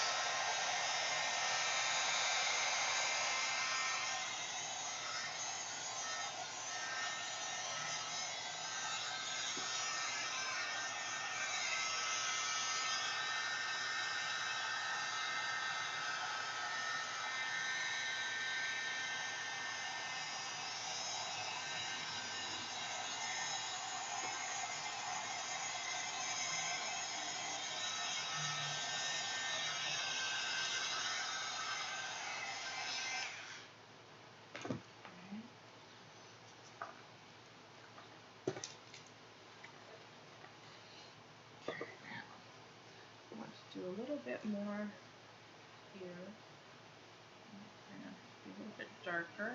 Let's do a little bit more here. Kind of be a little bit darker.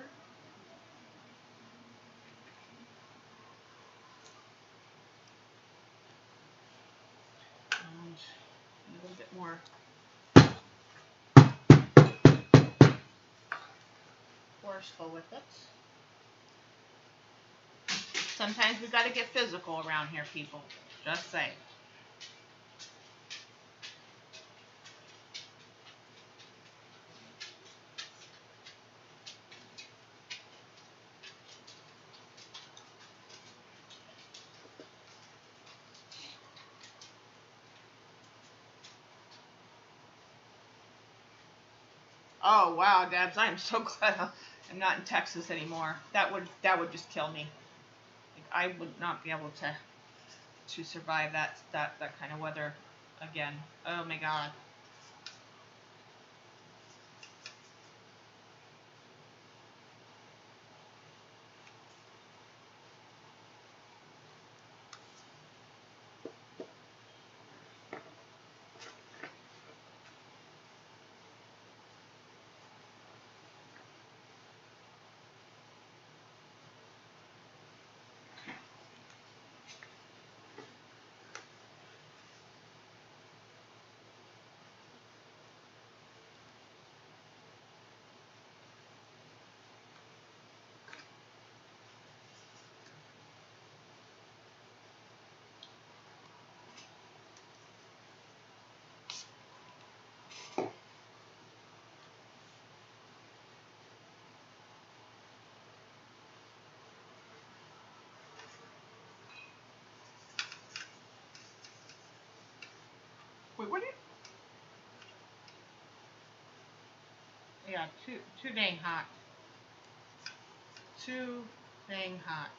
And a little bit more forceful with it. Sometimes we got to get physical around here, people. Just saying. Oh wow, Debs, I am so glad I'm not in Texas anymore. That would just kill me. Like, I would not be able to survive that kind of weather again. Oh my God. Wait, what are you? Yeah, too dang hot. Too dang hot.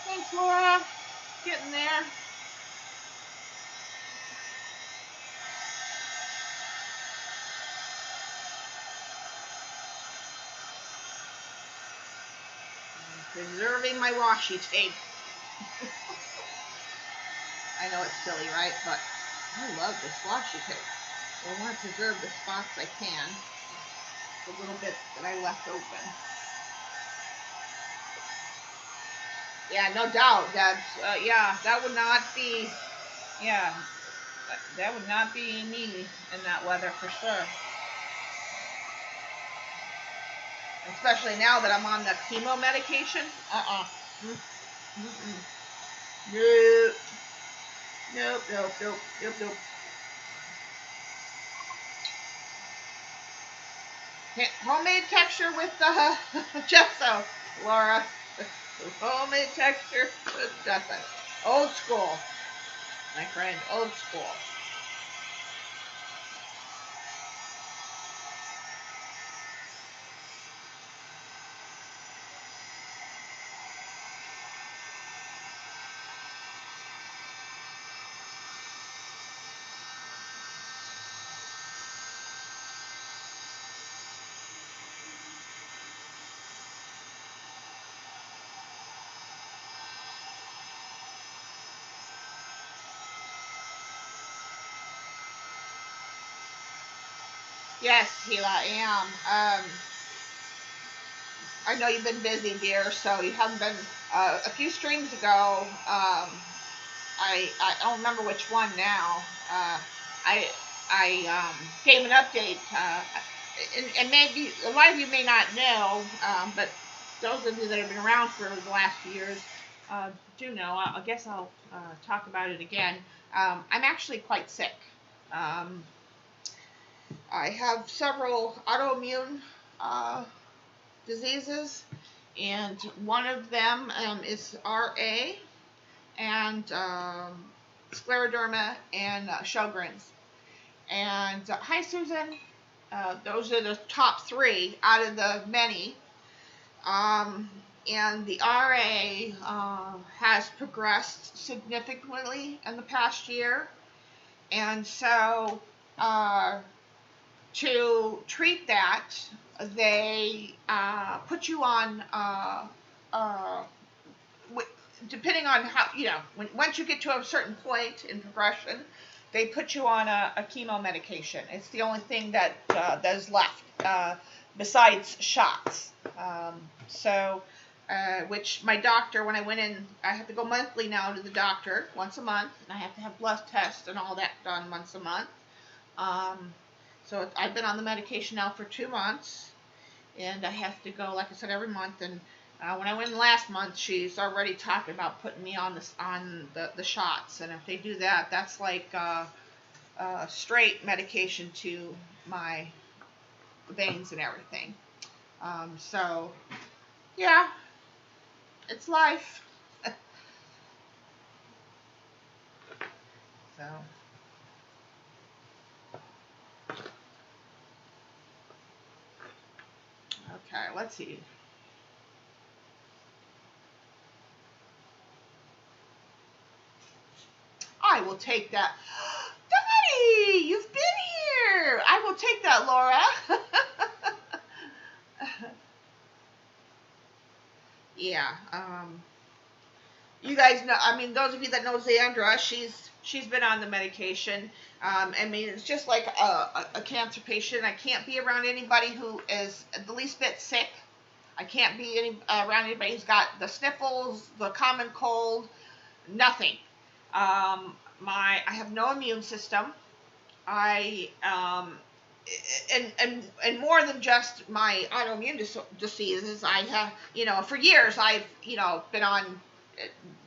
Thanks, Laura. Getting there. Preserving my washi tape. I know it's silly, right? But I love this washi tape. I want to preserve the spots I can. The little bits that I left open. Yeah, no doubt. That's yeah. That would not be. Yeah, that would not be me in that weather for sure. Especially now that I'm on the chemo medication. Nope. Nope, nope, nope, nope, nope. Homemade texture with the gesso, Laura. Homemade texture with gesso. Old school. my friend, old school. Yes, Hila, I am. I know you've been busy, dear, so you haven't been. A few streams ago, I don't remember which one now. I gave an update, and maybe a lot of you may not know, but those of you that have been around for the last few years do know. I guess I'll talk about it again. I'm actually quite sick. Um, I have several autoimmune diseases, and one of them is RA and scleroderma and Sjogren's. And hi, Susan. Those are the top three out of the many. And the RA has progressed significantly in the past year. And so to treat that, they put you on, depending on how, once you get to a certain point in progression, they put you on a chemo medication. It's the only thing that is left besides shots. Which my doctor, when I went in, I have to go monthly now to the doctor, once a month, and I have to have blood tests and all that done once a month. So I've been on the medication now for 2 months, and I have to go, like I said, every month. And when I went in last month, she's already talking about putting me on the shots. And if they do that, that's like straight medication to my veins and everything. So, yeah, it's life. So. Okay, let's see. I will take that. Donnie, you've been here. I will take that, Laura. Yeah. You guys know. I mean, those of you that know Xandra, she's been on the medication. I mean, it's just like a cancer patient. I can't be around anybody who is the least bit sick. I can't be around anybody who's got the sniffles, the common cold, nothing. I have no immune system. And more than just my autoimmune diseases, I have, for years I've, been on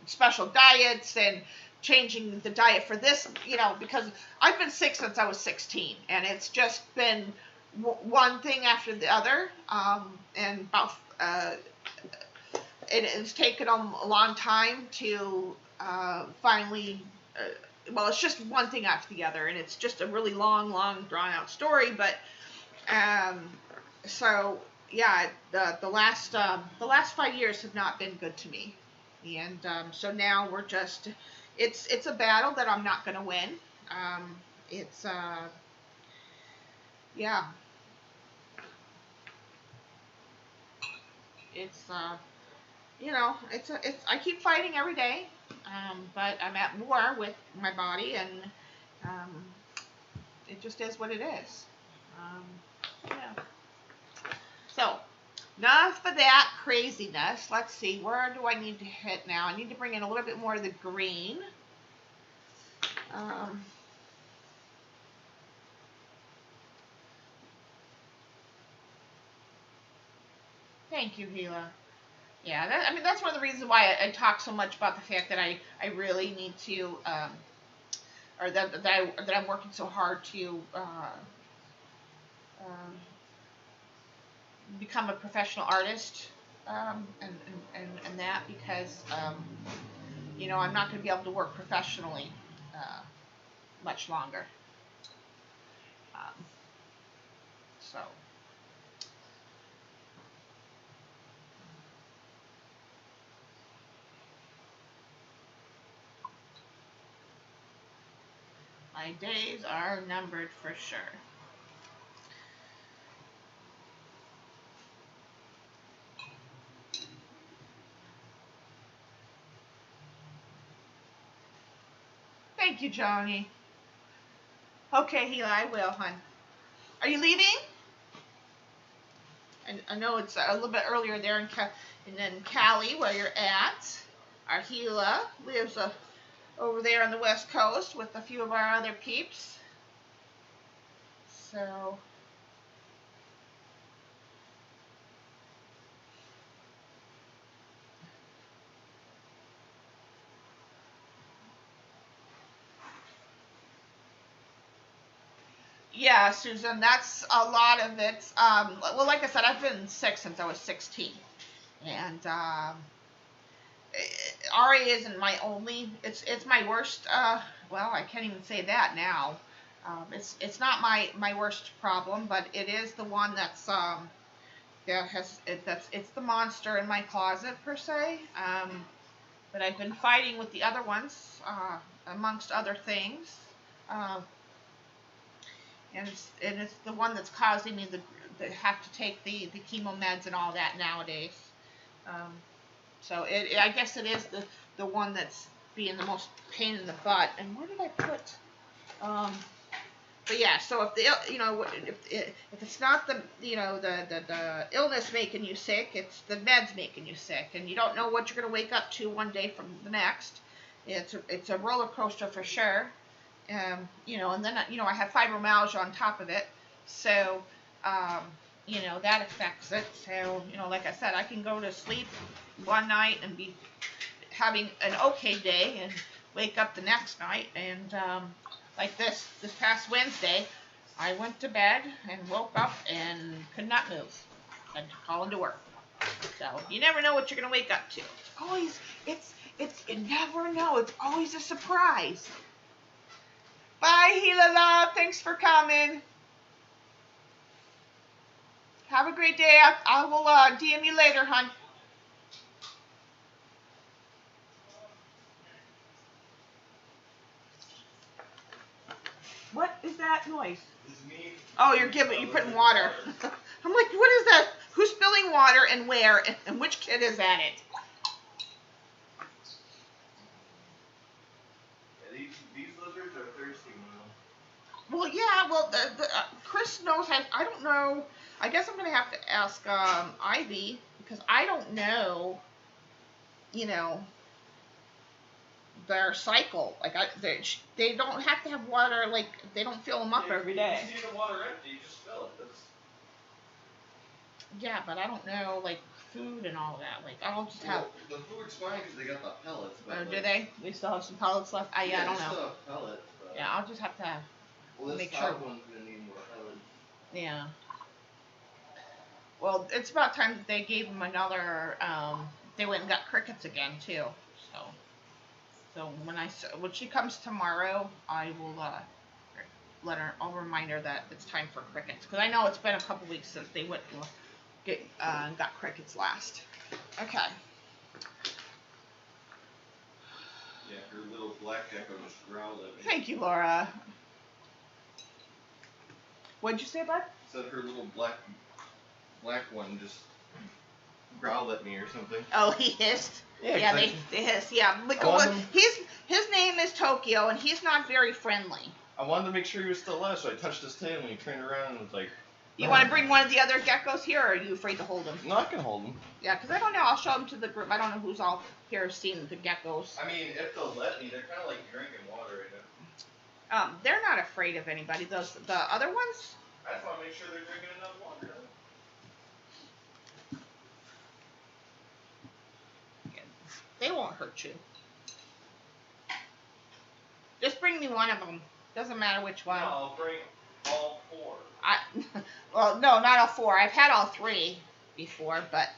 special diets and changing the diet for this, because I've been sick since I was 16, and it's just been one thing after the other, and about it's taken a long time to finally. Well, it's just one thing after the other, and it's just a really long, drawn-out story. But so yeah, the last 5 years have not been good to me, and so now we're just it's a battle that I'm not going to win. It's yeah, it's it's I keep fighting every day. But I'm at war with my body, and it just is what it is. Yeah. So, enough of that craziness. Let's see, where do I need to hit now? I need to bring in a little bit more of the green. Thank you, Hila. Yeah, that's one of the reasons why I talk so much about the fact that I really need to, or that I'm working so hard to become a professional artist, and that, because I'm not going to be able to work professionally much longer. So. My days are numbered for sure. Thank you, Johnny. Okay, Hila, I will, hon. Are you leaving? And I know it's a little bit earlier there in Cali, where you're at. Our Gila lives over there on the West Coast with a few of our other peeps. So. Yeah, Susan, that's a lot of it. Well, like I said, I've been sick since I was 16. And RA isn't my only, it's my worst, well, I can't even say that now. It's not my worst problem, but it is the one that's it's the monster in my closet per se. But I've been fighting with the other ones, amongst other things. And it's the one that's causing me to have to take the chemo meds and all that nowadays. So I guess it is the one that's being the most pain in the butt. And where did I put? But yeah, so if if it's not the illness making you sick, it's the meds making you sick, and you don't know what you're gonna wake up to one day from the next. It's a roller coaster for sure. And then I have fibromyalgia on top of it, so that affects it. So like I said, I can go to sleep one night and be having an okay day, and wake up the next night and like this past Wednesday, I went to bed and woke up and could not move. Had to call into work. So you never know what you're gonna wake up to. You never know. It's always a surprise. Bye, Hilala. Thanks for coming. Have a great day. I will DM you later, hon. What is that noise? It's me. Oh, you're putting water. I'm like, what is that? Who's spilling water and where? And which kid is at it? Yeah, these lizards are thirsty now. Well, yeah. Well, Chris knows. I don't know. I guess I'm gonna have to ask Ivy, because I don't know. Their cycle. Like they don't have to have water. Like they don't fill them up every day. If you see the water empty, you just fill it. Yeah, but I don't know like food and all that. Like I'll just have. The food's fine because they got the pellets. But Oh, do they? They still have some pellets left. I don't know. Still have pellets. But Yeah, I'll just have to make sure. This one's gonna need more pellets. Yeah. Well, it's about time that they gave them another. They went and got crickets again too. So when she comes tomorrow, I will let her. I'll remind her that it's time for crickets, because I know it's been a couple weeks since they went and got crickets last. Okay. Yeah, her little black gecko just growled at me. Thank you, Laura. What'd you say, bud? Said her little black one just growled at me or something. Oh, he hissed. Yeah, they hiss. Yeah, his name is Tokyo, and he's not very friendly. I wanted to make sure he was still alive, so I touched his tail, and he turned around and was like. You want to bring one of the other geckos here, or are you afraid to hold him? No, I can hold him. Yeah, because I don't know. I'll show them to the group. I don't know who's all here seen the geckos. I mean, if they'll let me, they're kind of like drinking water right now. They're not afraid of anybody. The other ones. I just want to make sure they're drinking enough water. They won't hurt you. Just bring me one of them. Doesn't matter which one. No, I'll bring all four. Well, no, not all four. I've had all three before, but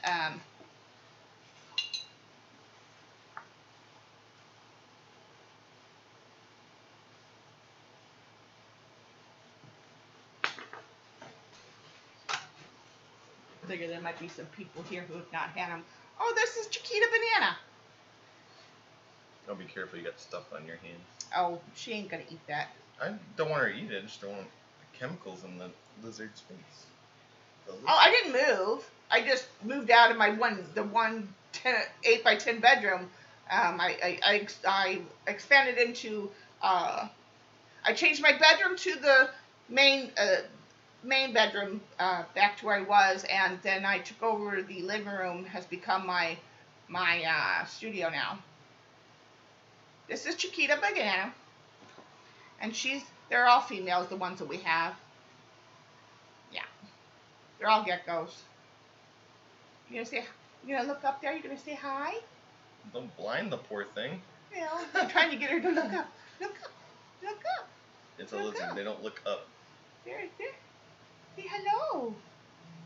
figure there might be some people here who have not had them. Oh, this is Chiquita Banana. Oh, be careful, you got stuff on your hands. Oh, she ain't gonna eat that. I don't want her to eat it, I just don't want the chemicals in the lizard's face. Oh, I didn't move. I just moved out of my 8 by 10 bedroom. I expanded into. I changed my bedroom to the main bedroom back to where I was, and then I took over the living room. Has become my studio now. This is Chiquita Banana, and they're all females, the ones that we have. Yeah, they're all geckos. You're gonna look up there. You're gonna say hi. Don't blind the poor thing. You know, I'm trying to get her to look up. Look up. Look up. It's a lizard. They don't look up. There. Say hello.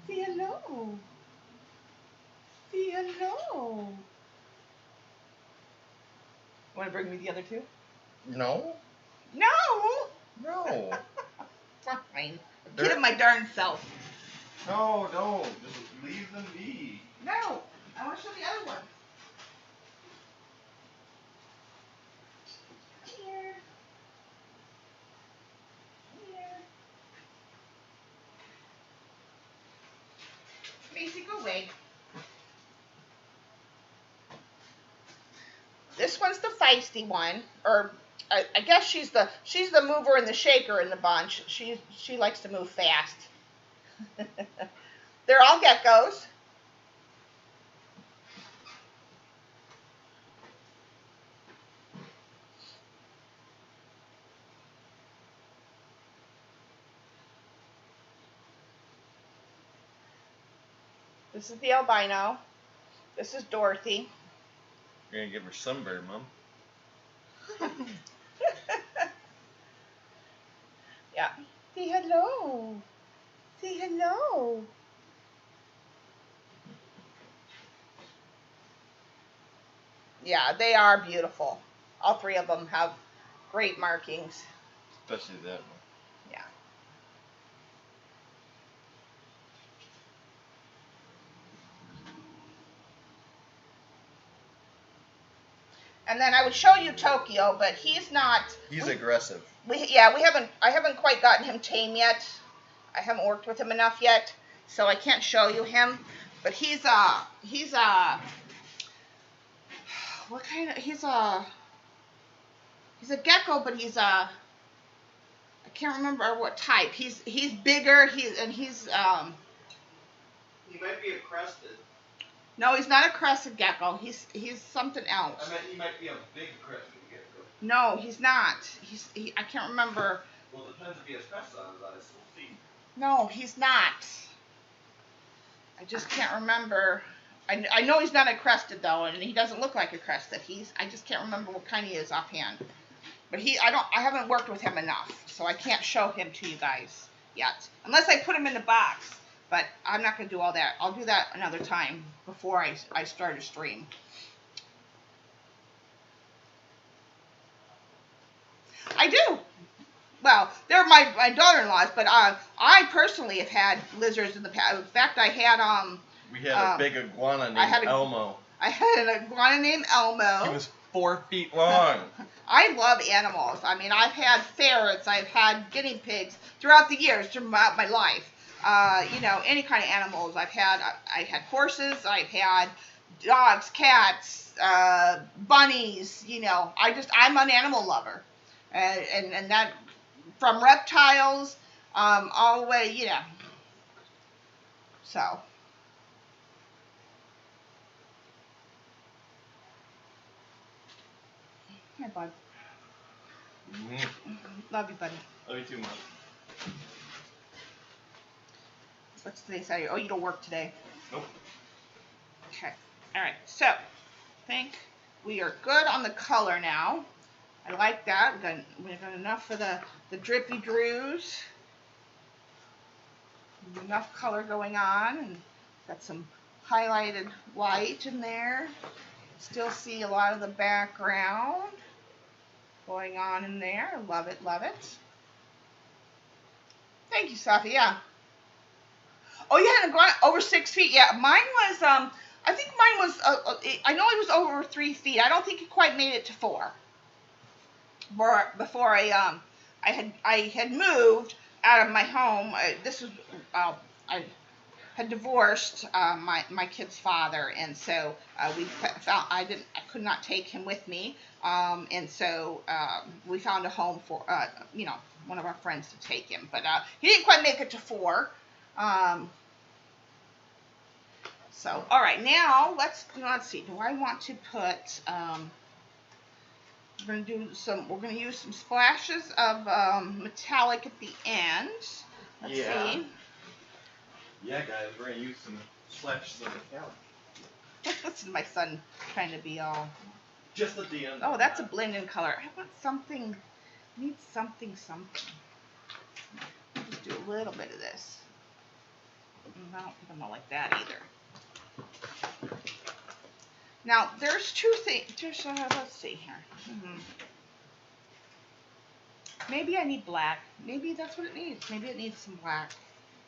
Say hello. Say hello. Want to bring me the other two? No. No. Fine. Get it my darn self. No, don't. Just leave them be. No. I want to show the other one. Here. Macy, go away. This one's the feisty one, or I guess she's the mover and the shaker in the bunch. She likes to move fast. They're all geckos. This is the albino. This is Dorothy. You're gonna give her sunburn, Mom. Yeah. Say hello. Say hello. Yeah, they are beautiful. All three of them have great markings. Especially that one. Yeah. And then I would show you Tokyo, but he's not. He's aggressive. I haven't quite gotten him tame yet. I haven't worked with him enough yet, so I can't show you him. But he's a gecko, but I can't remember what type. He's bigger. He might be a crested. No, he's not a crested gecko. He's something else. I meant he might be a big crested gecko. No, he's not. I can't remember. Well, it depends if he has crested on his little feet. No, he's not. I just can't remember. I know he's not a crested though, and he doesn't look like a crested. I just can't remember what kind he is offhand. But I haven't worked with him enough, so I can't show him to you guys yet, unless I put him in the box. But I'm not going to do all that. I'll do that another time before I start a stream. I do. Well, they're my daughter-in-laws, but I personally have had lizards in the past. In fact, I had We had a big iguana named Elmo. I had an iguana named Elmo. He was 4 feet long. I love animals. I mean, I've had ferrets, I've had guinea pigs throughout the years, throughout my life. Any kind of animals. I had horses, I've had dogs, cats, bunnies, I'm an animal lover. And that, from reptiles, all the way, So. Hi, bud. Mm-hmm. Love you, buddy. Love you too, Mom. What's today's Saturday? Oh, you don't work today. Nope. Okay. All right. So, I think we are good on the color now. I like that. We've got enough for the drippy drews. Enough color going on, and got some highlighted white in there. Still see a lot of the background going on in there. Love it, love it. Thank you, Safi. Yeah. Oh, you hadn't gone over 6 feet. Yeah, mine was. I think mine was. I know it was over 3 feet. I don't think it quite made it to 4. Before I had moved out of my home. This was. I had divorced my kid's father, and so we found I could not take him with me, and so we found a home for one of our friends to take him, but he didn't quite make it to 4. So all right, now let's see. Do I want to put? We're gonna use some splashes of metallic at the end. Let's see. Yeah, guys, we're gonna use some splashes of metallic. Listen to my son trying to be all. Just at the end. Oh, that's a blend-in color. I want something. Need something. I'll just do a little bit of this. I don't think I'm gonna like that either. Now there's 2 things. Let's see here. Maybe I need black. Maybe that's what it needs. Maybe it needs some black.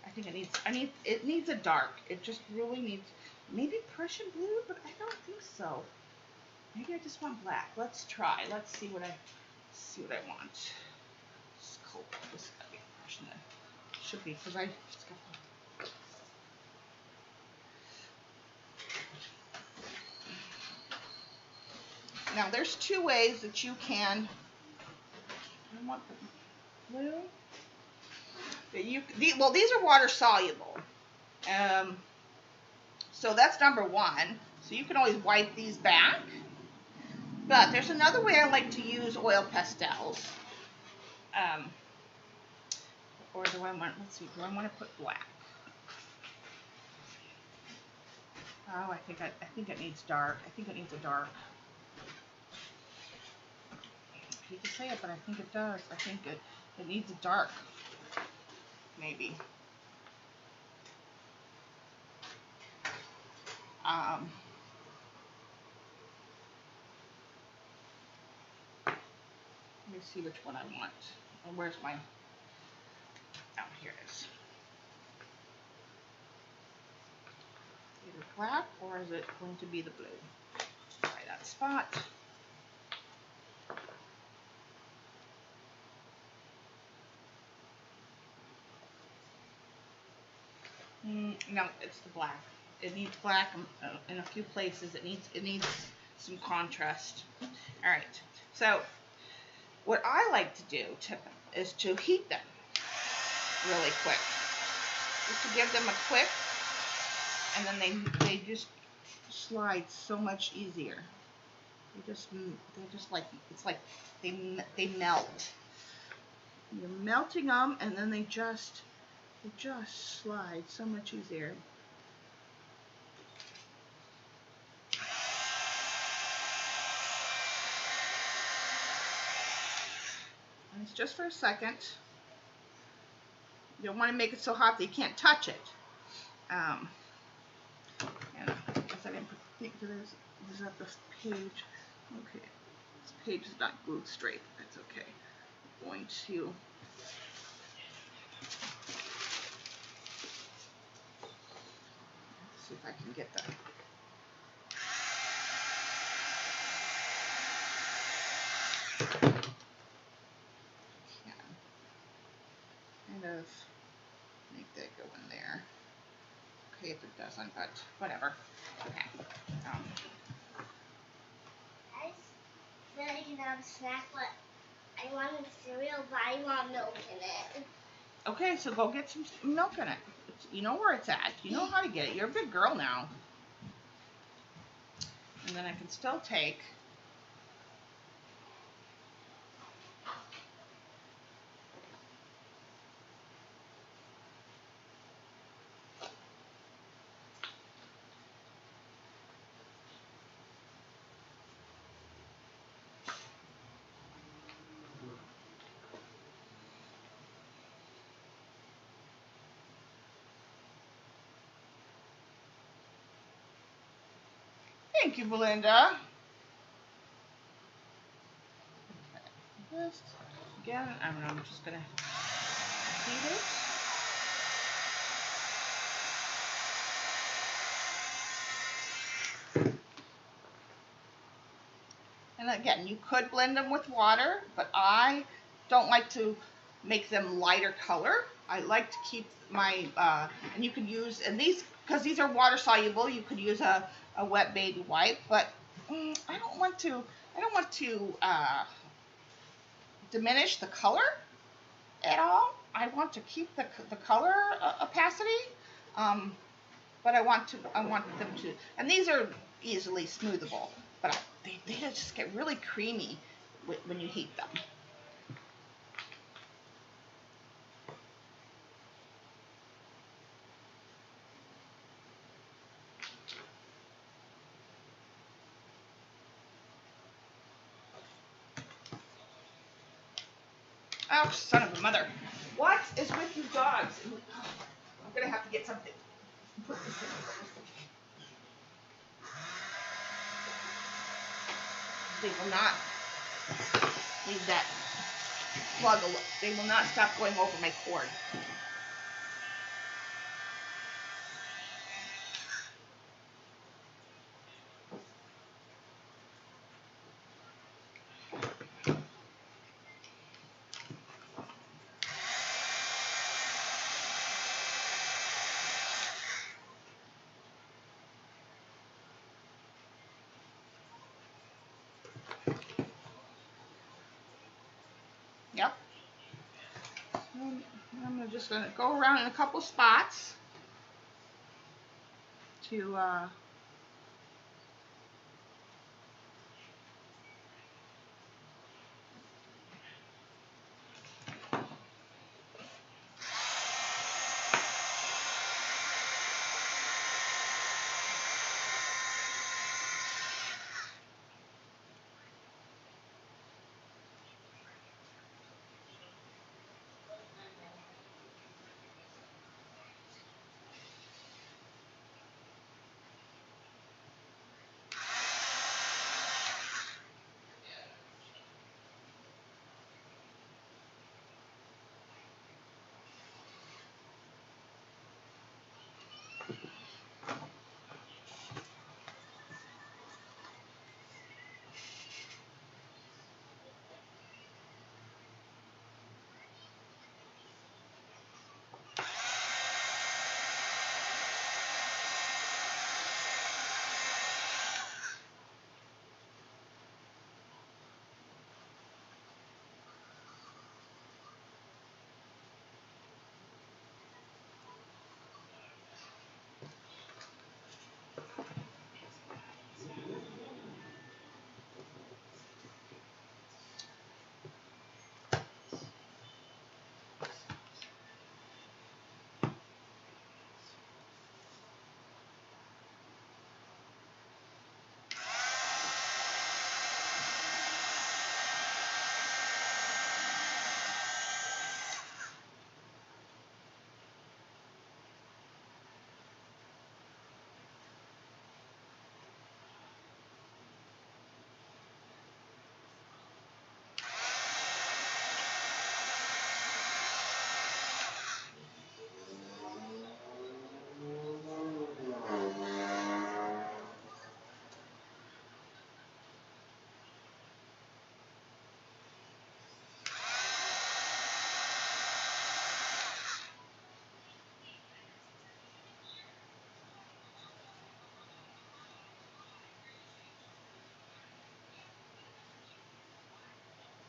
I think it needs a dark. It just really needs maybe Prussian blue, but I don't think so. Maybe I just want black. Let's try. Let's see what I want. This cool. This gotta be Prussian. Should be because I just got. Now there's 2 ways that you can. I want the blue. Well, these are water soluble. So that's number 1. So you can always wipe these back. But there's another way I like to use oil pastels. Or do I want? Let's see. Do I want to put black? Oh, I think it needs dark. I think it needs a dark. I hate to say it, but I think it does. I think it needs a dark. Maybe. Let me see which one I want. Where's my? Oh, here it is. Either black or is it going to be the blue? Try that spot. No, it's the black. It needs black in a few places. It needs some contrast. All right. So what I like to do is to heat them really quick, just to give them a quick, and then they just slide so much easier. They're just like it's like they melt. You're melting them, and then they just slide so much easier. And it's just for a second. You don't want to make it so hot that you can't touch it. And I guess I didn't think this is at this page. Okay, this page is not glued straight. That's okay. I'm going to. See if I can get that. Kind of make that go in there. Okay, if it doesn't, but whatever. Okay. I said I can have a snack, but I want a cereal, but I want milk in it. Okay, so go get some milk in it. You know where it's at. You know how to get it. You're a big girl now. And then I can still take. Thank you, Belinda. This again, I'm just gonna heat it. again, you could blend them with water, but I don't like to make them lighter color. I like to keep my, and you can use, and these, because these are water soluble, you could use a wet baby wipe, but I don't want to diminish the color at all. I want to keep the color opacity, but I want them to, and these are easily smoothable, but they just get really creamy when you heat them. Oh, son of a mother. What is with you dogs? I'm going to have to get something. Put this in. They will not leave that plug alone. They will not stop going over my cord. Yep. I'm just going to go around in a couple spots to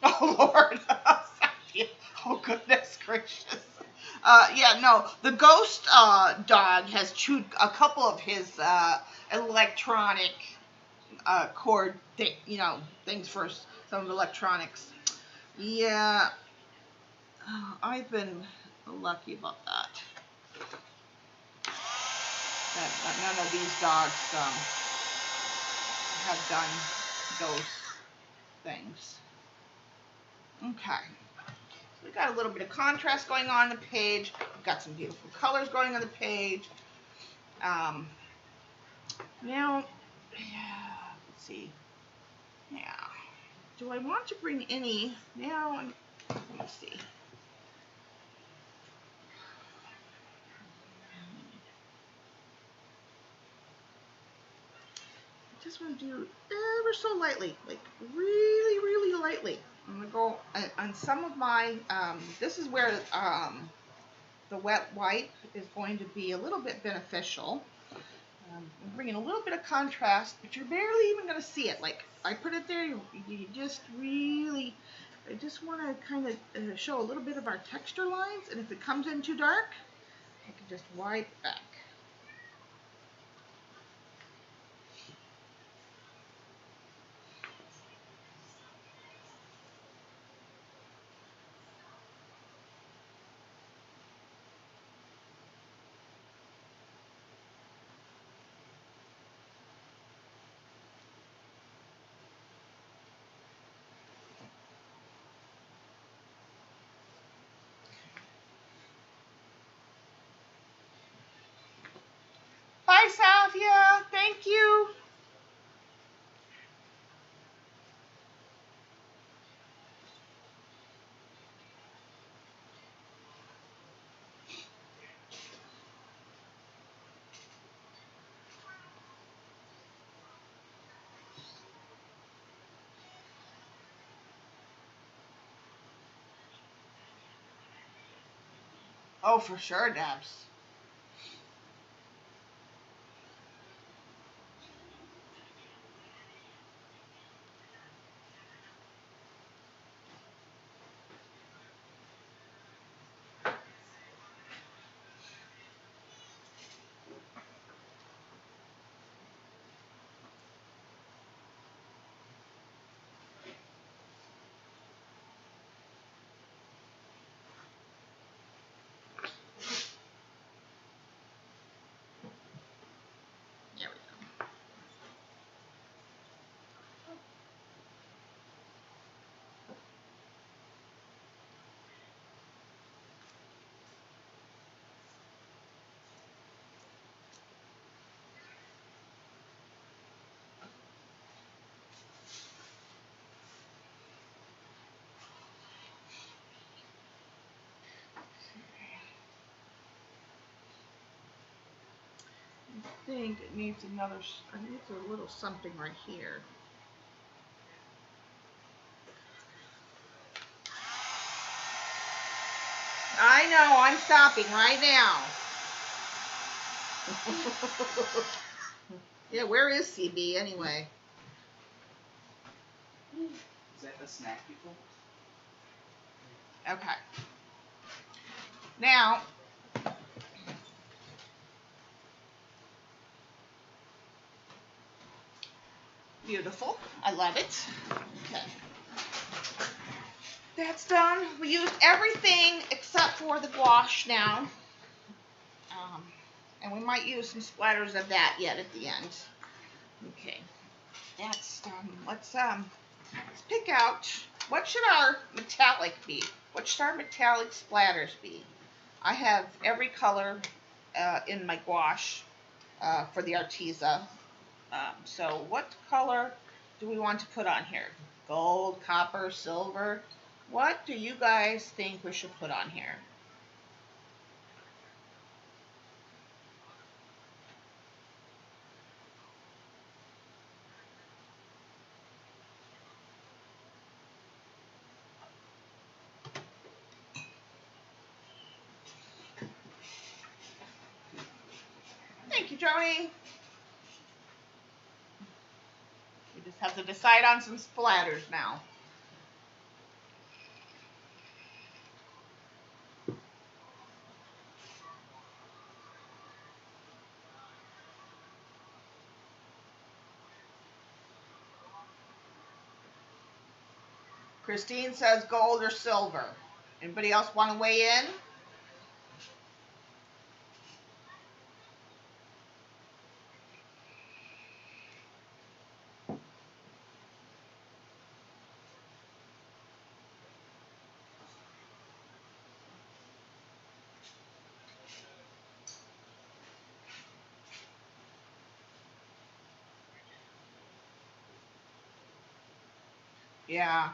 oh Lord. Oh goodness gracious. Yeah, no, the ghost dog has chewed a couple of his electronic cord things for some of the electronics. Yeah, I've been lucky about that. That none of these dogs have done those things. Okay. So we got a little bit of contrast going on the page. We've got some beautiful colors going on the page. Now, let's see. Yeah. Do I want to bring any? Now, let me see. just want to do ever so lightly, like really, really lightly. I'm going to go on some of my, this is where the wet wipe is going to be a little bit beneficial. I'm bringing a little bit of contrast, but you're barely even going to see it. Like, I put it there, you just really, I just want to kind of show a little bit of our texture lines, and if it comes in too dark, I can just wipe back. Bye, Salvia. Thank you. Oh, for sure, Debs. There we go. I think it needs another, it needs a little something right here. I know, I'm stopping right now. Yeah, where is CB anyway? Is that a snack people? Okay. Now, beautiful. I love it. Okay. That's done. We used everything except for the gouache now. And we might use some splatters of that yet at the end. Okay. That's done. Let's pick out, what should our metallic be? What should our metallic splatters be? I have every color in my gouache for the Arteza. So what color do we want to put on here? Gold, copper, silver? What do you guys think we should put on here? Thank you, Joni. We just have to decide on some splatters now. Christine says gold or silver. Anybody else want to weigh in? Yeah.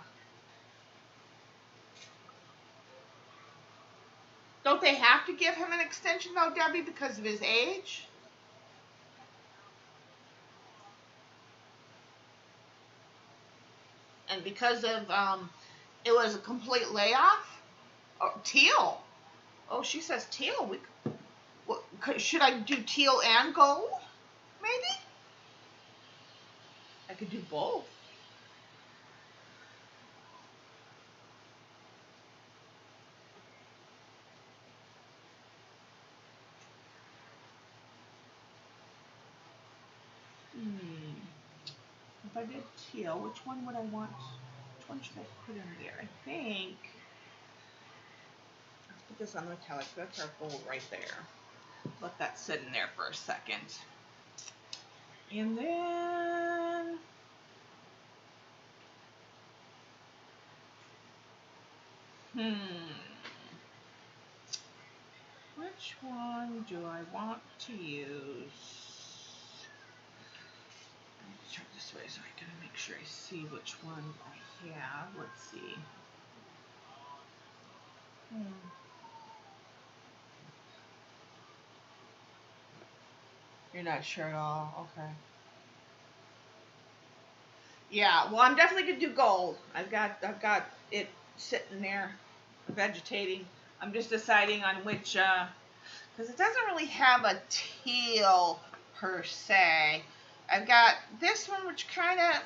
Don't they have to give him an extension though, Debbie, because of his age? and because of it was a complete layoff. Oh, teal. Oh, she says teal. Should I do teal and gold? Maybe I could do both. If I did teal, which one would I want? Which one should I put in there? I think. Let's put this on the metallic. That's our gold right there. Let that sit in there for a second. And then. Which one do I want to use? Let's turn this way so I can make sure I see which one I have. Let's see. You're not sure at all? Okay. Yeah, well, I'm definitely gonna do gold. I've got it sitting there, vegetating. I'm just deciding on which, because it doesn't really have a teal per se. I've got this one, which kind of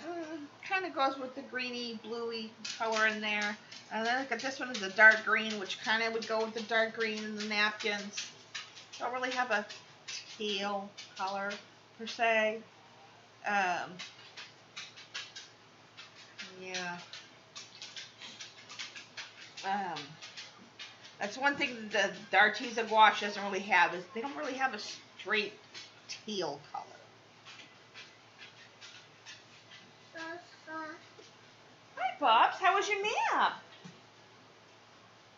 goes with the greeny, bluey color in there, and then I've got this one is a dark green, which kind of would go with the dark green in the napkins. Don't really have a teal color per se. Yeah. That's one thing that the Arteza gouache doesn't really have, is they don't really have a straight teal color. Hi, Pops. How was your nap?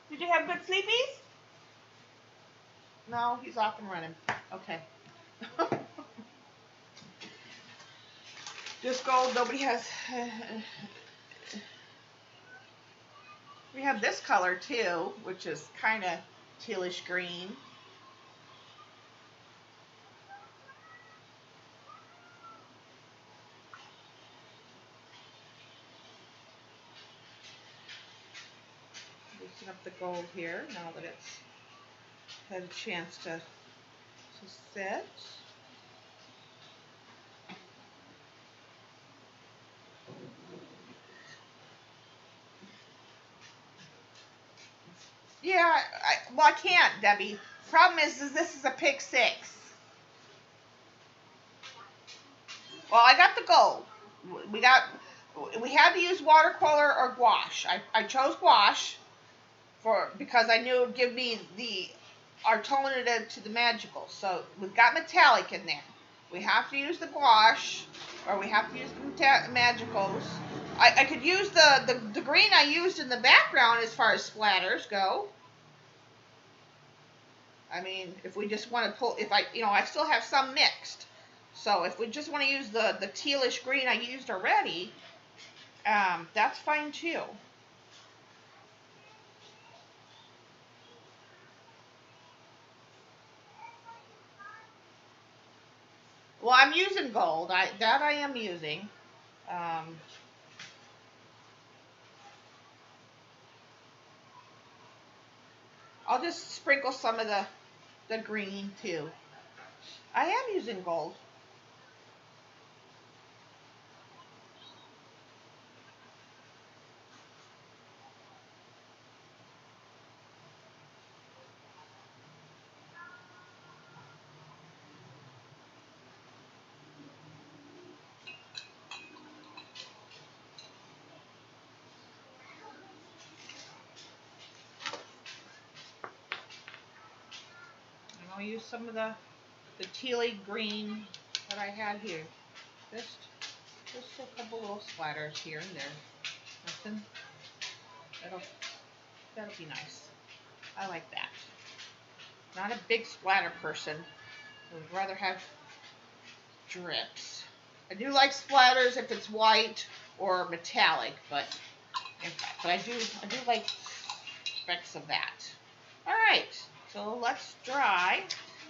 Did you have good sleepies? No, he's off and running. Okay. Just gold. Nobody has. We have this color too, which is kind of tealish green. Loosen up the gold here now that it's had a chance to sit. Yeah, I can't, Debbie. Problem is this is a pick 6. Well, I got the gold. We had to use watercolor or gouache. I chose gouache because I knew it would give me the alternative to the magical. So we've got metallic in there. We have to use the gouache, or we have to use the magicals. I could use the green I used in the background as far as splatters go. I mean, if we just want to pull, I still have some mixed. So if we just want to use the tealish green I used already, that's fine too. Well, I'm using gold. I am using. I'll just sprinkle some of the green too. I am using gold. I'll use some of the tealy green that I had here. Just a couple little splatters here and there. Nothing. That'll be nice. I like that. Not a big splatter person. I would rather have drips. I do like splatters if it's white or metallic, but I do like specks of that. All right. So let's dry.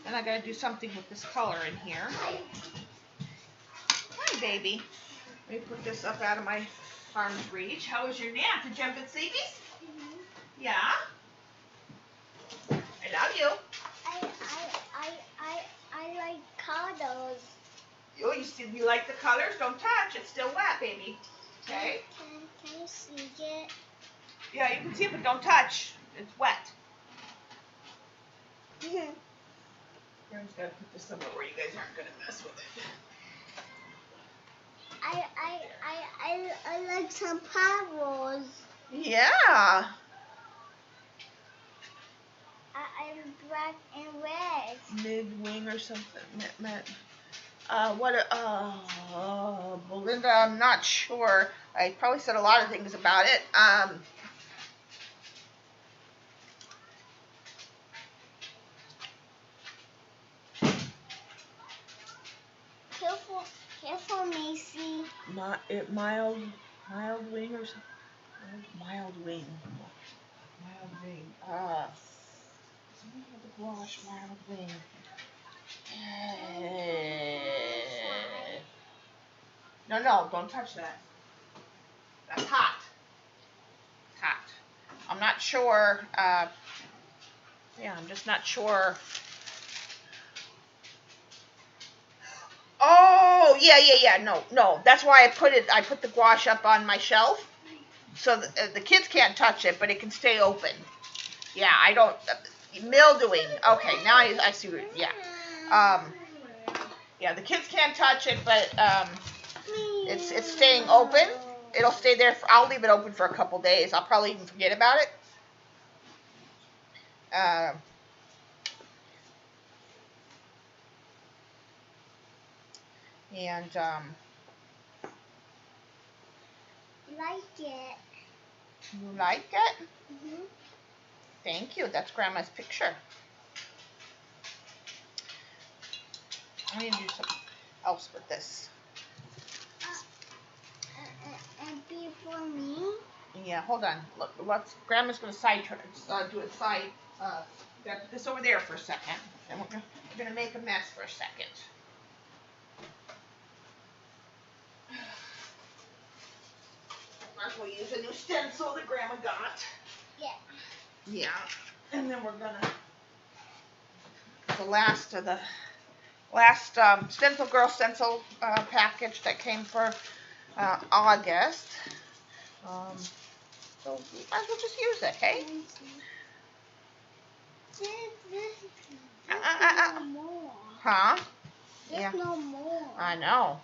Then I gotta do something with this color in here. Hi, baby. Let me put this up out of my arm's reach. How was your nap? Did you have good sleepies? Mhm. Yeah. I love you. I like colors. Oh, you like the colors? Don't touch. It's still wet, baby. Okay. Can you see it? Yeah, you can see it, but don't touch. It's wet. I'm just gonna put this somewhere where you guys aren't gonna mess with it. I like some pebbles. Yeah. I'm black and red. Mid-wing or something. Belinda, I'm not sure. I probably said a lot of things about it. Careful, Macy. Mild wing or something. Mild wing. Something with the gouache, mild wing. No, don't touch that. That's hot. It's hot. I'm not sure. I'm just not sure. Oh, yeah. No. That's why I put the gouache up on my shelf. So the kids can't touch it, but it can stay open. Yeah, I don't. Mildewing. Okay, now I see what. Yeah. Yeah, the kids can't touch it, but it's staying open. It'll stay there. I'll leave it open for a couple days. I'll probably even forget about it. Like it. You like it? Mhm. Thank you. That's Grandma's picture. I need to do something else with this. And before me. Yeah, hold on. Look, Grandma's going to do a side. Gotta put this over there for a second. And we're gonna make a mess for a second. First, we'll use a new stencil that Grandma got. Yeah. Yeah, and then we're gonna the last Stencil Girl stencil package that came for August. So we might as well just use it, hey? There's no more. Huh? There's no more. I know.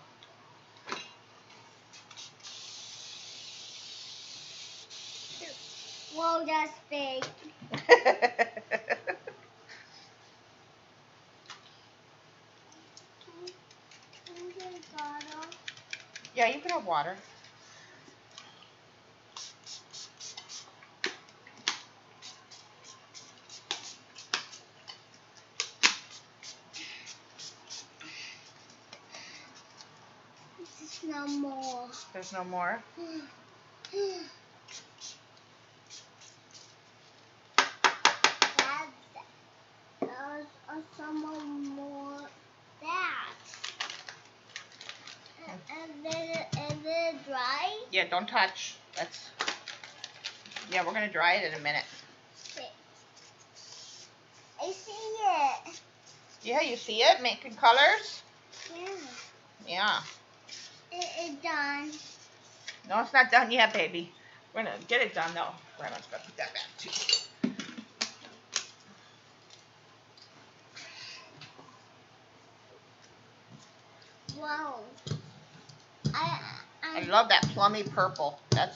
Whoa, that's big. Can you get a bottle? Yeah, you can have water. There's no more. There's no more? Some more that. And then dry? Yeah, don't touch. Yeah, we're gonna dry it in a minute. Okay. I see it. Yeah, you see it? Making colors? Yeah. Yeah. It's done. No, it's not done yet, baby. We're gonna get it done though. Grandma's gonna put that back too. Wow. I love that plummy purple. That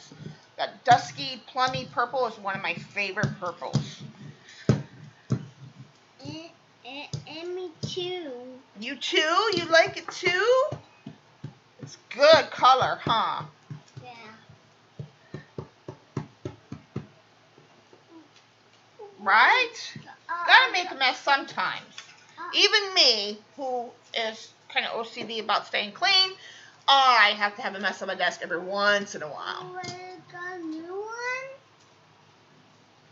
dusky plummy purple is one of my favorite purples. And me too. You too? You like it too? It's good color, huh? Yeah. Right? Gotta make a mess sometimes. Even me, who is kind of OCD about staying clean, I have to have a mess on my desk every once in a while. I got a new one?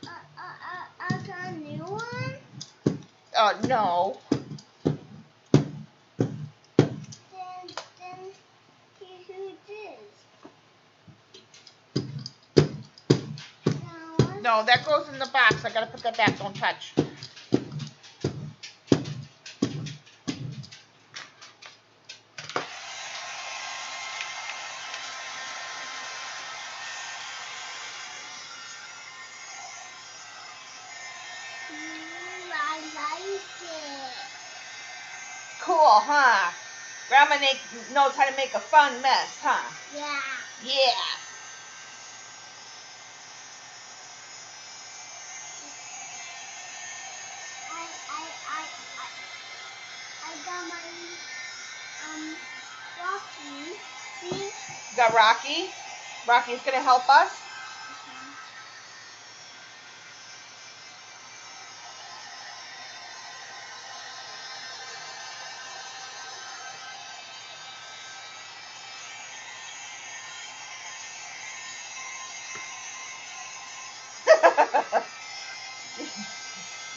I got a new one? No. Then who this? No, that goes in the box. I gotta put that back. Don't touch. I like it. Cool, huh? Grandma knows how to make a fun mess, huh? Yeah. Yeah. I got my Rocky. See? You got Rocky? Rocky's gonna help us?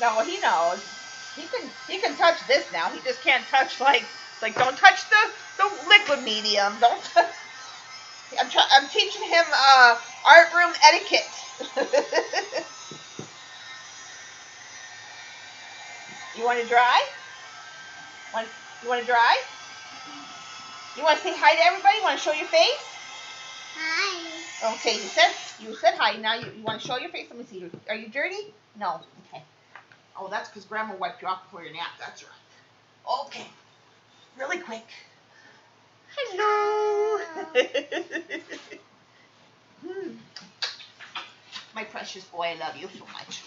No, he knows. He can touch this now. He just can't touch like don't touch the liquid medium. Don't touch. I'm teaching him art room etiquette. You want to dry? You want to dry? You want to say hi to everybody? You want to show your face? Hi. Okay, you said hi. Now you want to show your face? Let me see. Are you dirty? No. Okay. Oh, that's because Grandma wiped you off before your nap. That's right. Okay. Really quick. Hello. My precious boy, I love you so much.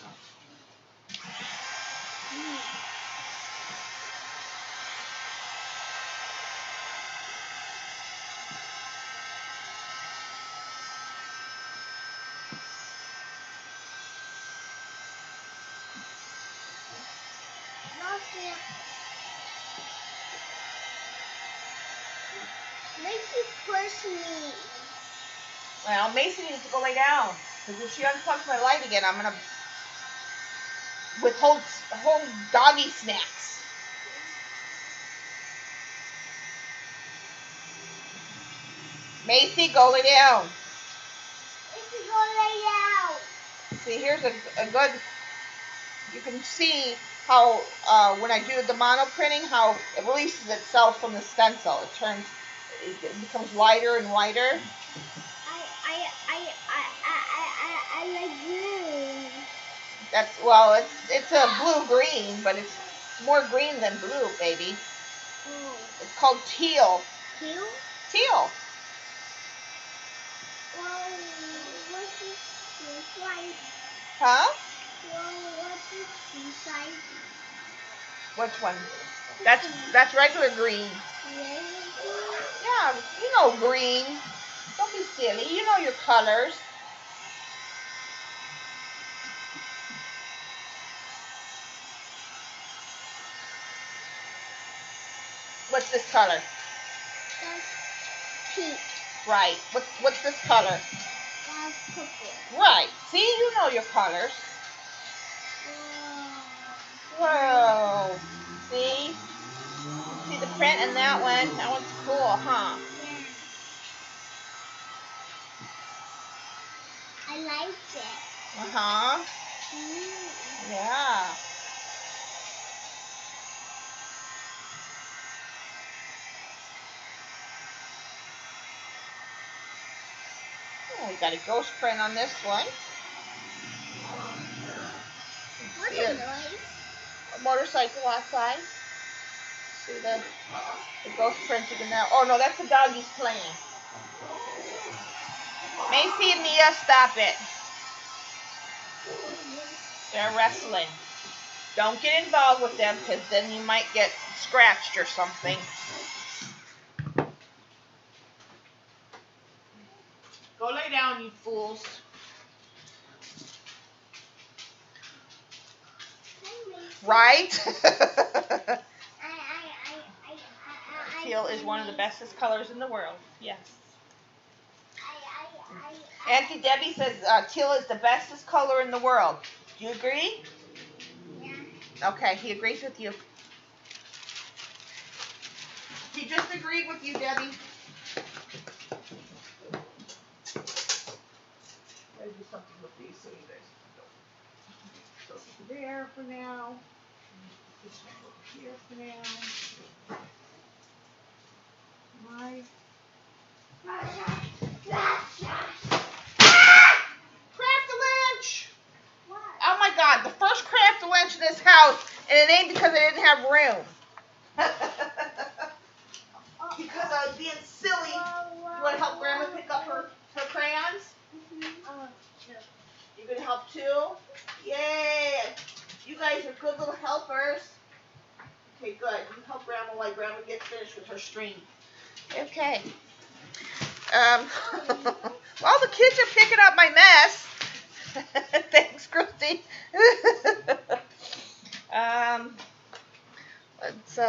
Macy push me. Well, Macy needs to go lay down. Because if she unplugs my light again, I'm going to withhold doggy snacks. Macy, go lay down. Macy, go lay down. See, here's a good, you can see how when I do the mono printing, how it releases itself from the stencil. It becomes wider and wider. I like blue. It's a blue-green, but it's more green than blue, baby. Oh. It's called teal. Teal? Teal. Well, what's inside? Huh? Well, what's inside? Which one? That's regular green. Yeah, you know green. Don't be silly. You know your colors. What's this color? That's pink. Right. What's this color? That's purple. Right. See, you know your colors. Whoa. See? See the print in that one? That one's cool, huh? Yeah. I like it. Uh-huh. Yeah. Oh, we got a ghost print on this one. What's the noise? A motorcycle outside. See the ghost print in there. Oh no, that's the doggies playing. Macy and Mia, stop it. They're wrestling. Don't get involved with them because then you might get scratched or something. Go lay down, you fools. Right? Teal is one of the bestest colors in the world. Yes. Auntie Debbie says teal is the bestest color in the world. Do you agree? Yeah. Okay, he agrees with you. He just agreed with you, Debbie. Gotta do something with these so you guys over there for now. This one over here for now. My Craft-A-Lynch! What? Oh my God, the first Craft-A-Lynch in this house, and it ain't because I didn't have room. Because I was being silly. You want to help Grandma pick up her crayons? Sure. You gonna help too? Yay! You guys are good little helpers. Okay, good. You help Grandma while Grandma gets finished with her string. Okay. Well, the kids are picking up my mess. Thanks, Christy. Let's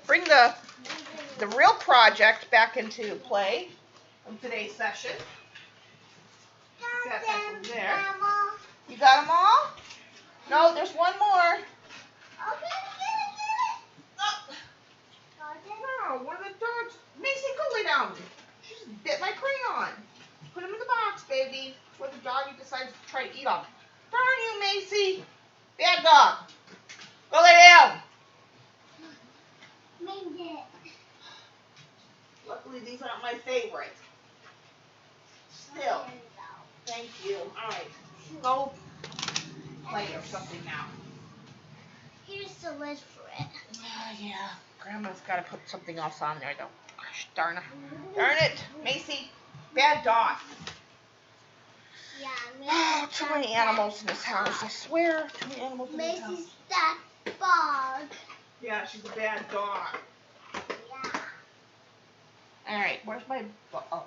bring the real project back into play from today's session. Got that from there. Mama. You got them all? No, there's one more. Okay, Oh, no, one of the dogs. Macy, go lay down. She just bit my crayon. Put them in the box, baby, before the doggy decides to try to eat them. Darn you, Macy. Bad dog. Go lay down. Made it. Luckily, these aren't my favorite. Still. Thank you. All right. Go play or something now. Here's the lid for it. Yeah. Grandma's got to put something else on there, though. Gosh, darn it. Darn it, Macy. Bad dog. Yeah, Oh, too many animals in this house. I swear, too many animals in this house. Macy's that bug. Yeah, she's a bad dog. Yeah. All right, where's my... Oh.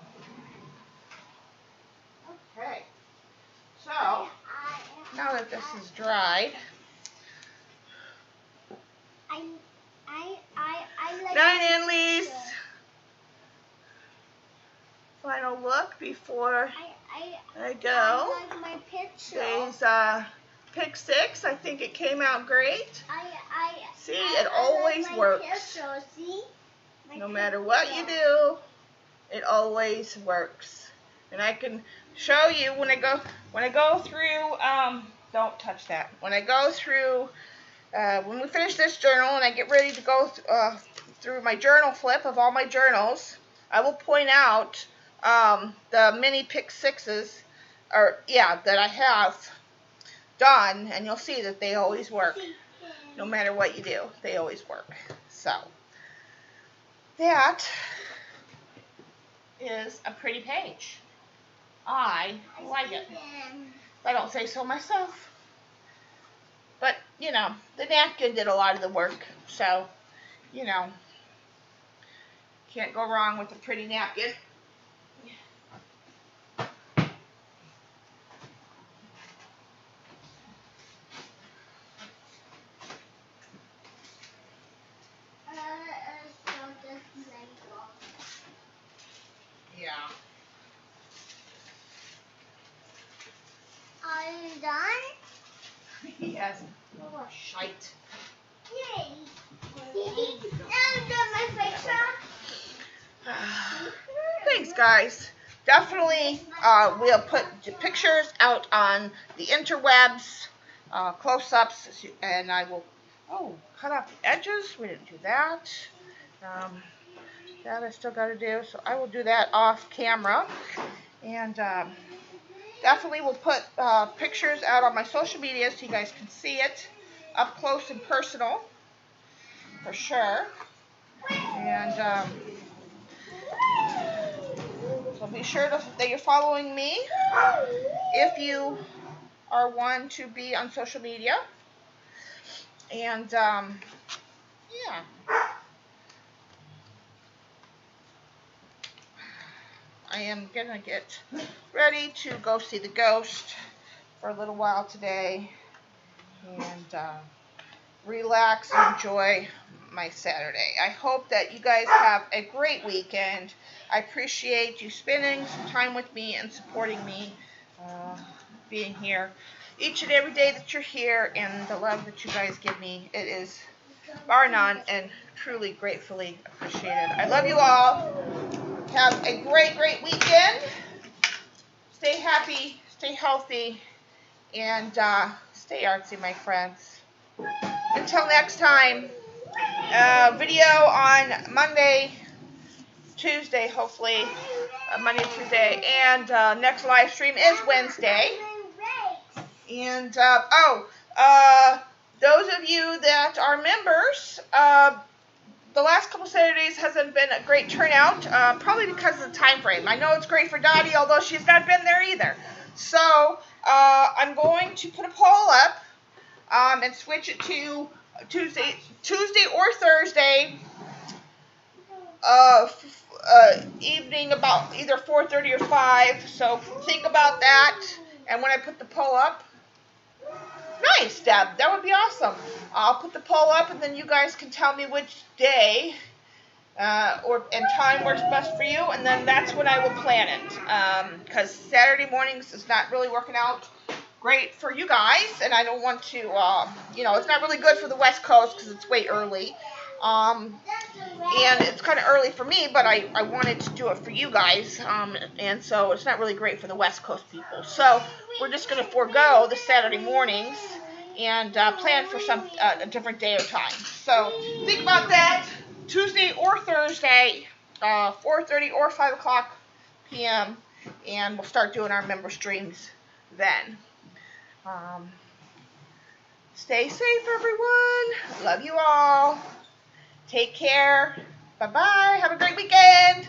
Okay. So, now that this is dried... I like Night, Annalise. Final look before I go. I like my picture. Today's pick 6. I think it came out great. See, it always like works. Picture. See? No matter what you do, it always works. And I can show you when I go through. Don't touch that. When I go through. When we finish this journal and I get ready to go through my journal flip of all my journals, I will point out the mini pick 6s, that I have done, and you'll see that they always work. No matter what you do, they always work. So, that is a pretty page. I like it. I don't say so myself. But, you know, the napkin did a lot of the work, so, you know, can't go wrong with a pretty napkin. Yeah. Are you done? Yes. Oh, shite. Yay. I'm done my picture. Thanks, guys. Definitely, we'll put the pictures out on the interwebs, close-ups, and I will, cut off the edges. We didn't do that. That I still got to do, so I will do that off camera. And definitely will put pictures out on my social media so you guys can see it up close and personal, for sure. And so be sure that you're following me if you are one to be on social media. And yeah. I am going to get ready to go see the ghost for a little while today and relax and enjoy my Saturday. I hope that you guys have a great weekend. I appreciate you spending some time with me and supporting me, being here each and every day that you're here, and the love that you guys give me. It is bar none and truly gratefully appreciated. I love you all. Have a great, great weekend. Stay happy, stay healthy, and Stay artsy, my friends. Until next time, video on Monday, Tuesday, hopefully. Monday, Tuesday, and next live stream is Wednesday. And, those of you that are members, the last couple Saturdays hasn't been a great turnout, probably because of the time frame. I know it's great for Dottie, although she's not been there either. So, I'm going to put a poll up, and switch it to Tuesday or Thursday, evening about either 4:30 or 5. So think about that. And when I put the poll up, nice, Deb. That would be awesome. I'll put the poll up, and then you guys can tell me which day and time works best for you, and then that's when I will plan it. Because Saturday mornings is not really working out great for you guys, and I don't want to, it's not really good for the West Coast because it's way early. And it's kind of early for me, but I wanted to do it for you guys, and so it's not really great for the West Coast people. So we're just going to forego the Saturday mornings and plan for a different day or time. So think about that, Tuesday or Thursday, 4:30 or 5 o'clock p.m., and we'll start doing our member streams then. Stay safe, everyone. Love you all. Take care. Bye-bye. Have a great weekend.